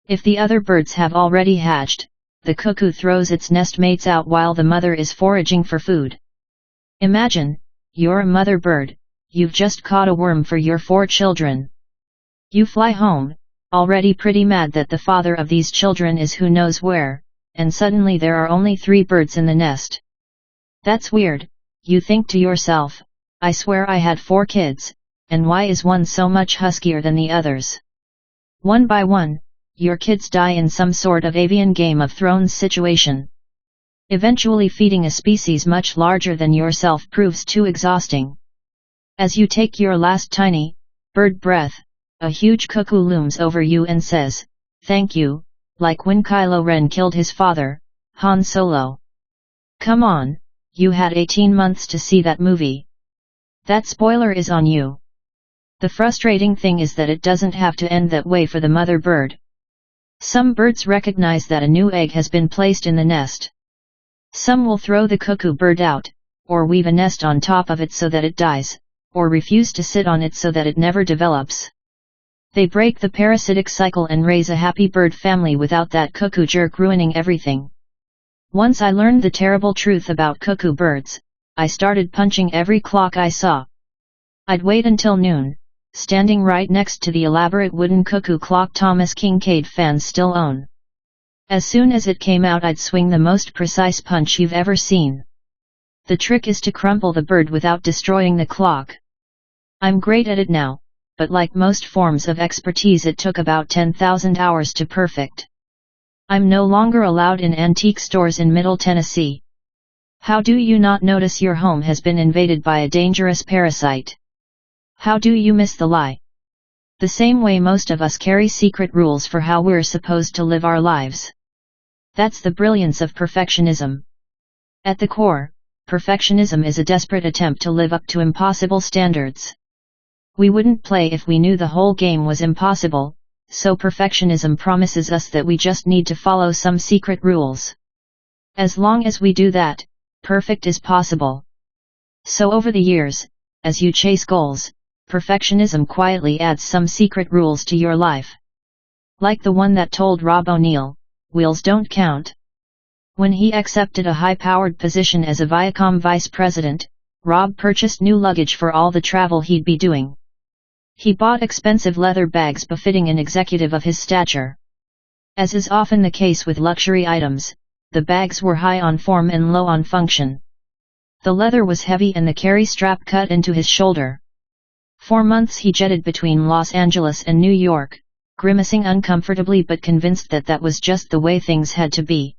Speaker 1: If the other birds have already hatched, the cuckoo throws its nest mates out while the mother is foraging for food. Imagine, you're a mother bird, you've just caught a worm for your 4 children. You fly home, already pretty mad that the father of these children is who knows where, and suddenly there are only 3 birds in the nest. That's weird, you think to yourself. I swear I had 4 kids, and why is one so much huskier than the others? One by one, your kids die in some sort of avian Game of Thrones situation. Eventually feeding a species much larger than yourself proves too exhausting. As you take your last tiny, bird breath, a huge cuckoo looms over you and says, "Thank you," like when Kylo Ren killed his father, Han Solo. Come on, you had 18 months to see that movie. That spoiler is on you. The frustrating thing is that it doesn't have to end that way for the mother bird. Some birds recognize that a new egg has been placed in the nest. Some will throw the cuckoo bird out, or weave a nest on top of it so that it dies, or refuse to sit on it so that it never develops. They break the parasitic cycle and raise a happy bird family without that cuckoo jerk ruining everything. Once I learned the terrible truth about cuckoo birds, I started punching every clock I saw. I'd wait until noon, standing right next to the elaborate wooden cuckoo clock Thomas Kincaid fans still own. As soon as it came out, I'd swing the most precise punch you've ever seen. The trick is to crumple the bird without destroying the clock. I'm great at it now, but like most forms of expertise it took about 10,000 hours to perfect. I'm no longer allowed in antique stores in Middle Tennessee. How do you not notice your home has been invaded by a dangerous parasite? How do you miss the lie? The same way most of us carry secret rules for how we're supposed to live our lives. That's the brilliance of perfectionism. At the core, perfectionism is a desperate attempt to live up to impossible standards. We wouldn't play if we knew the whole game was impossible, so perfectionism promises us that we just need to follow some secret rules. As long as we do that, perfect is possible. So over the years, as you chase goals, perfectionism quietly adds some secret rules to your life. Like the one that told Rob O'Neill, wheels don't count. When he accepted a high-powered position as a Viacom vice president, Rob purchased new luggage for all the travel he'd be doing. He bought expensive leather bags befitting an executive of his stature. As is often the case with luxury items, the bags were high on form and low on function. The leather was heavy and the carry strap cut into his shoulder. For months he jetted between Los Angeles and New York, grimacing uncomfortably but convinced that that was just the way things had to be.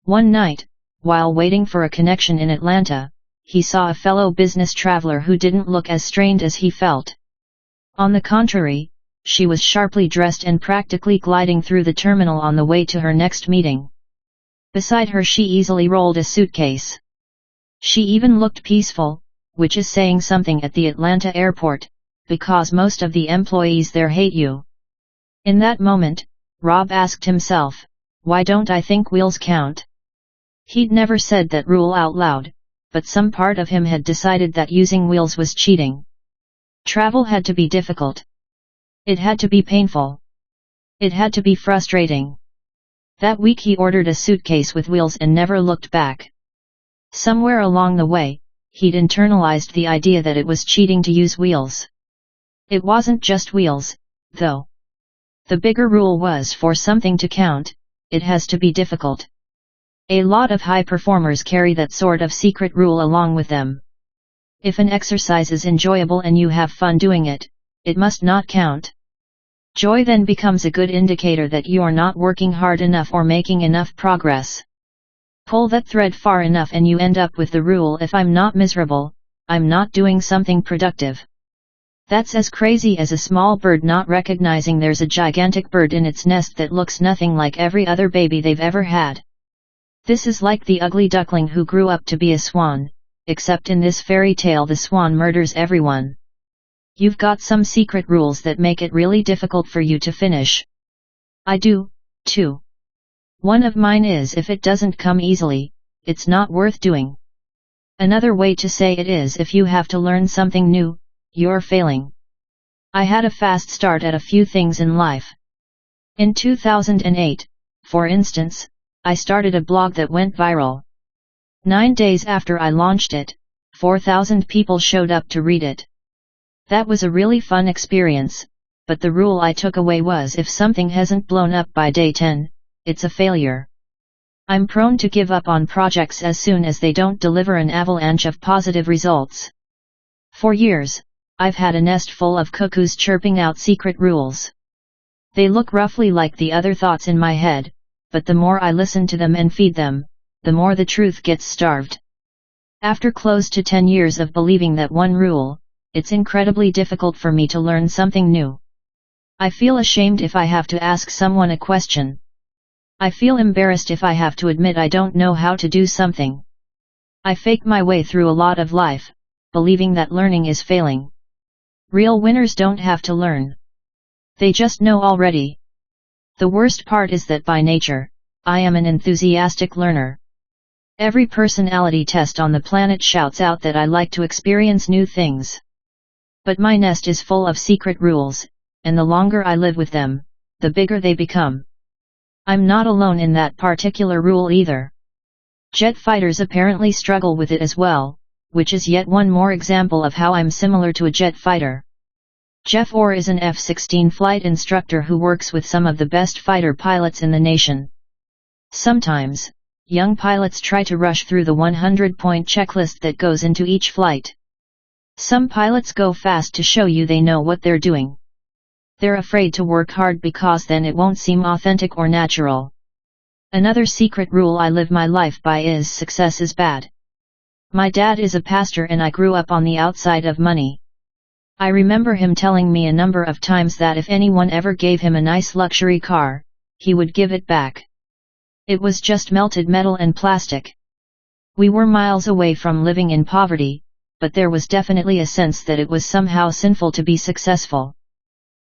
Speaker 1: One night, while waiting for a connection in Atlanta, he saw a fellow business traveler who didn't look as strained as he felt. On the contrary, she was sharply dressed and practically gliding through the terminal on the way to her next meeting. Beside her she easily rolled a suitcase. She even looked peaceful, which is saying something at the Atlanta airport, because most of the employees there hate you. In that moment, Rob asked himself, why don't I think wheels count? He'd never said that rule out loud, but some part of him had decided that using wheels was cheating. Travel had to be difficult. It had to be painful. It had to be frustrating. That week he ordered a suitcase with wheels and never looked back. Somewhere along the way, he'd internalized the idea that it was cheating to use wheels. It wasn't just wheels, though. The bigger rule was for something to count, it has to be difficult. A lot of high performers carry that sort of secret rule along with them. If an exercise is enjoyable and you have fun doing it, it must not count. Joy then becomes a good indicator that you are not working hard enough or making enough progress. Pull that thread far enough and you end up with the rule: if I'm not miserable, I'm not doing something productive. That's as crazy as a small bird not recognizing there's a gigantic bird in its nest that looks nothing like every other baby they've ever had. This is like the ugly duckling who grew up to be a swan, except in this fairy tale the swan murders everyone. You've got some secret rules that make it really difficult for you to finish. I do, too. One of mine is: if it doesn't come easily, it's not worth doing. Another way to say it is: if you have to learn something new, you're failing. I had a fast start at a few things in life. In 2008, for instance, I started a blog that went viral. 9 days after I launched it, 4,000 people showed up to read it. That was a really fun experience, but the rule I took away was: if something hasn't blown up by day 10, it's a failure. I'm prone to give up on projects as soon as they don't deliver an avalanche of positive results. For years, I've had a nest full of cuckoos chirping out secret rules. They look roughly like the other thoughts in my head, but the more I listen to them and feed them, the more the truth gets starved. After close to 10 years of believing that one rule, it's incredibly difficult for me to learn something new. I feel ashamed if I have to ask someone a question. I feel embarrassed if I have to admit I don't know how to do something. I fake my way through a lot of life, believing that learning is failing. Real winners don't have to learn. They just know already. The worst part is that by nature, I am an enthusiastic learner. Every personality test on the planet shouts out that I like to experience new things. But my nest is full of secret rules, and the longer I live with them, the bigger they become. I'm not alone in that particular rule either. Jet fighters apparently struggle with it as well, which is yet one more example of how I'm similar to a jet fighter. Jeff Orr is an F-16 flight instructor who works with some of the best fighter pilots in the nation. Sometimes, young pilots try to rush through the 100-point checklist that goes into each flight. Some pilots go fast to show you they know what they're doing. They're afraid to work hard because then it won't seem authentic or natural. Another secret rule I live my life by is: success is bad. My dad is a pastor and I grew up on the outside of money. I remember him telling me a number of times that if anyone ever gave him a nice luxury car, he would give it back. It was just melted metal and plastic. We were miles away from living in poverty, but there was definitely a sense that it was somehow sinful to be successful.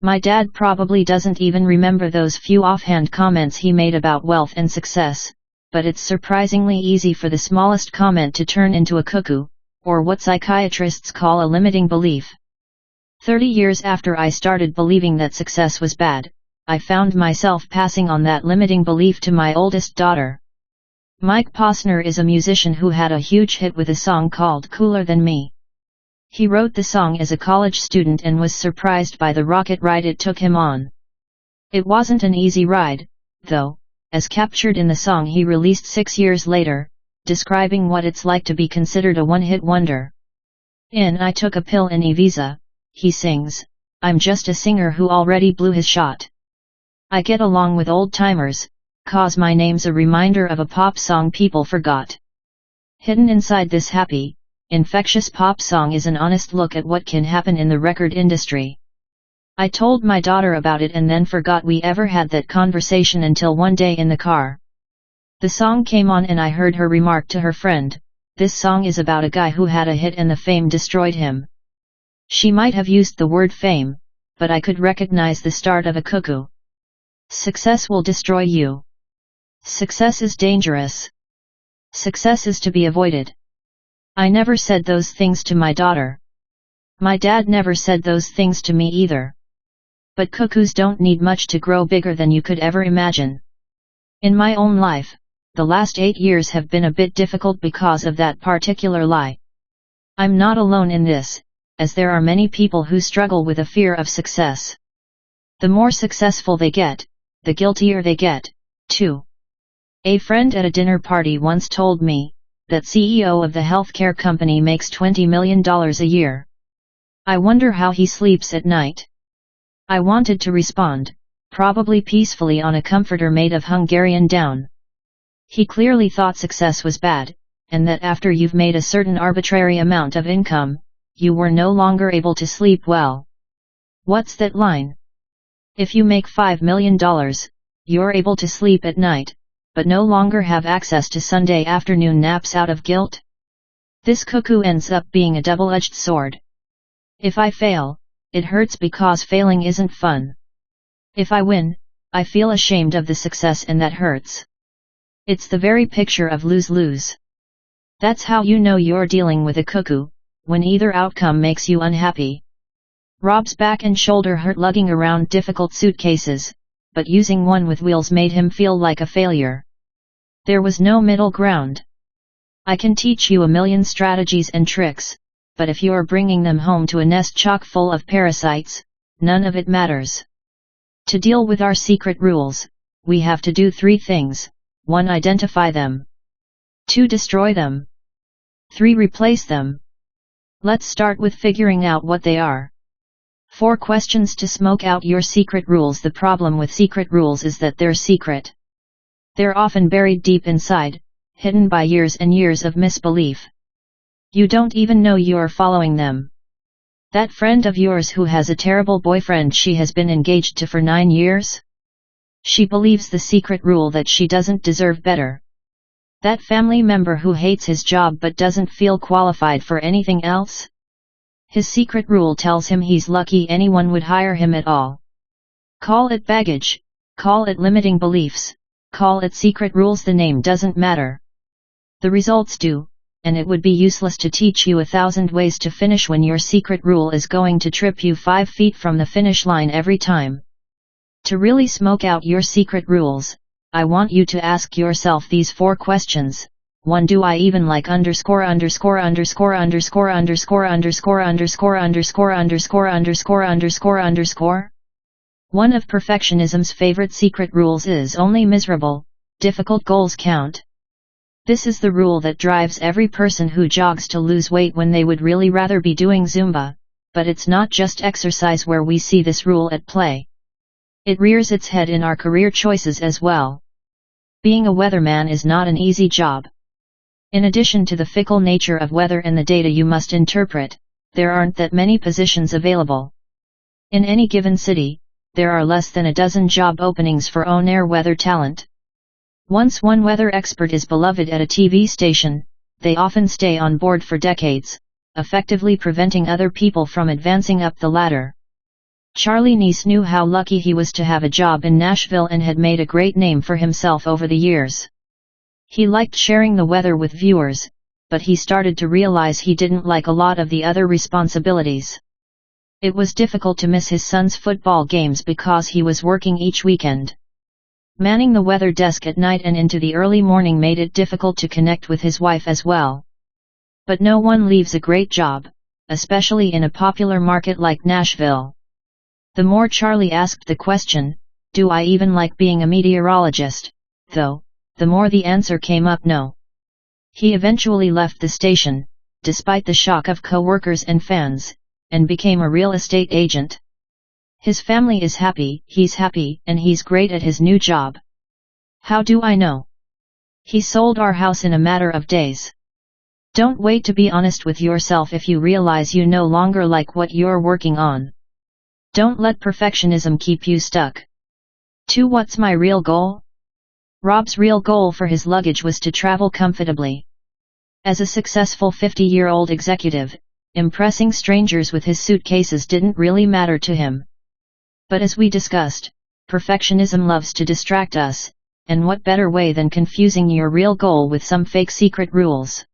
Speaker 1: My dad probably doesn't even remember those few offhand comments he made about wealth and success, but it's surprisingly easy for the smallest comment to turn into a cuckoo, or what psychiatrists call a limiting belief. 30 years after I started believing that success was bad, I found myself passing on that limiting belief to my oldest daughter. Mike Posner is a musician who had a huge hit with a song called Cooler Than Me. He wrote the song as a college student and was surprised by the rocket ride it took him on. It wasn't an easy ride, though, as captured in the song he released 6 years later, describing what it's like to be considered a one-hit wonder. I took a pill in Ibiza, he sings, I'm just a singer who already blew his shot. I get along with old-timers, 'cause my name's a reminder of a pop song people forgot. Hidden inside this happy, infectious pop song is an honest look at what can happen in the record industry. I told my daughter about it and then forgot we ever had that conversation until one day in the car. The song came on and I heard her remark to her friend, this song is about a guy who had a hit and the fame destroyed him. She might have used the word fame, but I could recognize the start of a cuckoo. Success will destroy you. Success is dangerous. Success is to be avoided. I never said those things to my daughter. My dad never said those things to me either. But cuckoos don't need much to grow bigger than you could ever imagine. In my own life, the last 8 years have been a bit difficult because of that particular lie. I'm not alone in this, as there are many people who struggle with a fear of success. The more successful they get, the guiltier they get, too. A friend at a dinner party once told me that CEO of the healthcare company makes $20 million a year. I wonder how he sleeps at night. I wanted to respond, probably peacefully on a comforter made of Hungarian down. He clearly thought success was bad, and that after you've made a certain arbitrary amount of income, you were no longer able to sleep well. What's that line? If you make $5 million, you're able to sleep at night, but no longer have access to Sunday afternoon naps out of guilt? This cuckoo ends up being a double-edged sword. If I fail, it hurts because failing isn't fun. If I win, I feel ashamed of the success and that hurts. It's the very picture of lose-lose. That's how you know you're dealing with a cuckoo, when either outcome makes you unhappy. Rob's back and shoulder hurt lugging around difficult suitcases, but using one with wheels made him feel like a failure. There was no middle ground. I can teach you a million strategies and tricks, but if you're bringing them home to a nest chock full of parasites, none of it matters. To deal with our secret rules, we have to do 3 things. 1. Identify them. 2. Destroy them. 3. Replace them. Let's start with figuring out what they are. 4 questions to smoke out your secret rules. The problem with secret rules is that they're secret. They're often buried deep inside, hidden by years and years of misbelief. You don't even know you're following them. That friend of yours who has a terrible boyfriend she has been engaged to for 9 years? She believes the secret rule that she doesn't deserve better. That family member who hates his job but doesn't feel qualified for anything else? His secret rule tells him he's lucky anyone would hire him at all. Call it baggage, call it limiting beliefs, call it secret rules, the name doesn't matter. The results do, and it would be useless to teach you 1,000 ways to finish when your secret rule is going to trip you 5 feet from the finish line every time. To really smoke out your secret rules, I want you to ask yourself these 4 questions. 1. Do I even like underscore underscore underscore underscore underscore underscore underscore underscore underscore underscore underscore underscore? One of perfectionism's favorite secret rules is only miserable, difficult goals count. This is the rule that drives every person who jogs to lose weight when they would really rather be doing Zumba, but it's not just exercise where we see this rule at play. It rears its head in our career choices as well. Being a weatherman is not an easy job. In addition to the fickle nature of weather and the data you must interpret, there aren't that many positions available. In any given city, there are less than a dozen job openings for on-air weather talent. Once one weather expert is beloved at a TV station, they often stay on board for decades, effectively preventing other people from advancing up the ladder. Charlie Neese knew how lucky he was to have a job in Nashville and had made a great name for himself over the years. He liked sharing the weather with viewers, but he started to realize he didn't like a lot of the other responsibilities. It was difficult to miss his son's football games because he was working each weekend. Manning the weather desk at night and into the early morning made it difficult to connect with his wife as well. But no one leaves a great job, especially in a popular market like Nashville. The more Charlie asked the question, "Do I even like being a meteorologist?" though, the more the answer came up no. He eventually left the station, despite the shock of co-workers and fans, and became a real estate agent. His family is happy, he's happy, and he's great at his new job. How do I know? He sold our house in a matter of days. Don't wait to be honest with yourself if you realize you no longer like what you're working on. Don't let perfectionism keep you stuck. 2. What's my real goal? Rob's real goal for his luggage was to travel comfortably. As a successful 50-year-old executive, impressing strangers with his suitcases didn't really matter to him. But as we discussed, perfectionism loves to distract us, and what better way than confusing your real goal with some fake secret rules?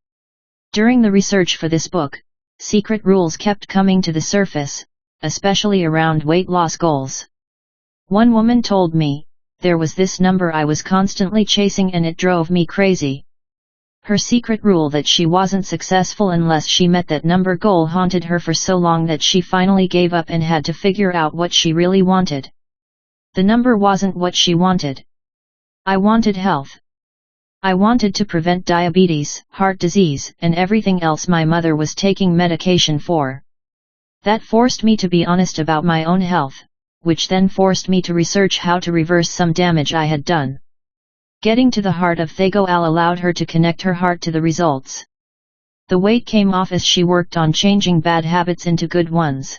Speaker 1: During the research for this book, secret rules kept coming to the surface, especially around weight loss goals. One woman told me, there was this number I was constantly chasing and it drove me crazy. Her secret rule that she wasn't successful unless she met that number goal haunted her for so long that she finally gave up and had to figure out what she really wanted. The number wasn't what she wanted. I wanted health. I wanted to prevent diabetes, heart disease, and everything else my mother was taking medication for. That forced me to be honest about my own health, which then forced me to research how to reverse some damage I had done. Getting to the heart of the goal allowed her to connect her heart to the results. The weight came off as she worked on changing bad habits into good ones.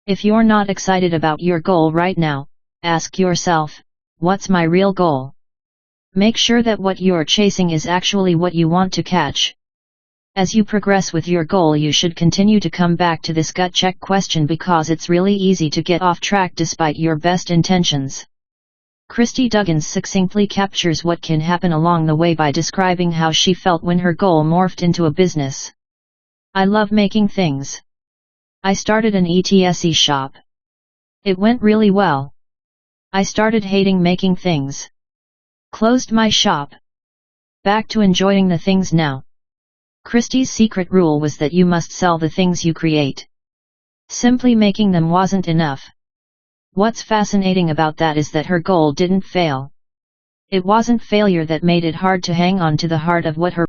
Speaker 1: If you're not excited about your goal right now, ask yourself, what's my real goal? Make sure that what you're chasing is actually what you want to catch. As you progress with your goal, you should continue to come back to this gut check question because it's really easy to get off track despite your best intentions. Christy Duggins succinctly captures what can happen along the way by describing how she felt when her goal morphed into a business. I love making things. I started an ETSE shop. It went really well. I started hating making things. Closed my shop. Back to enjoying the things now. Christie's secret rule was that you must sell the things you create. Simply making them wasn't enough. What's fascinating about that is that her goal didn't fail. It wasn't failure that made it hard to hang on to the heart of what her